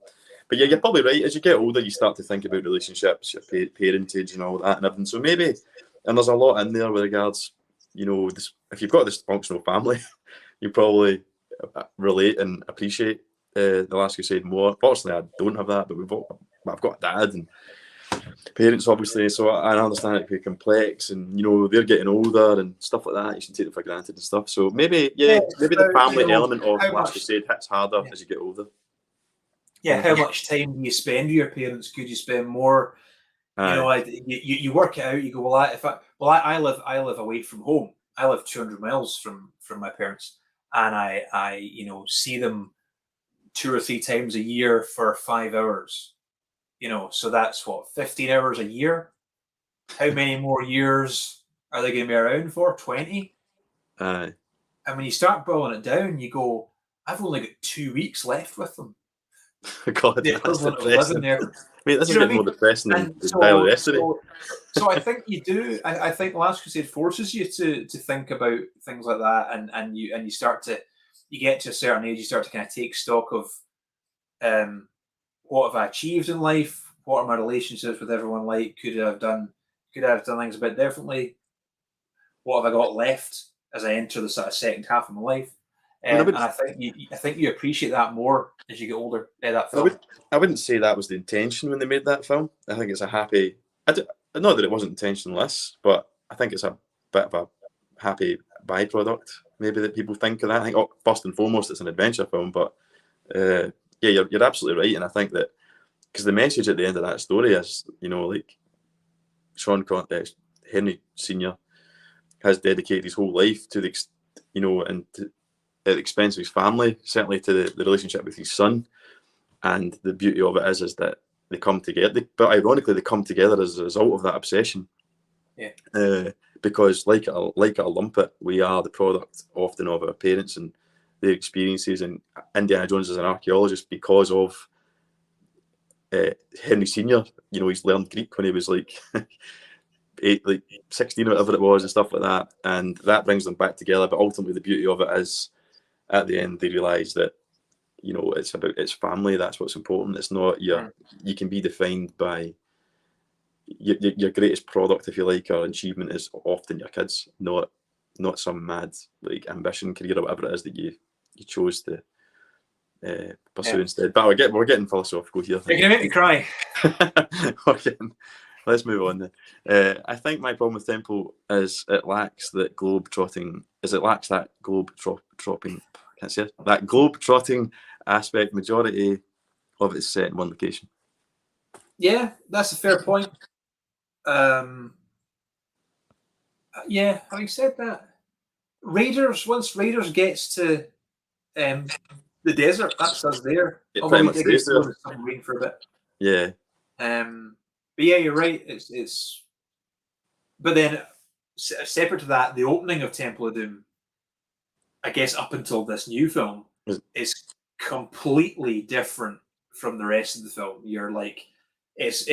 But yeah, you're probably right. As you get older, you start to think about relationships, your parentage and all that and everything. So maybe, and there's a lot in there with regards, you know, if you've got a dysfunctional family, you probably relate and appreciate The Last Crusade more. Fortunately, I don't have that, but I've got a dad and parents, obviously, so I understand it can be complex, and you know they're getting older and stuff like that. You should take them for granted and stuff. So maybe the family element of Last Crusade hits harder as you get older. Yeah, how much time do you spend with your parents? Could you spend more? You know, you work it out. You go, I live away from home. I live 200 miles from my parents, and I you know see them 2 or 3 times a year for 5 hours. You know, so that's 15 hours a year. How many more years are they going to be around for? 20. And when you start boiling it down, you go, I've only got 2 weeks left with them. God, the equivalent of living there. Mate, this is getting more depressing than Dial Destiny. So I think you do. I think Last Crusade forces you to think about things like that, and you start to, you get to a certain age, you start to kind of take stock of what have I achieved in life? What are my relationships with everyone like? Could I have done things a bit differently? What have I got left as I enter the sort of second half of my life? And I think you appreciate that more as you get older. That film. I wouldn't say that was the intention when they made that film. I think it's a happy. Not that it wasn't intentionless, but I think it's a bit of a happy byproduct. Maybe that people think of that. I think first and foremost it's an adventure film, but yeah, you're absolutely right, and I think that because the message at the end of that story is, you know, like Henry Senior has dedicated his whole life to the, you know, and at the expense of his family, certainly to the relationship with his son, and the beauty of it is that they come together. But ironically, they come together as a result of that obsession. Yeah. Because like a lumpet, we are the product often of our parents and their experiences. And Indiana Jones is an archaeologist because of Henry Senior. You know, he's learned Greek when he was like 16 or whatever it was and stuff like that. And that brings them back together. But ultimately, the beauty of it is, at the end, they realise that, you know, it's family. That's what's important. It's not you can be defined by your greatest product, if you like, or achievement is often your kids, not some mad like ambition, career, or whatever it is that you chose to pursue instead. But we're getting philosophical here. You're gonna make me cry. Let's move on then. I think my problem with Temple is it lacks that globe trotting. Is it lacks that globe trotting? Can't say it. That globe trotting aspect. Majority of it is set in one location. Yeah, that's a fair point. Yeah, having said that, once Raiders gets to the desert, that's us there. It Although pretty we much I stays guess we go there. to submarine for a bit. Yeah. But yeah, you're right. It's but then separate to that, the opening of Temple of Doom, I guess up until this new film, is completely different from the rest of the film. You're like, it's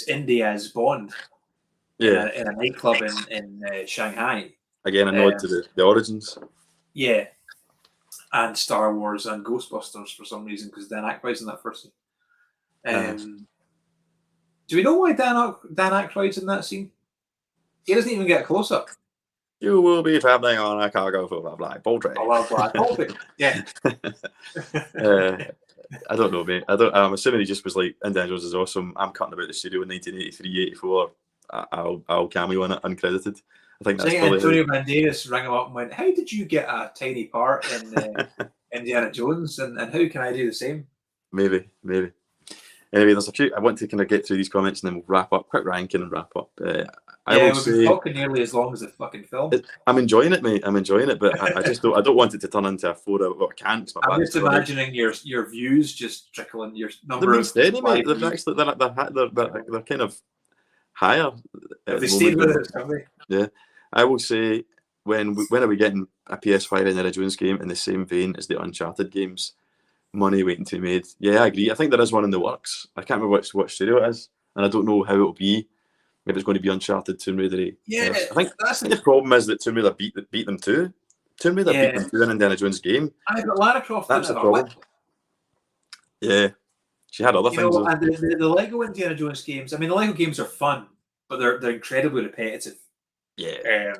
India's Bond, Yeah. in a nightclub in Shanghai. Again, a nod to the origins. Yeah, and Star Wars and Ghostbusters for some reason, because Dan Aykroyd's in that first scene. Do we know why Dan Aykroyd's in that scene? He doesn't even get a close up. You will be traveling on a cargo full of black poultry. Oh, black poultry. Yeah. I don't know, mate. I'm assuming he just was like, Indiana Jones is awesome. I'm cutting about the studio in 1983, 84. I'll cameo in it, uncredited. I think that's probably Antonio Banderas rang him up and went, "How did you get a tiny part in Indiana Jones? And how can I do the same?" Maybe. Anyway, there's a few. I want to kind of get through these comments and then we'll wrap up. Quick ranking and wrap up. We've been talking nearly as long as the fucking film. I'm enjoying it, mate. I'm enjoying it, but I just don't. I don't want it to turn into a 4 hour. Well, I can't. I'm just imagining your views just trickling. Your number they're of steady, mate. They're actually they're kind of higher. Have they stayed with us? Have they? Yeah, I will say when are we getting a PS5 Indiana Jones game in the same vein as the Uncharted games? Money waiting to be made. Yeah, I agree. I think there is one in the works. I can't remember which studio it is, and I don't know how it'll be. Maybe it's going to be Uncharted, Tomb Raider. Yeah, I think the problem is that Tomb Raider beat them too. Tomb Raider beat them to an Indiana Jones game. But Lara Croft That's the problem. Yeah, she had other things. And the Lego Indiana Jones games. I mean, the Lego games are fun, but they're incredibly repetitive. Yeah.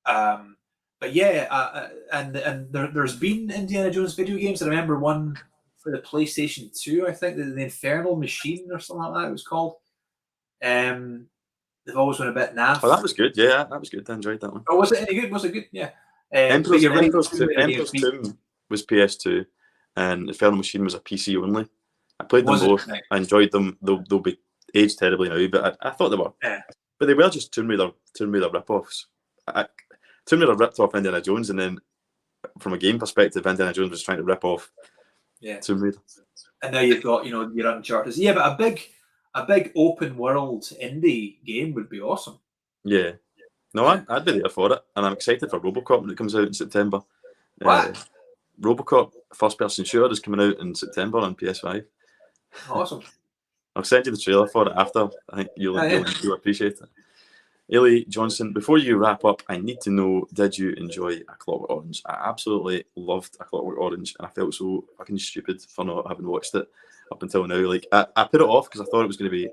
But yeah, and there's been Indiana Jones video games. I remember one for the PlayStation 2. I think the Infernal Machine or something like that it was called. They've always been a bit naff. Oh, that was good. Yeah, that was good. I enjoyed that one. Oh, was it any good? Was it good? Yeah. Emperor's Tomb was PS2 and Infernal Machine was a PC only. I played them both. I enjoyed them. They'll be aged terribly now, but I thought they were. Yeah. But they were just Tomb Raider rip-offs. Tomb Raider ripped off Indiana Jones, and then from a game perspective, Indiana Jones was trying to rip off Tomb Raider. And now you've got your Uncharted. Yeah, but a big open world indie game would be awesome. Yeah. No, I'd be there for it, and I'm excited for RoboCop when it comes out in September. What? RoboCop first-person shooter is coming out in September on PS5. Awesome. I'll send you the trailer for it after. I think you'll appreciate it. Ailey Johnson, before you wrap up, I need to know, did you enjoy A Clockwork Orange? I absolutely loved A Clockwork Orange, and I felt so fucking stupid for not having watched it up until now. Like, I put it off because I thought it was going to be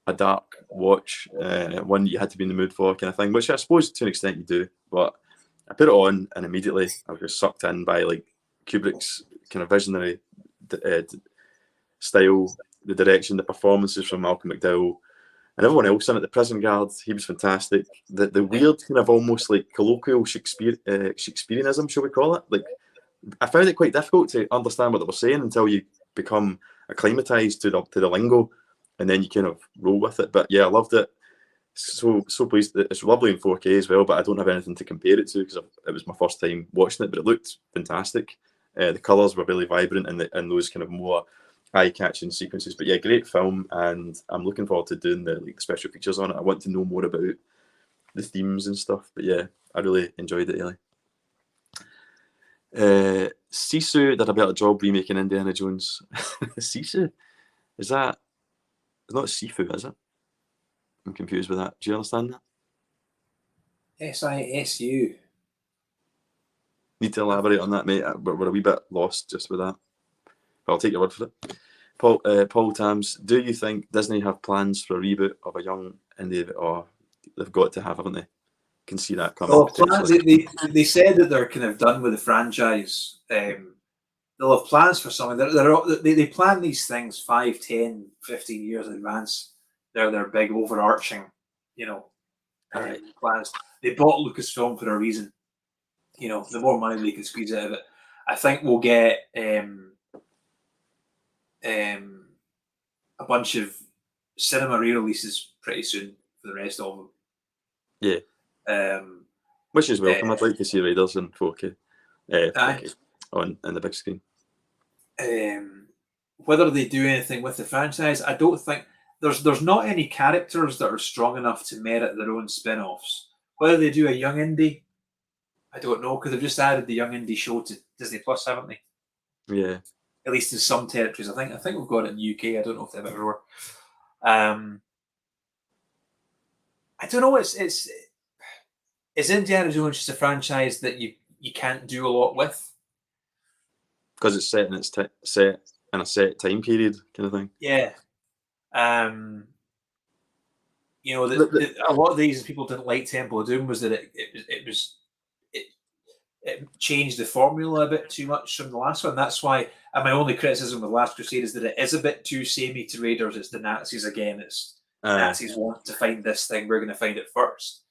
a dark watch, one you had to be in the mood for kind of thing, which I suppose to an extent you do, but I put it on and immediately I was just sucked in by like Kubrick's kind of visionary style, the direction, the performances from Malcolm McDowell and everyone else in it. The prison guard, he was fantastic. The weird kind of almost like colloquial Shakespeareanism, shall we call it? Like, I found it quite difficult to understand what they were saying until you become acclimatized to the lingo, and then you kind of roll with it. But yeah, I loved it. So pleased. It's lovely in 4K as well, but I don't have anything to compare it to because it was my first time watching it, but it looked fantastic. The colours were really vibrant and those kind of more eye-catching sequences. But yeah, great film, and I'm looking forward to doing the special features on it. I want to know more about the themes and stuff. But yeah, I really enjoyed it, Ellie. Sisu did a better job remaking Indiana Jones. Sisu? Is that... It's not Sifu, is it? I'm confused with that. Do you understand that? SISU. Need to elaborate on that, mate. We're a wee bit lost just with that. But I'll take your word for it. Paul Tams, do you think Disney have plans for a reboot of a young indie? Or they've got to have, haven't they? Can see that coming. Well, they said that they're kind of done with the franchise. They'll have plans for something. They plan these things 5, 10, 15 years in advance. their big overarching, plans. They bought Lucasfilm for a reason. The more money they can squeeze out of it. I think we'll get a bunch of cinema re-releases pretty soon for the rest of them. Yeah. Which is welcome. I'd like to see Raiders in 4K, 4K on the big screen. Whether they do anything with the franchise, I don't think there's not any characters that are strong enough to merit their own spin-offs. Whether they do a Young Indie, I don't know, because they've just added the Young Indie show to Disney Plus, haven't they? Yeah. At least in some territories. I think we've got it in the UK. I don't know if they've everywhere. I don't know. Is Indiana Jones just a franchise that you can't do a lot with? Because it's set in a set time period, kind of thing. Yeah. A lot of the reasons people didn't like Temple of Doom was that it changed the formula a bit too much from the last one. That's why, and my only criticism of The Last Crusade is that it is a bit too samey to Raiders. It's the Nazis again. It's Nazis want to find this thing. We're going to find it first.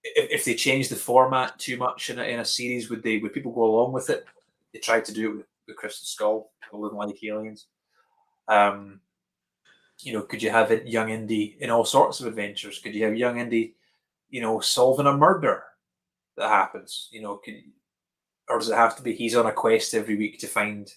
If they change the format too much in a series, would people go along with it? They tried to do it with Crystal Skull. People didn't like aliens. Could you have Young Indy in all sorts of adventures? Could you have Young Indy, solving a murder that happens? Or does it have to be he's on a quest every week to find?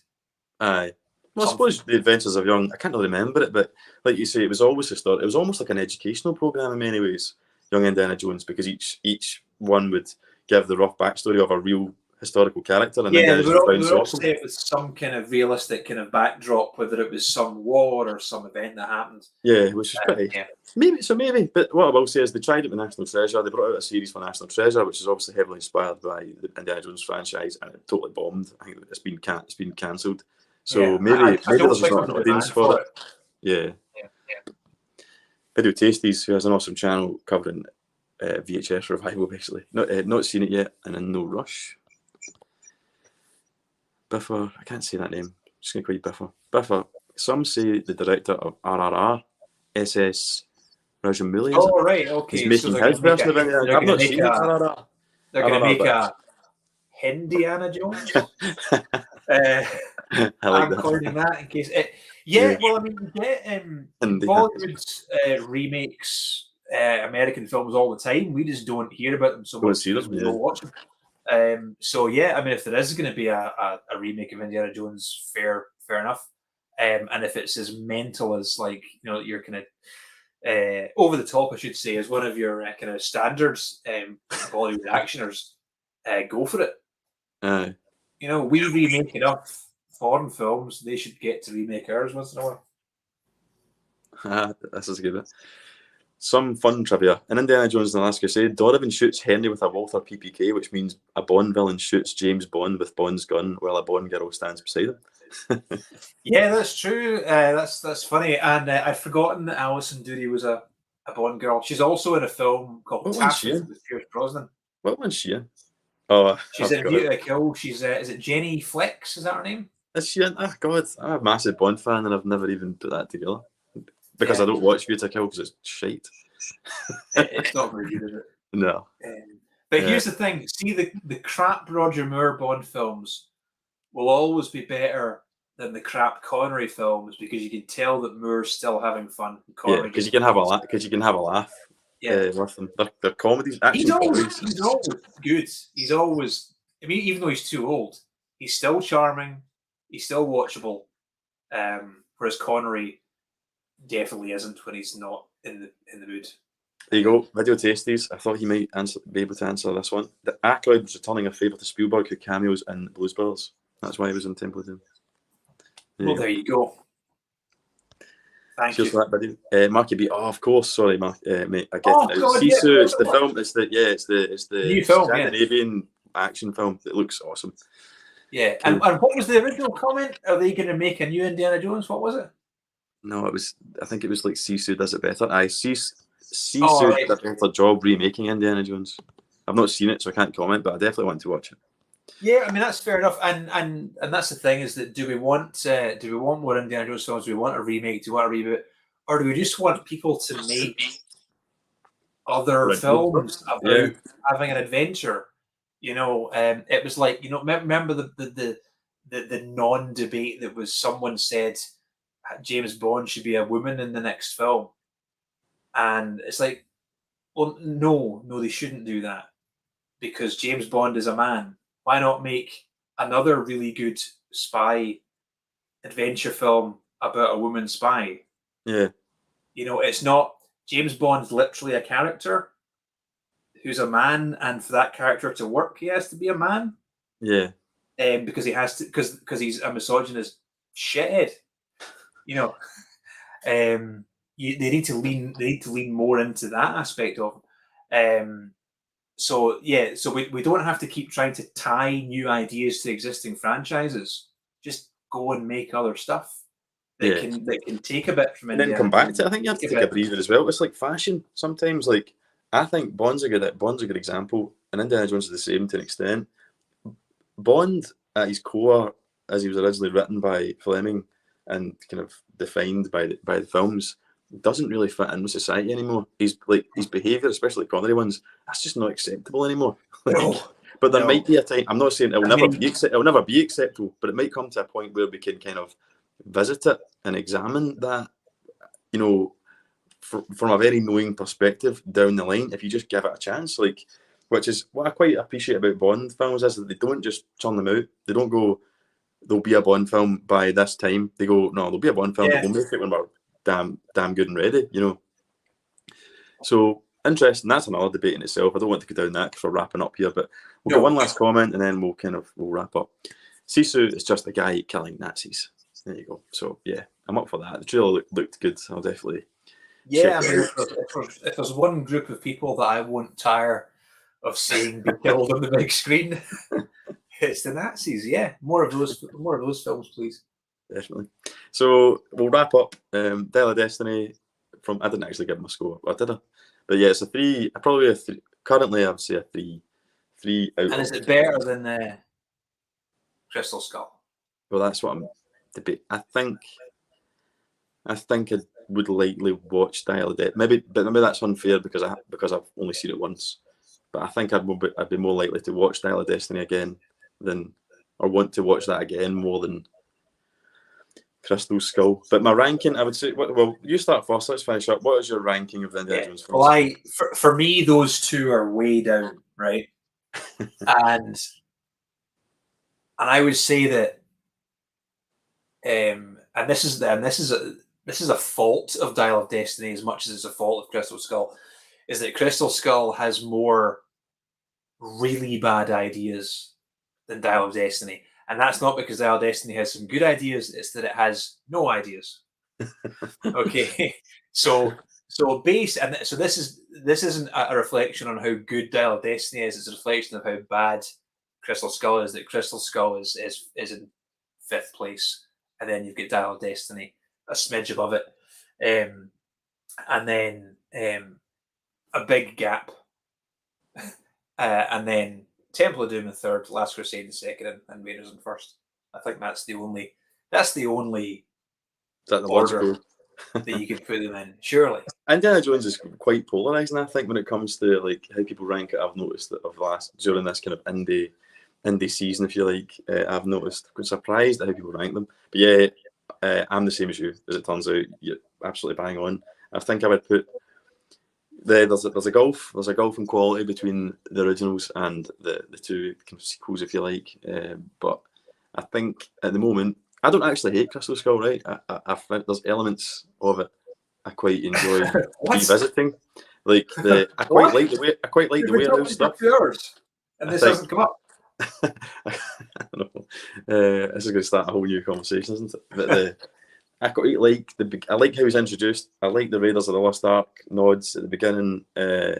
Aye. Well, I suppose the Adventures of Young. I can't really remember it, but like you say, it was always a start. It was almost like an educational program in many ways. Young Indiana Jones, because each one would give the rough backstory of a real historical character, and they were all set with some kind of realistic kind of backdrop, whether it was some war or some event that happened. Yeah, which is pretty. Yeah. Maybe. But what I will say is they tried it with National Treasure. They brought out a series for National Treasure, which is obviously heavily inspired by the Indiana Jones franchise, and it totally bombed. I think it's been cancelled. So maybe there's just not an audience for it. Yeah. Video Tasties, who has an awesome channel covering VHS revival, basically. Not seen it yet, and in no rush. Biffer, I can't say that name. I'm just going to call you Biffer. Biffer, some say the director of RRR, SS Rajamouli. Oh, right, okay. He's making his version of Indiana. I've not seen RRR. They're going to make a Indiana Jones. I like I'm coining that in case. Well, I mean, we get Bollywood remakes American films all the time. We just don't hear about them so much because we don't watch them. If there is going to be a remake of Indiana Jones, fair enough. And if it's as mental as you're kind of over the top, I should say, as one of your kind of standards Bollywood actioners, go for it. We remake enough foreign films; they should get to remake ours once in a while. This is good. Some fun trivia. In Indiana Jones and the Last Crusade, Donovan shoots Henry with a Walther PPK, which means a Bond villain shoots James Bond with Bond's gun while a Bond girl stands beside him. Yeah, that's true. That's funny. And I'd forgotten that Alison Doody was a Bond girl. She's also in a film called Taffy with Pierce Brosnan. What one's she in? Oh, she's in View to a Kill. She's is it Jenny Flex? Is that her name? Is she in? Oh God, I'm a massive Bond fan, and I've never even put that together. Because I don't watch View to a Kill because it's shite. It's not very good, is it? No. But here's the thing. See, the crap Roger Moore Bond films will always be better than the crap Connery films because you can tell that Moore's still having fun. Because you can have a laugh. Because you can have a laugh. With them. They're comedies. He's always good. He's always. I mean, even though he's too old, he's still charming. He's still watchable. Whereas Connery definitely isn't when he's not in the mood. There you go. Video Tasties. I thought he might be able to answer this one. The Aykroyd was returning a favour to Spielberg, who cameos in Blues Brothers. That's why he was in Temple of Doom. Well, there you go. Thank you. For that video. Marky B. Oh, of course. Sorry, Mark. Mate. I get it now. Sisu. It's the film. It's the new film, Scandinavian action film. It looks awesome. Yeah. And what was the original comment? Are they going to make a new Indiana Jones? What was it? No, it was. I think it was like Sisu does it better. Sisu did a better job remaking Indiana Jones. I've not seen it, so I can't comment, but I definitely want to watch it. Yeah, I mean that's fair enough, and that's the thing is that do we want more Indiana Jones films? Do we want a remake? Do we want a reboot? or do we just want people to make other Right. films about Yeah. having an adventure? It was like, remember the non-debate that was, someone said James Bond should be a woman in the next film, and it's like, well, no, they shouldn't do that, because James Bond is a man. Why not make another really good spy adventure film about a woman spy? Yeah. It's not, James Bond's literally a character who's a man, and for that character to work, he has to be a man. Yeah. Because he has to, because he's a misogynist shithead. They need to lean more into that aspect of him. So we don't have to keep trying to tie new ideas to existing franchises. Just go and make other stuff that can take a bit from and India. then come back to it. I think you have to take a breather as well. It's like fashion sometimes. Like, I think Bond's a good example, and Indiana Jones is the same to an extent. Bond, at his core, as he was originally written by Fleming and kind of defined by the films, doesn't really fit in with society anymore. His behaviour, especially Connery ones, that's just not acceptable anymore. But there might be a time. I'm not saying it'll never be acceptable, but it might come to a point where we can kind of visit it and examine that, from a very knowing perspective down the line, if you just give it a chance. Like, which is what I quite appreciate about Bond films, is that they don't just turn them out. They don't go, there'll be a Bond film by this time. They go, no, there'll be a Bond film, but we'll make it when we're damn good and ready, So, interesting. That's another debate in itself. I don't want to go down that because we're wrapping up here, but we'll get one last comment and then we'll wrap up. Sisu is just a guy killing Nazis. There you go. So, yeah, I'm up for that. The trailer looked good. I'll definitely... Yeah, I mean, if there's one group of people that I won't tire of seeing be killed on the big screen, it's the Nazis. Yeah, more of those films, please. Definitely. So we'll wrap up. Dial of Destiny. I didn't actually give him a score, or did I? But yeah, it's a 3. Probably a 3. Currently, I would say a 3. 3 out. And is it better than Crystal Skull? Well, that's what I'm debating. I think I would likely watch Dial of Destiny. Maybe that's unfair because I've only seen it once. But I think I'd be more likely to watch Dial of Destiny again or want to watch that again more than Crystal Skull. But my ranking, I would say, well, you start first. Let's finish up. What is your ranking of the Indiana Jones films? Well, for me, those two are way down, right? and I would say that, and this is a fault of Dial of Destiny as much as it's a fault of Crystal Skull, is that Crystal Skull has more really bad ideas than Dial of Destiny. And that's not because Dial of Destiny has some good ideas, it's that it has no ideas. Okay. So this isn't a reflection on how good Dial of Destiny is, it's a reflection of how bad Crystal Skull is, that Crystal Skull is in 5th place. And then you've got Dial of Destiny a smidge above it. And then a big gap. And then Temple of Doom in 3rd, Last Crusade in 2nd, and Raiders in 1st. I think that's the only order that you can put them in, surely. Indiana Jones is quite polarizing, I think, when it comes to like how people rank it. I've noticed that during this kind of indie season, if you like, I've noticed. I'm surprised at how people rank them. But yeah, I'm the same as you, as it turns out. You're absolutely bang on. I think I would put there's a gulf in quality between the originals and the two kind of sequels, if you like. But I think at the moment, I don't actually hate Crystal Skull, right? I think there's elements of it I quite enjoy revisiting. Like I quite like the way it does stuff. And this hasn't come up. I don't know. This is going to start a whole new conversation, isn't it? But I like how he's introduced. I like the Raiders of the Lost Ark nods at the beginning. I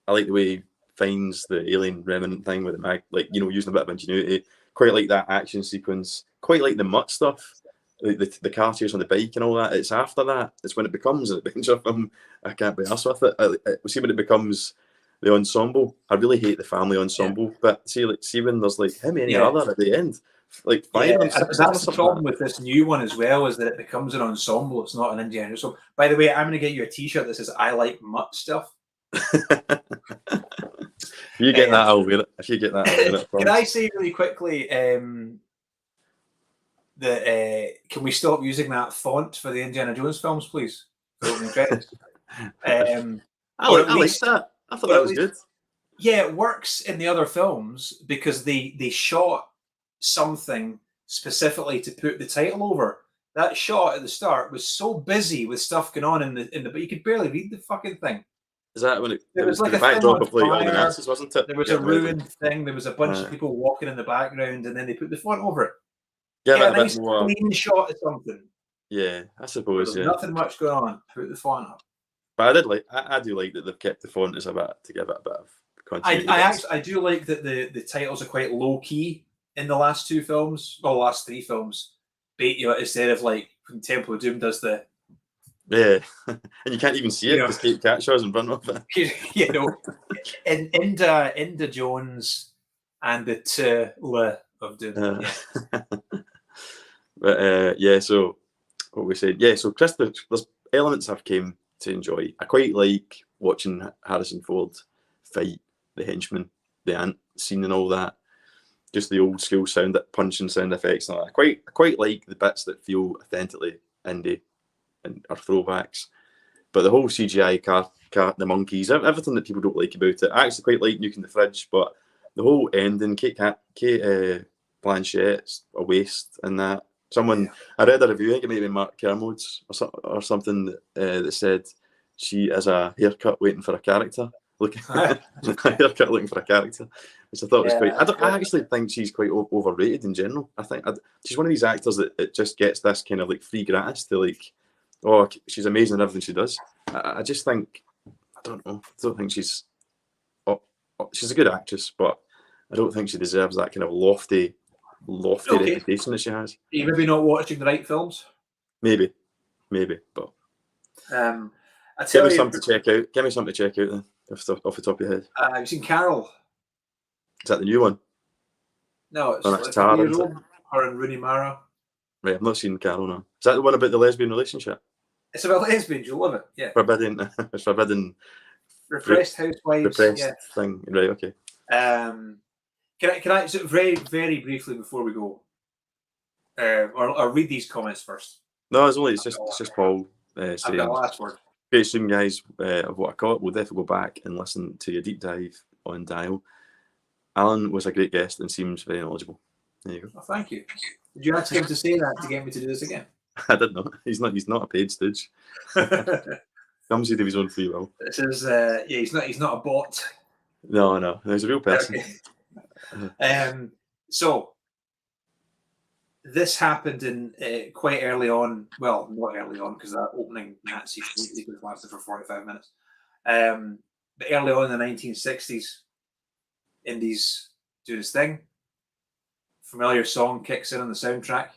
like the way he finds the alien remnant thing with the mag, using a bit of ingenuity. Quite like that action sequence. Quite like the mutt stuff, like the car chase on the bike and all that. It's after that. It's when it becomes an adventure film. I can't be arsed with it. See when it becomes the ensemble. I really hate the family ensemble. But see when there's how many are there at the end? like 5 Yeah, of them, and 6 of them or that's the something problem like with this new one as well, is that it becomes an ensemble. It's not an Indiana Jones. So, by the way, I'm going to get you a T-shirt that says "I like mutt stuff." that. If you get that, I'll wear it. If you get that, I'll wear it. Can I say really quickly that can we stop using that font for the Indiana Jones films, please? For opening credits. I Or like that. I thought or that at was least- good. Yeah, it works in the other films because they shot something specifically to put the title over. That shot at the start was so busy with stuff going on in the but you could barely read the fucking thing. Is that when it There was was like the a thing backdrop on of like all the fire. Nazis, wasn't it? There was a ruined thing. There was a bunch of people walking in the background, and then they put the font over it. Get a a bit nice more. clean shot of something. Yeah, I suppose. There's Yeah, nothing much going on. Put the font up. but I do like that they've kept the font as a bit to give it a bit of continuity. I do like that the titles are quite low key in the last two films, or the last three films. Instead of like when Temple of Doom does the and you can't even see it because Kate Catshaw's in front of it. Inda Jones and the Tla of Doom. But so what we said, so Chris, there's elements I've came to enjoy. I quite like watching Harrison Ford fight the henchman, the ant scene and all that. Just the old school punching sound effects and all that. I quite like the bits that feel authentically indie and are throwbacks. But the whole CGI car, the monkeys, everything that people don't like about it. I actually quite like Nuking the Fridge, but the whole ending, Kate Blanchett's a waste in that. I read a review, I think it might be Mark Kermode's or something that said she is a haircut waiting for a character. A haircut looking for a character, which I thought was quite. I actually think she's quite overrated in general. I think she's one of these actors that it just gets this kind of like free gratis to like, oh, she's amazing in everything she does. I just think, I don't know. I don't think she's a good actress, but I don't think she deserves that kind of lofty reputation that she has. Are you maybe not watching the right films? Maybe, but give me something to check out. Give me something to check out then, off the top of your head. Have you seen Carol? Is that the new one? No, it's that's Tar, her and Rooney Mara. Right, I've not seen Carol now. Is that the one about the lesbian relationship? It's about lesbians. You'll love it. Yeah. Forbidden. Repressed housewives. Thing. Right. Okay. Can I so very, very briefly before we go, or read these comments first? No, it's just Paul saying. I've got the last word. Great soon, guys, of what I caught. We'll definitely go back and listen to your deep dive on Dial. Alan was a great guest and seems very knowledgeable. There you go. Oh, thank you. Did you ask him to say that to get me to do this again? I didn't know. He's not a paid stooge. Comes out of his own free will. This is he's not a bot. No, he's a real person. Okay. So this happened in quite early on. Well, not early on because that opening Nazi sequence lasted for 45 minutes. But early on in the 1960s, Indies do this thing. Familiar song kicks in on the soundtrack.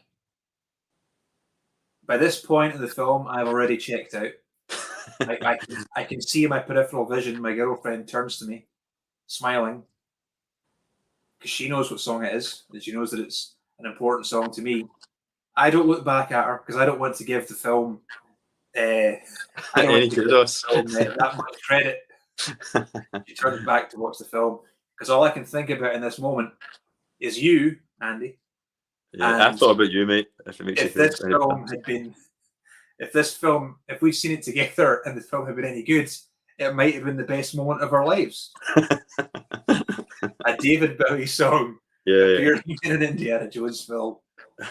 By this point in the film, I've already checked out. I can see in my peripheral vision my girlfriend turns to me, smiling, because she knows what song it is, and she knows that it's an important song to me. I don't look back at her because I don't want to give the film that much credit. She turns back to watch the film because all I can think about in this moment is you, Andy. Yeah, I thought about you, mate. If we'd seen it together and the film had been any good, it might have been the best moment of our lives. A David Bowie song appearing in an Indiana Jones film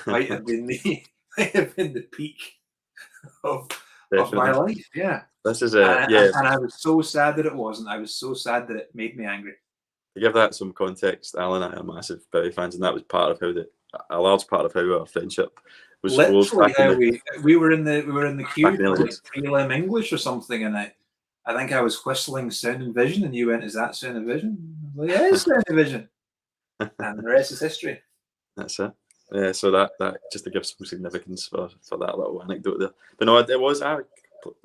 might have been the peak of my life. Yeah. This is and I was so sad that it wasn't. I was so sad that it made me angry. To give that some context, Allan and I are massive Bowie fans, and that was a large part of how our friendship was. Literally, we were in the queue for like prelim English or something, and I think I was whistling Sound and Vision, and you went, "Is that Sound and Vision?" I was like, "Yeah, it's Sound and Vision," and the rest is history. That's it. Yeah, so that just to give some significance for that little anecdote there. But no, it was. I'm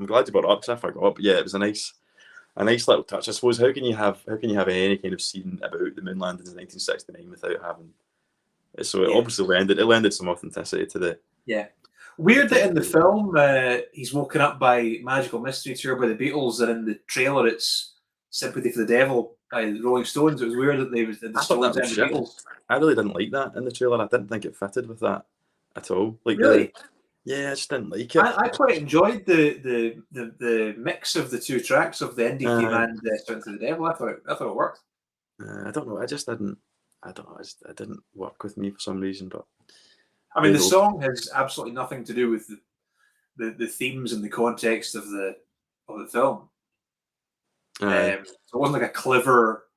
glad you brought it up because I forgot. But yeah, it was a nice little touch. I suppose how can you have any kind of scene about the moon landing in 1969 without having So it obviously lended some authenticity to the. Yeah. Weird that in the film he's woken up by Magical Mystery Tour by the Beatles, and in the trailer it's Sympathy for the Devil by the Rolling Stones. It was weird that they was the Stones and the Beatles. I really didn't like that in the trailer. I didn't think it fitted with that at all. Like really? I just didn't like it. I quite enjoyed the mix of the two tracks of the Indie Theme and Sympathy for the Devil. I thought it worked. I don't know. I just didn't. I don't know. It didn't work with me for some reason. But I mean, the song has absolutely nothing to do with the themes and the context of the film. So it wasn't like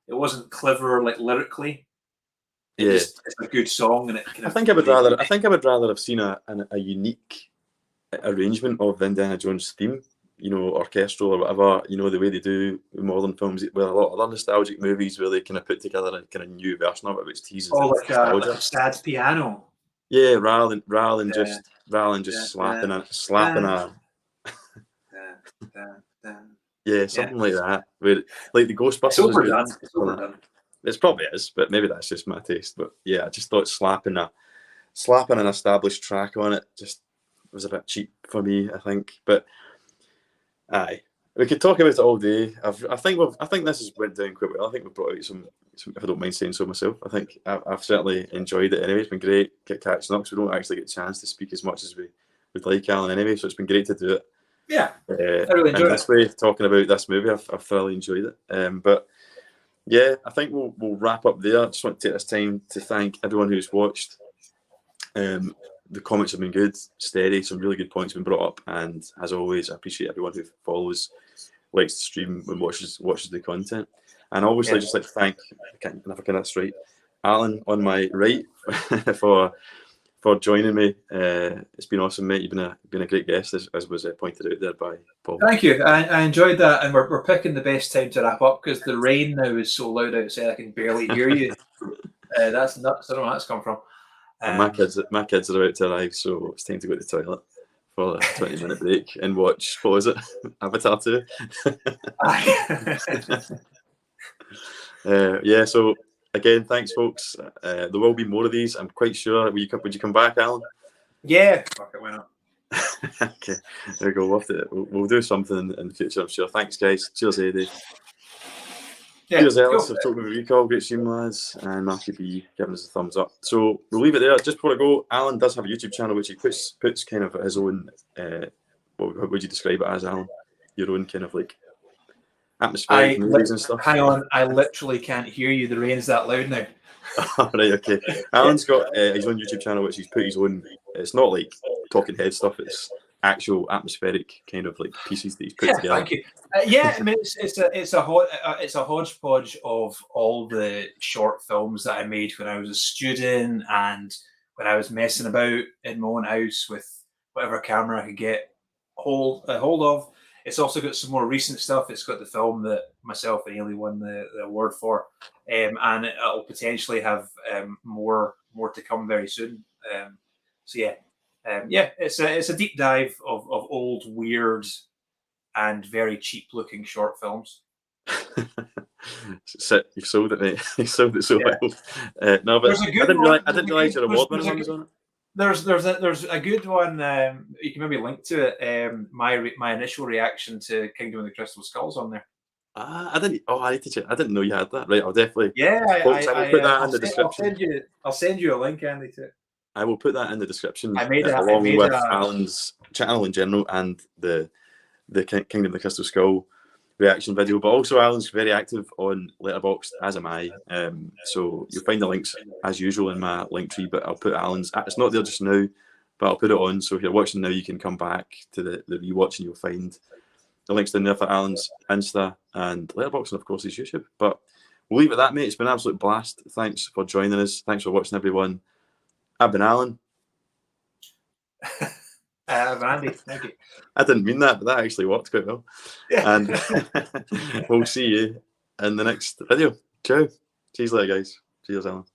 it wasn't clever like lyrically. It's a good song, and it kind I think I would rather have seen a unique arrangement of the Indiana Jones theme, orchestral or whatever, the way they do modern films with a lot of other nostalgic movies where they kind of put together a kind of new version of it which teases like a sad piano. Yeah, rather than just slapping a something like that. Where, like the Ghostbusters. It's overdone. It's overdone. It probably is, but maybe that's just my taste. But yeah, I just thought slapping an established track on it just was a bit cheap for me, I think. But aye, we could talk about it all day. I think this has went down quite well. I think we've brought out some, if I don't mind saying so myself. I think I've certainly enjoyed it anyway. It's been great catching up because we don't actually get a chance to speak as much as we would like, Alan, anyway. So it's been great to do it. Yeah, I really enjoyed this way, talking about this movie, I've thoroughly enjoyed it. But yeah, I think we'll wrap up there. I just want to take this time to thank everyone who's watched. The comments have been good, steady, some really good points have been brought up, and as always, I appreciate everyone who follows, likes the stream, and watches the content. And obviously, just like to thank, if I can that's right, Alan on my right for joining me. It's been awesome, mate. You've been a great guest, as was pointed out there by Paul. Thank you. I enjoyed that, and we're picking the best time to wrap up because the rain now is so loud outside I can barely hear you. That's nuts. I don't know where that's come from. My kids are about to arrive, so it's time to go to the toilet for a 20-minute break and watch, what was it, Avatar 2? So again, thanks, folks. There will be more of these, I'm quite sure. Would you come back, Alan? Yeah, fuck it, why not? Okay, there we go. We'll do something in the future, I'm sure. Thanks, guys. Cheers, Eddie. Yeah, cheers, Ellis. I've talked with Recall, great stream, lads, and Matthew B giving us a thumbs up. So we'll leave it there. Just before I go, Alan does have a YouTube channel which he puts kind of his own. What would you describe it as, Alan? Your own kind of like atmospheric movies and stuff. Hang on, I literally can't hear you. The rain's that loud now. Right, okay. Alan's got his own YouTube channel which he's put his own. It's not like talking head stuff. It's actual atmospheric kind of like pieces that he's put together. Thank you. I mean, it's a hodgepodge of all the short films that I made when I was a student and when I was messing about in my own house with whatever camera I could get hold of. It's also got some more recent stuff. It's got the film that myself and Ailey won the award for, and it'll potentially have more to come very soon. It's a deep dive of old, weird, and very cheap-looking short films. You've sold it, mate. You sold it so well. No, but I didn't realise your award winner was on it. There's a good one. You can maybe link to it. My initial reaction to Kingdom of the Crystal Skulls on there. I didn't. Oh, I need to check. I didn't know you had that. Right, I'll definitely. Yeah, I'll put that in the description. I'll send you a link, Andy, to it. I will put that in the description along with Alan's channel in general and the Kingdom of the Crystal Skull reaction video. But also, Alan's very active on Letterboxd, as am I. So you'll find the links as usual in my link tree. But I'll put Alan's. It's not there just now, but I'll put it on. So if you're watching now, you can come back to the rewatch and you'll find the links down there for Alan's Insta and Letterboxd, and of course his YouTube. But we'll leave it at that, mate. It's been an absolute blast. Thanks for joining us. Thanks for watching, everyone. I've been Alan. Andy, thank you. I didn't mean that, but that actually worked quite well. Yeah. And we'll see you in the next video. Ciao. Cheers later, guys. Cheers, Alan.